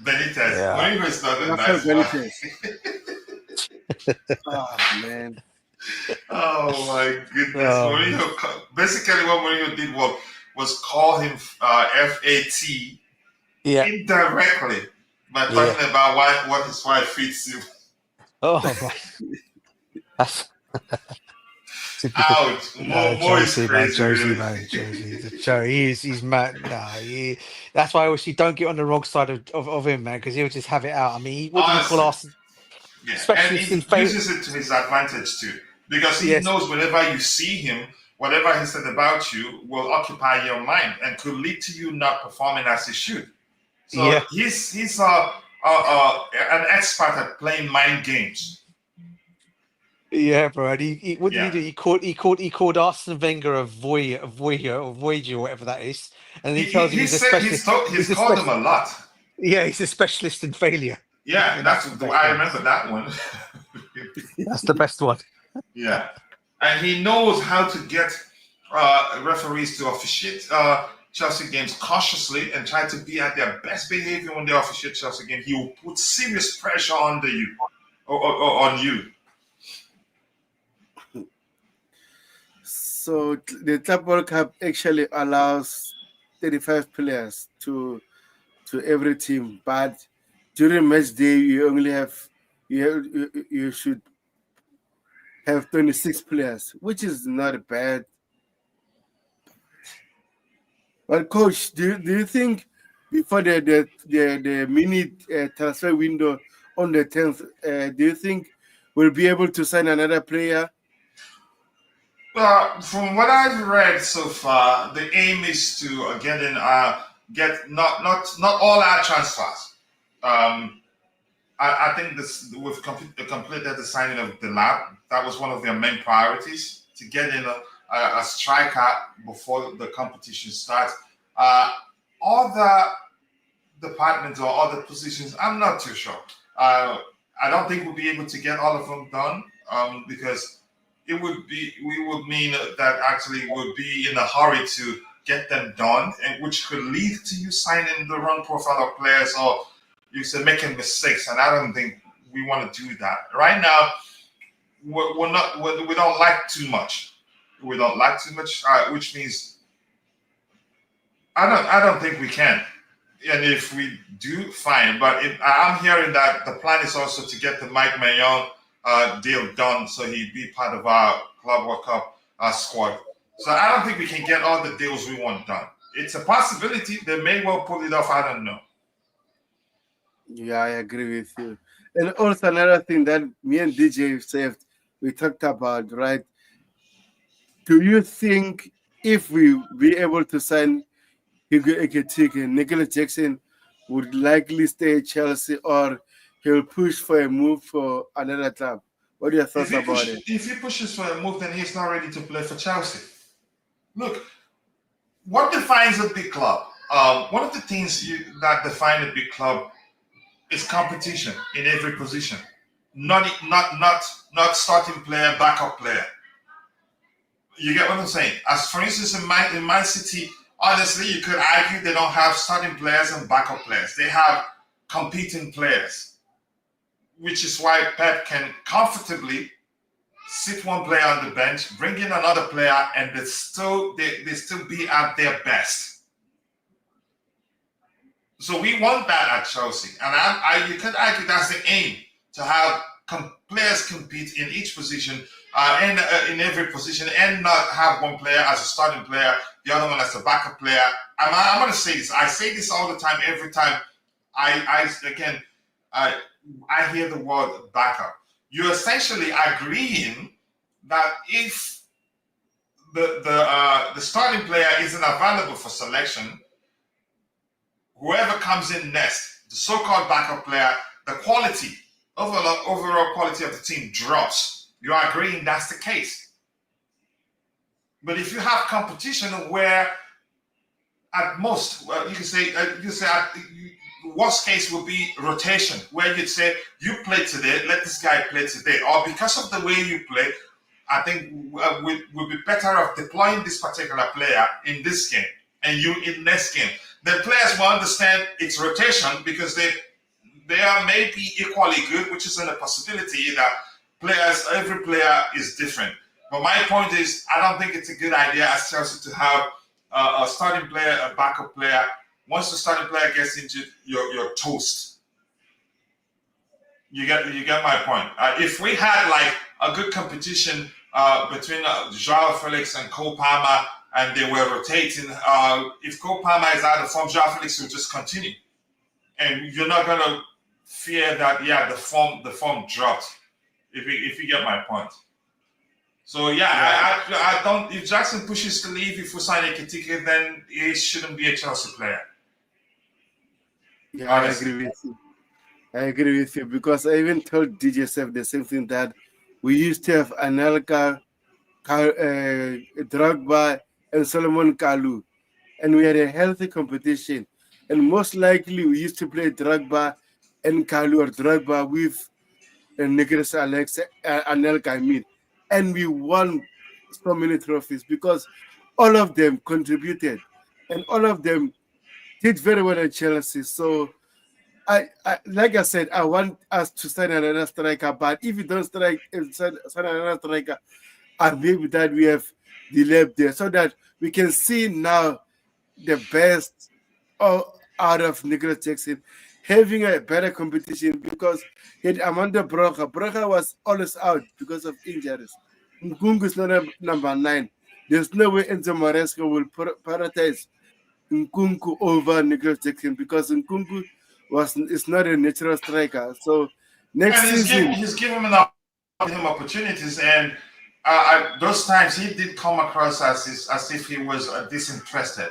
Benitez. Yeah. Mourinho is not a nice guy. Oh, man. Oh, my goodness. Mourinho, basically what Mourinho did was call him FAT indirectly by talking about what his wife feeds him. Oh, that's... Ouch. More is crazy. Josie, he's mad. That's why I wish you don't get on the wrong side of him, man, because he'll just have it out. I mean, what do you call Arsenal? Yeah, and he uses it to his advantage too, because he knows whenever you see him, whatever he said about you will occupy your mind and could lead to you not performing as you should. So he's an expert at playing mind games. Yeah, bro. And what did he do? He called Arsene Wenger a voyeur, or whatever that is. And he tells you he's a specialist. He's called him a lot. Yeah, he's a specialist in failure. Yeah, I remember that one. That's the best one. Yeah, and he knows how to get referees to officiate Chelsea games cautiously and try to be at their best behavior when they officiate Chelsea games. He will put serious pressure on on you. So the Club World Cup actually allows 35 players to every team, but during match day you only have you should have 26 players, which is not bad. But coach, do you think before the mini transfer window on the 10th, do you think we'll be able to sign another player? From what I've read so far, the aim is to get not all our transfers. I think we've completed the signing of Delap. That was one of their main priorities, to get in a striker before the competition starts. Other departments or other positions, I'm not too sure. I don't think we'll be able to get all of them done because we would mean that actually would be in a hurry to get them done, and which could lead to you signing the wrong profile of players or you say making mistakes. And I don't think we want to do that right now. We don't like too much. We don't like too much, which means I don't think we can. And if we do, fine. But I'm hearing that the plan is also to get the Maignan deal done, so he'd be part of our Club World Cup squad. So I don't think we can get all the deals we want done. It's a possibility. They may well pull it off. I don't know. Yeah, I agree with you. And also another thing that me and DJ said, we talked about, right? Do you think if we be able to sign Hugo Ekitike and Nicolas Jackson would likely stay at Chelsea, or he'll push for a move for another club. What are your thoughts about it? If he pushes for a move, then he's not ready to play for Chelsea. Look, what defines a big club? One of the things that define a big club is competition in every position. Not starting player, backup player. You get what I'm saying? As for instance, in Man City, honestly, you could argue they don't have starting players and backup players. They have competing players, which is why Pep can comfortably sit one player on the bench, bring in another player, and they still be at their best. So we want that at Chelsea, and you could argue that's the aim, to have players compete in each position, and in every position, and not have one player as a starting player, the other one as a backup player. I'm going to say this. I say this all the time. Every time I hear the word backup, you're essentially agreeing that if the starting player isn't available for selection, whoever comes in next, the so-called backup player, the quality, overall quality of the team drops. You are agreeing that's the case. But if you have competition where, at most, you can say worst case would be rotation, where you'd say, you play today, let this guy play today. Or because of the way you play, I think we'll be better off deploying this particular player in this game and you in next game. The players will understand it's rotation because they are maybe equally good, which isn't a possibility that every player is different. But my point is, I don't think it's a good idea as Chelsea to have a starting player, a backup player. Once the starting player gets injured, you're toast. You get my point. If we had like a good competition between Joao Felix and Cole Palmer, and they were rotating, if Cole Palmer is out of form, Joao Felix will just continue, and you're not gonna fear that. Yeah, the form dropped. If you get my point. So I don't. If Jackson pushes to leave, if we sign a Ekitike, then he shouldn't be a Chelsea player. Yeah, honestly. I agree with you because I even told DJSF the same thing, that we used to have Anelka, Drogba, and Solomon Kalou, and we had a healthy competition. And most likely, we used to play Drogba and Kalou, or Drogba with Nicholas Anelka, and we won so many trophies because all of them contributed, and all of them did very well at Chelsea. So, I like I said, I want us to sign another striker, but if you don't sign another striker, and maybe that we have the lab there, so that we can see now the best out of Nicholas Jackson, having a better competition, because he had Amanda Broja. Broja was always out because of injuries. Nkunku is not number 9. There's no way Enzo Maresca will prioritize Nkunku over Nicholas Jackson, because Nkunku is not a natural striker. So next season, he's given him opportunities, and those times he did come across as if he was disinterested.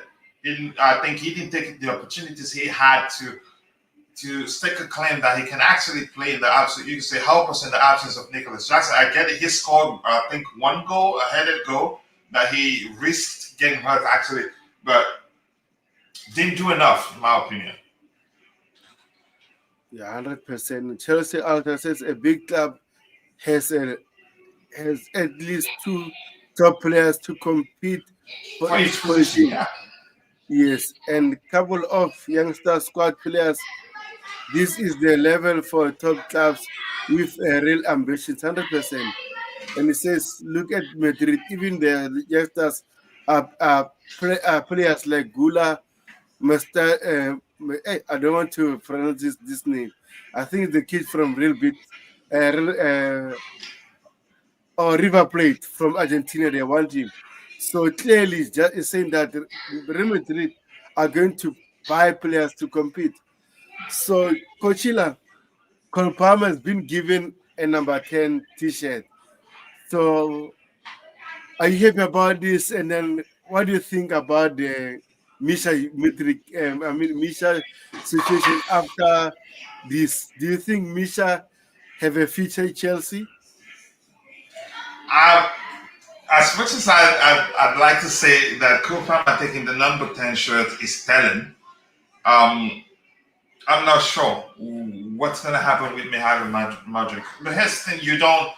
I think he didn't take the opportunities he had to stake a claim that he can actually play in the absence. You can say help us in the absence of Nicholas Jackson. I get it. He scored, I think, one goal, a headed goal that he risked getting hurt actually, but didn't do enough, in my opinion. Yeah, 100%. Chelsea, Alta says, a big club has at least 2 top players to compete for each position. Yeah. Yes, and a couple of youngster squad players. This is the level for top clubs with real ambitions, 100%. And he says, look at Madrid. Even the youngsters are players like Gula, I don't want to pronounce this name. I think the kid from or River Plate from Argentina, they want him. So clearly, it's saying that Real Madrid are going to buy players to compete. So Coachella, Cole Palmer has been given a number 10 T-shirt. So are you happy about this? And then what do you think about the Misha Mudrik, Misha situation after this? Do you think Misha have a future at Chelsea? As much as I'd like to say that Cooper taking the number 10 shirt is telling, um, I'm not sure what's going to happen with Mihailo Madrid. But here's the thing, you don't,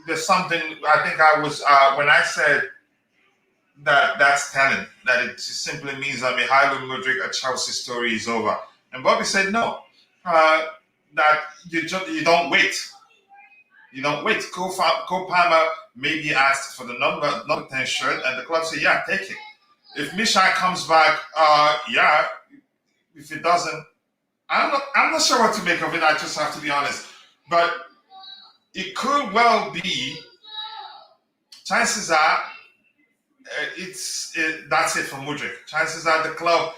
there's something, I think I was, when I said that's telling, that it simply means that Mihailo Mudrik at Chelsea story is over. And Bobby said no, that you don't wait. You don't wait. Cole Palmer maybe asked for the number 10 shirt, and the club said, yeah, take it. If Mishai comes back, yeah. If it doesn't, I'm not sure what to make of it. I just have to be honest. But it could well be. Chances are, that's it for Mudrik. Chances are the club,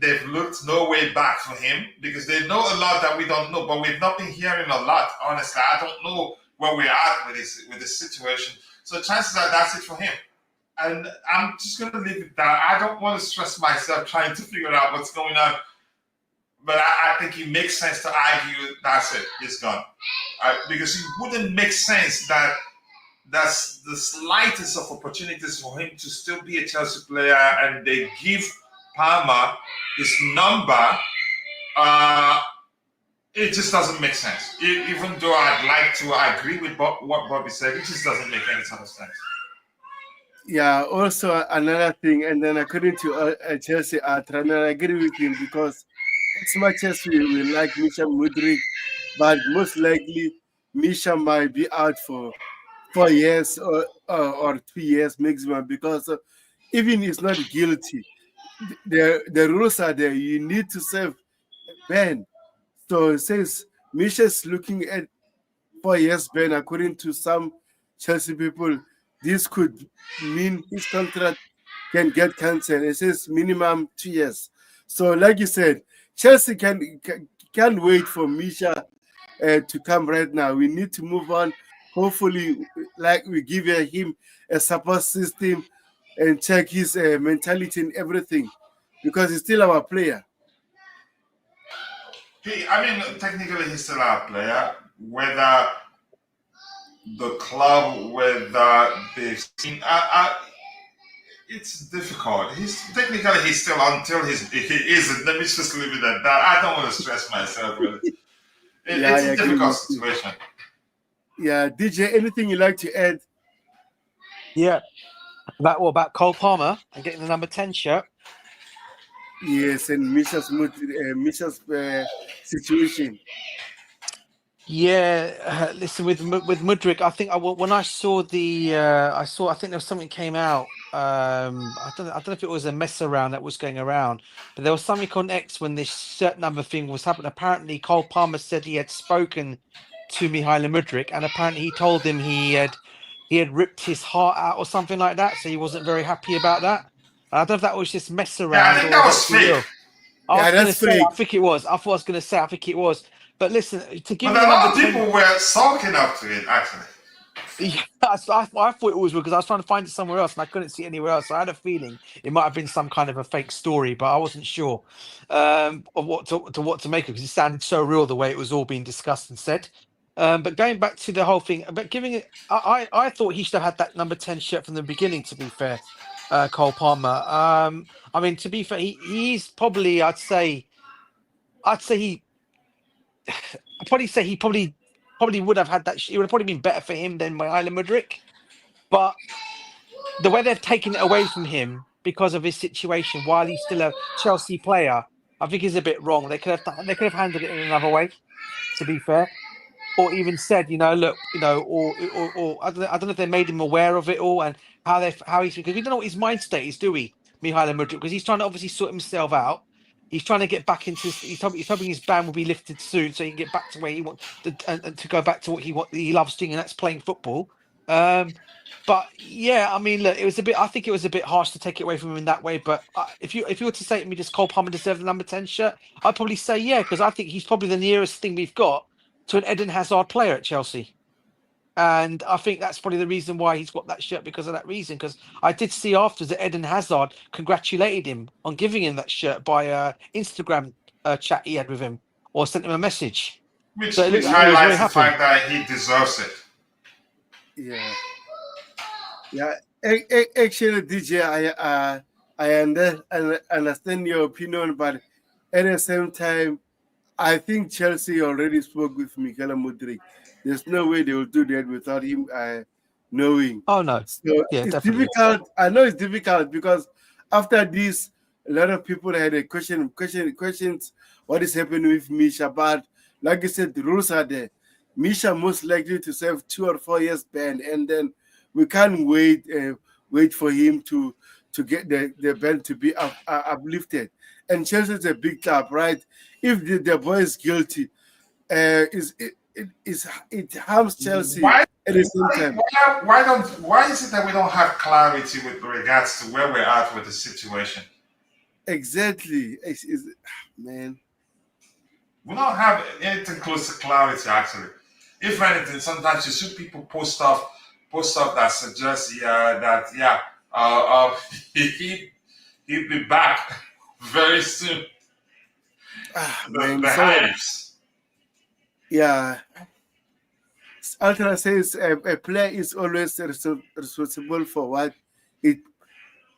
they've looked no way back for him because they know a lot that we don't know. But we've not been hearing a lot. Honestly, I don't know where we're at with this situation. So chances are that's it for him. And I'm just going to leave it there. I don't want to stress myself trying to figure out what's going on. But I think it makes sense to argue that's it, it's gone. Because it wouldn't make sense that that's the slightest of opportunities for him to still be a Chelsea player and they give Palmer his number. It just doesn't make sense. Even though I'd like to agree with what Bobby said, it just doesn't make any sort of sense. Yeah, also another thing, and then according to Chelsea, and I agree with him because as much as we like Misha Mudrik, but most likely Misha might be out for 4 years or 2 years maximum because even if he's not guilty, the rules are there. You need to serve a ban. So it says Misha's looking at 4 years ban according to some Chelsea people. This could mean his contract can get cancelled. It says minimum 2 years. So, like you said, Chelsea can't wait for Misha to come right now. We need to move on. Hopefully, like we give him a support system and check his mentality and everything because he's still our player. Technically, he's still our player. Whether the club, whether they've seen, it's difficult. He's still until he isn't. Let me just leave it at that. I don't want to stress myself with it. It's a difficult situation. Yeah, DJ, anything you like to add? Yeah, about Cole Palmer and getting the number 10 shirt. Yes, and Misha's situation. Yeah, listen, with Mudrik, I think when I saw I think there was something came out. I don't know if it was a mess around that was going around, but there was something on X when this shirt number thing was happening. Apparently, Cole Palmer said he had spoken to Mihailo Mudrik, and apparently he told him he had ripped his heart out or something like that. So he wasn't very happy about that. I don't know if that was just mess around. Yeah, I think that was fake. I think it was. I think it was. But listen, to give but a lot of people were sulking up to it, actually. Yeah, I thought it was because I was trying to find it somewhere else and I couldn't see it anywhere else. So I had a feeling it might have been some kind of a fake story, but I wasn't sure of what to make of it because it sounded so real the way it was all being discussed and said. But going back to the whole thing, but giving it, I thought he should have had that number 10 shirt from the beginning. To be fair, Cole Palmer. To be fair, he's probably. I'd say he. I'd probably say he probably would have had that. It would have probably been better for him than Mihailo Mudrik. But the way they've taken it away from him because of his situation, while he's still a Chelsea player, I think is a bit wrong. They could have handled it in another way. To be fair, or even said, look, or I don't know if they made him aware of it all and how he's because we don't know what his mind state is, do we, Mihailo Mudrik? Because he's trying to obviously sort himself out. He's trying to get back into. He's hoping his ban will be lifted soon, so he can get back to where he wants and to go back to what he loves doing, and that's playing football. But yeah, look, it was a bit. I think it was a bit harsh to take it away from him in that way. But if you were to say to me, does Cole Palmer deserve the number 10 shirt? I'd probably say yeah, because I think he's probably the nearest thing we've got to an Eden Hazard player at Chelsea. And I think that's probably the reason why he's got that shirt, because of that reason. Because I did see afterwards that Eden Hazard congratulated him on giving him that shirt by Instagram chat he had with him, or sent him a message. Which So he was very highlights the happy. fact that he deserves it. Yeah. Yeah. Actually, DJ, I understand your opinion, but at the same time, I think Chelsea already spoke with Mikel Mudryk. There's no way they will do that without him knowing. Oh no, So yeah, it's definitely. difficult. I know it's difficult because after this, a lot of people had a questions. What is happening with Misha? But like I said, the rules are there. Misha most likely to serve 2 or 4 years ban, and then we can't wait for him to get the ban to be uplifted. And Chelsea is a big club, right? If the boy is guilty, it harms Chelsea Why, at the same time. why is it that we don't have clarity with regards to where we're at with the situation? Exactly. Man. We don't have anything close to clarity, actually. If anything, sometimes you see people post stuff that suggests he'll be back very soon. Man, The hypes. Yeah. Ultra says a player is always responsible for what it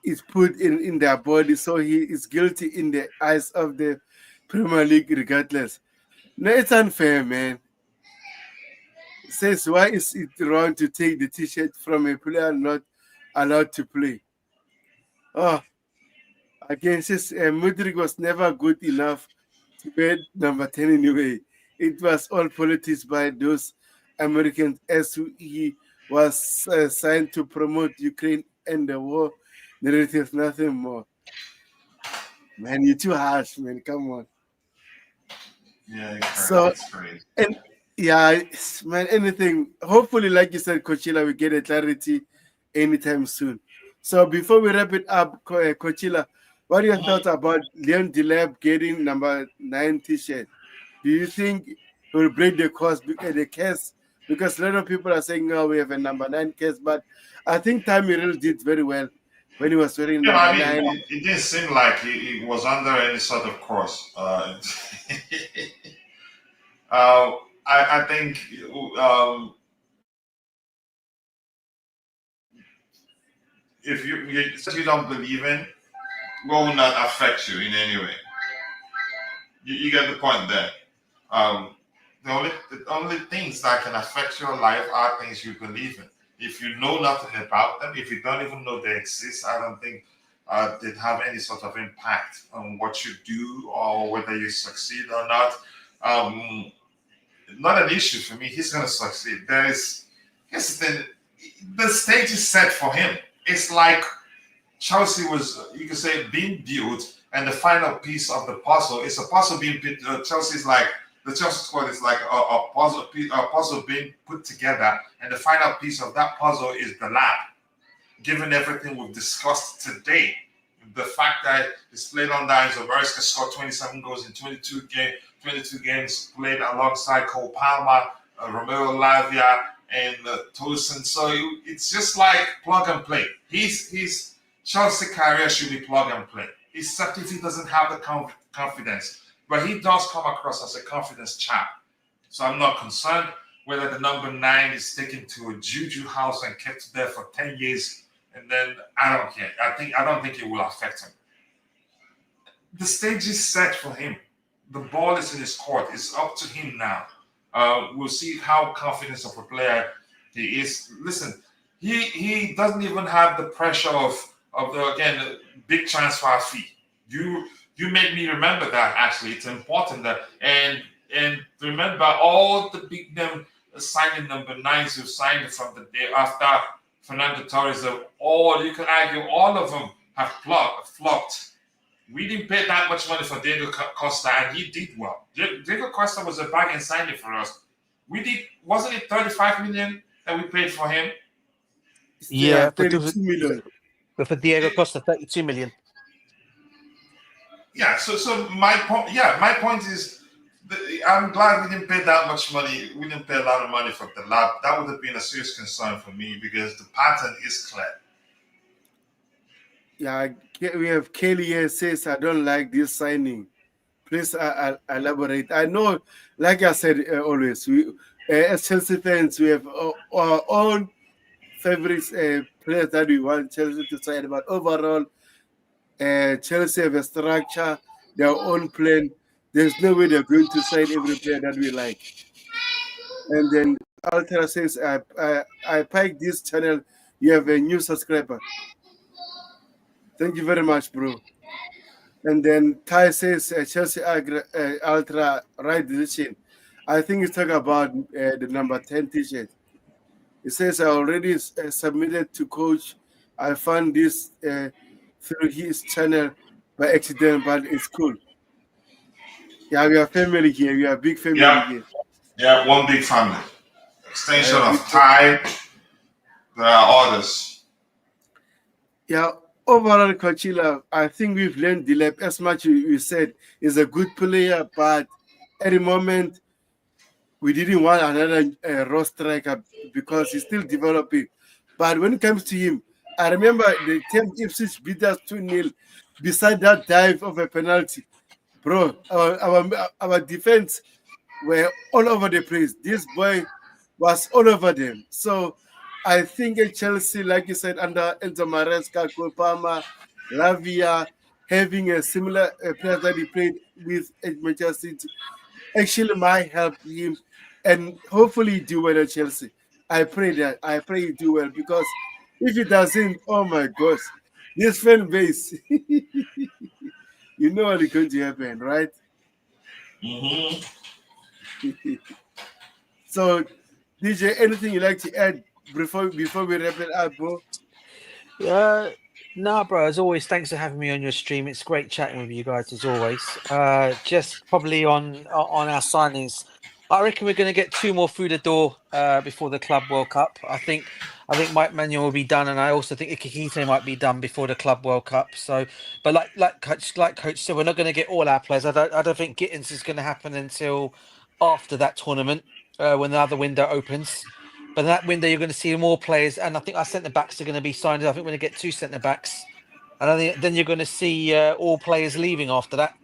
is put in their body, so he is guilty in the eyes of the Premier League regardless. No, it's unfair, man. Says, why is it wrong to take the t-shirt from a player not allowed to play? Oh, again, says Mudryk was never good enough to wear number 10 anyway. It was all politics by those Americans as he was signed to promote Ukraine and the war narrative, nothing more. Man, you're too harsh, man. Come on. Yeah, So, it's crazy. and yeah, man, anything. Hopefully, like you said, Coachella, we get a clarity anytime soon. So before we wrap it up, Coachella, what are your thoughts about Liam Delap getting number 9 t-shirt? Do you think he will break the case? Because a lot of people are saying, no, we have a number 9 case, but I think Tammy really did very well when he was wearing number 9. It didn't seem like he was under any sort of course. I think if you don't believe in, will not affect you in any way. You get the point there. The only things that can affect your life are things you believe in. If you know nothing about them, if you don't even know they exist, I don't think they'd have any sort of impact on what you do or whether you succeed or not. Not an issue for me. He's going to succeed. Here's the thing. The stage is set for him. It's like Chelsea was, you could say, being built, and the final piece of the puzzle is a puzzle being built. Chelsea's like, the Chelsea squad is like a puzzle being put together, and the final piece of that puzzle is the lab. Given everything we've discussed today, the fact that he's played under Enzo Maresca, scored 27 goals in 22 games, played alongside Cole Palmer, Romeo Lavia, and Tosin. So it's just like plug and play. His Chelsea career should be plug and play. Except if he doesn't have the confidence. But he does come across as a confidence chap. So I'm not concerned whether the number 9 is taken to a juju house and kept there for 10 years. And then I don't care. I don't think it will affect him. The stage is set for him. The ball is in his court. It's up to him now. We'll see how confident of a player he is. Listen, he doesn't even have the pressure of the big transfer fee. You made me remember that. Actually, it's important that and remember all the big name signing number 9s who signed from the day after Fernando Torres. You can argue all of them have flopped. We didn't pay that much money for Diego Costa, and he did well. Diego Costa was a bargain signing for us. Wasn't it 35 million that we paid for him? Yeah, 32 million. But for Diego Costa, 32 million. Yeah, so my point is I'm glad we didn't pay that much money. We didn't pay a lot of money for Delap. That would have been a serious concern for me because the pattern is clear. Yeah, we have Kelly here says, I don't like this signing. Please elaborate. I know, like I said always, we as Chelsea fans, we have our own favorites players that we want Chelsea to sign. But overall, Chelsea have a structure, their own plan. There's no way they're going to sign every player that we like. And then Alter says, I like this channel. You have a new subscriber. Thank you very much, bro. And then Ty says, Chelsea Ultra, right decision. I think he's talking about the number 10 t-shirt. He says, I already submitted to coach. I found this through his channel by accident, but it's cool. Yeah, we are family here. We are a big family here. Yeah, one big family. Extension of Ty. There are others. Yeah, overall, Coachella, I think we've learned Delap as much as you said, is a good player, but at the moment, we didn't want another raw striker because he's still developing. But when it comes to him, I remember the time Ipswich beat us 2-0 beside that dive of a penalty. Bro, our defense were all over the place. This boy was all over them. So I think at Chelsea, like you said, under Enzo Maresca, Cole Palmer, Lavia, having a similar player that he played with at Manchester City, actually might help him and hopefully do well at Chelsea. I pray he do well because if he doesn't, oh my gosh, this fan base, you know what is going to happen, right? Mm-hmm. So, DJ, anything you like to add before we wrap it up, bro? No, bro. As always, thanks for having me on your stream. It's great chatting with you guys as always. Just probably on our signings, I reckon we're going to get 2 more through the door before the Club World Cup. I think Maignan will be done, and I also think Ikehite might be done before the Club World Cup. So, but like Coach said, we're not going to get all our players. I don't think Gittins is going to happen until after that tournament when the other window opens. But in that window, you're going to see more players, and I think our centre backs are going to be signed. I think we're going to get 2 centre backs, and I think then you're going to see all players leaving after that.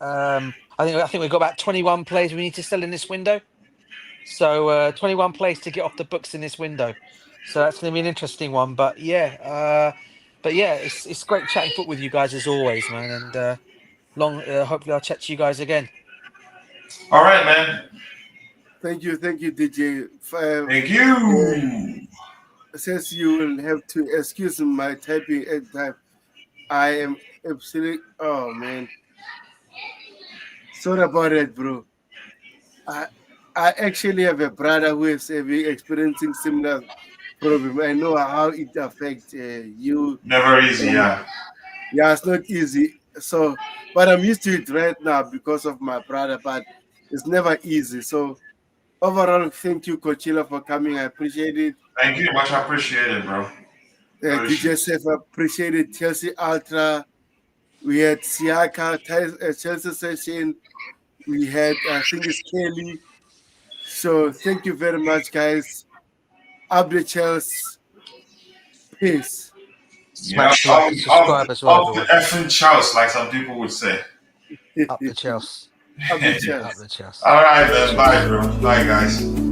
I think we've got about 21 players we need to sell in this window. So 21 players to get off the books in this window. So that's going to be an interesting one. But yeah, it's great chatting foot with you guys as always, man. And hopefully I'll chat to you guys again. All right, man. Thank you, DJ. Thank you. Since you will have to excuse my typing at time, I am absolutely. Oh man, sorry about that, bro. I actually have a brother who is experiencing similar problem. I know how it affects you. Never easy, yeah. Yeah, it's not easy. So, but I'm used to it right now because of my brother. But it's never easy. So. Overall, thank you, Coachella, for coming. I appreciate it. Thank you. Much appreciated, bro. DJ Sef, appreciated. Chelsea Ultra. We had Siaka, Chelsea session. We had, I think it's Kelly. So thank you very much, guys. Up the Chelsea. Peace. Smash like, subscribe as well. Up the effing Chelsea, like some people would say. Up the Chelsea. Up the Chelsea. Up the Chelsea. All right, then. Bye, bro. Bye, guys.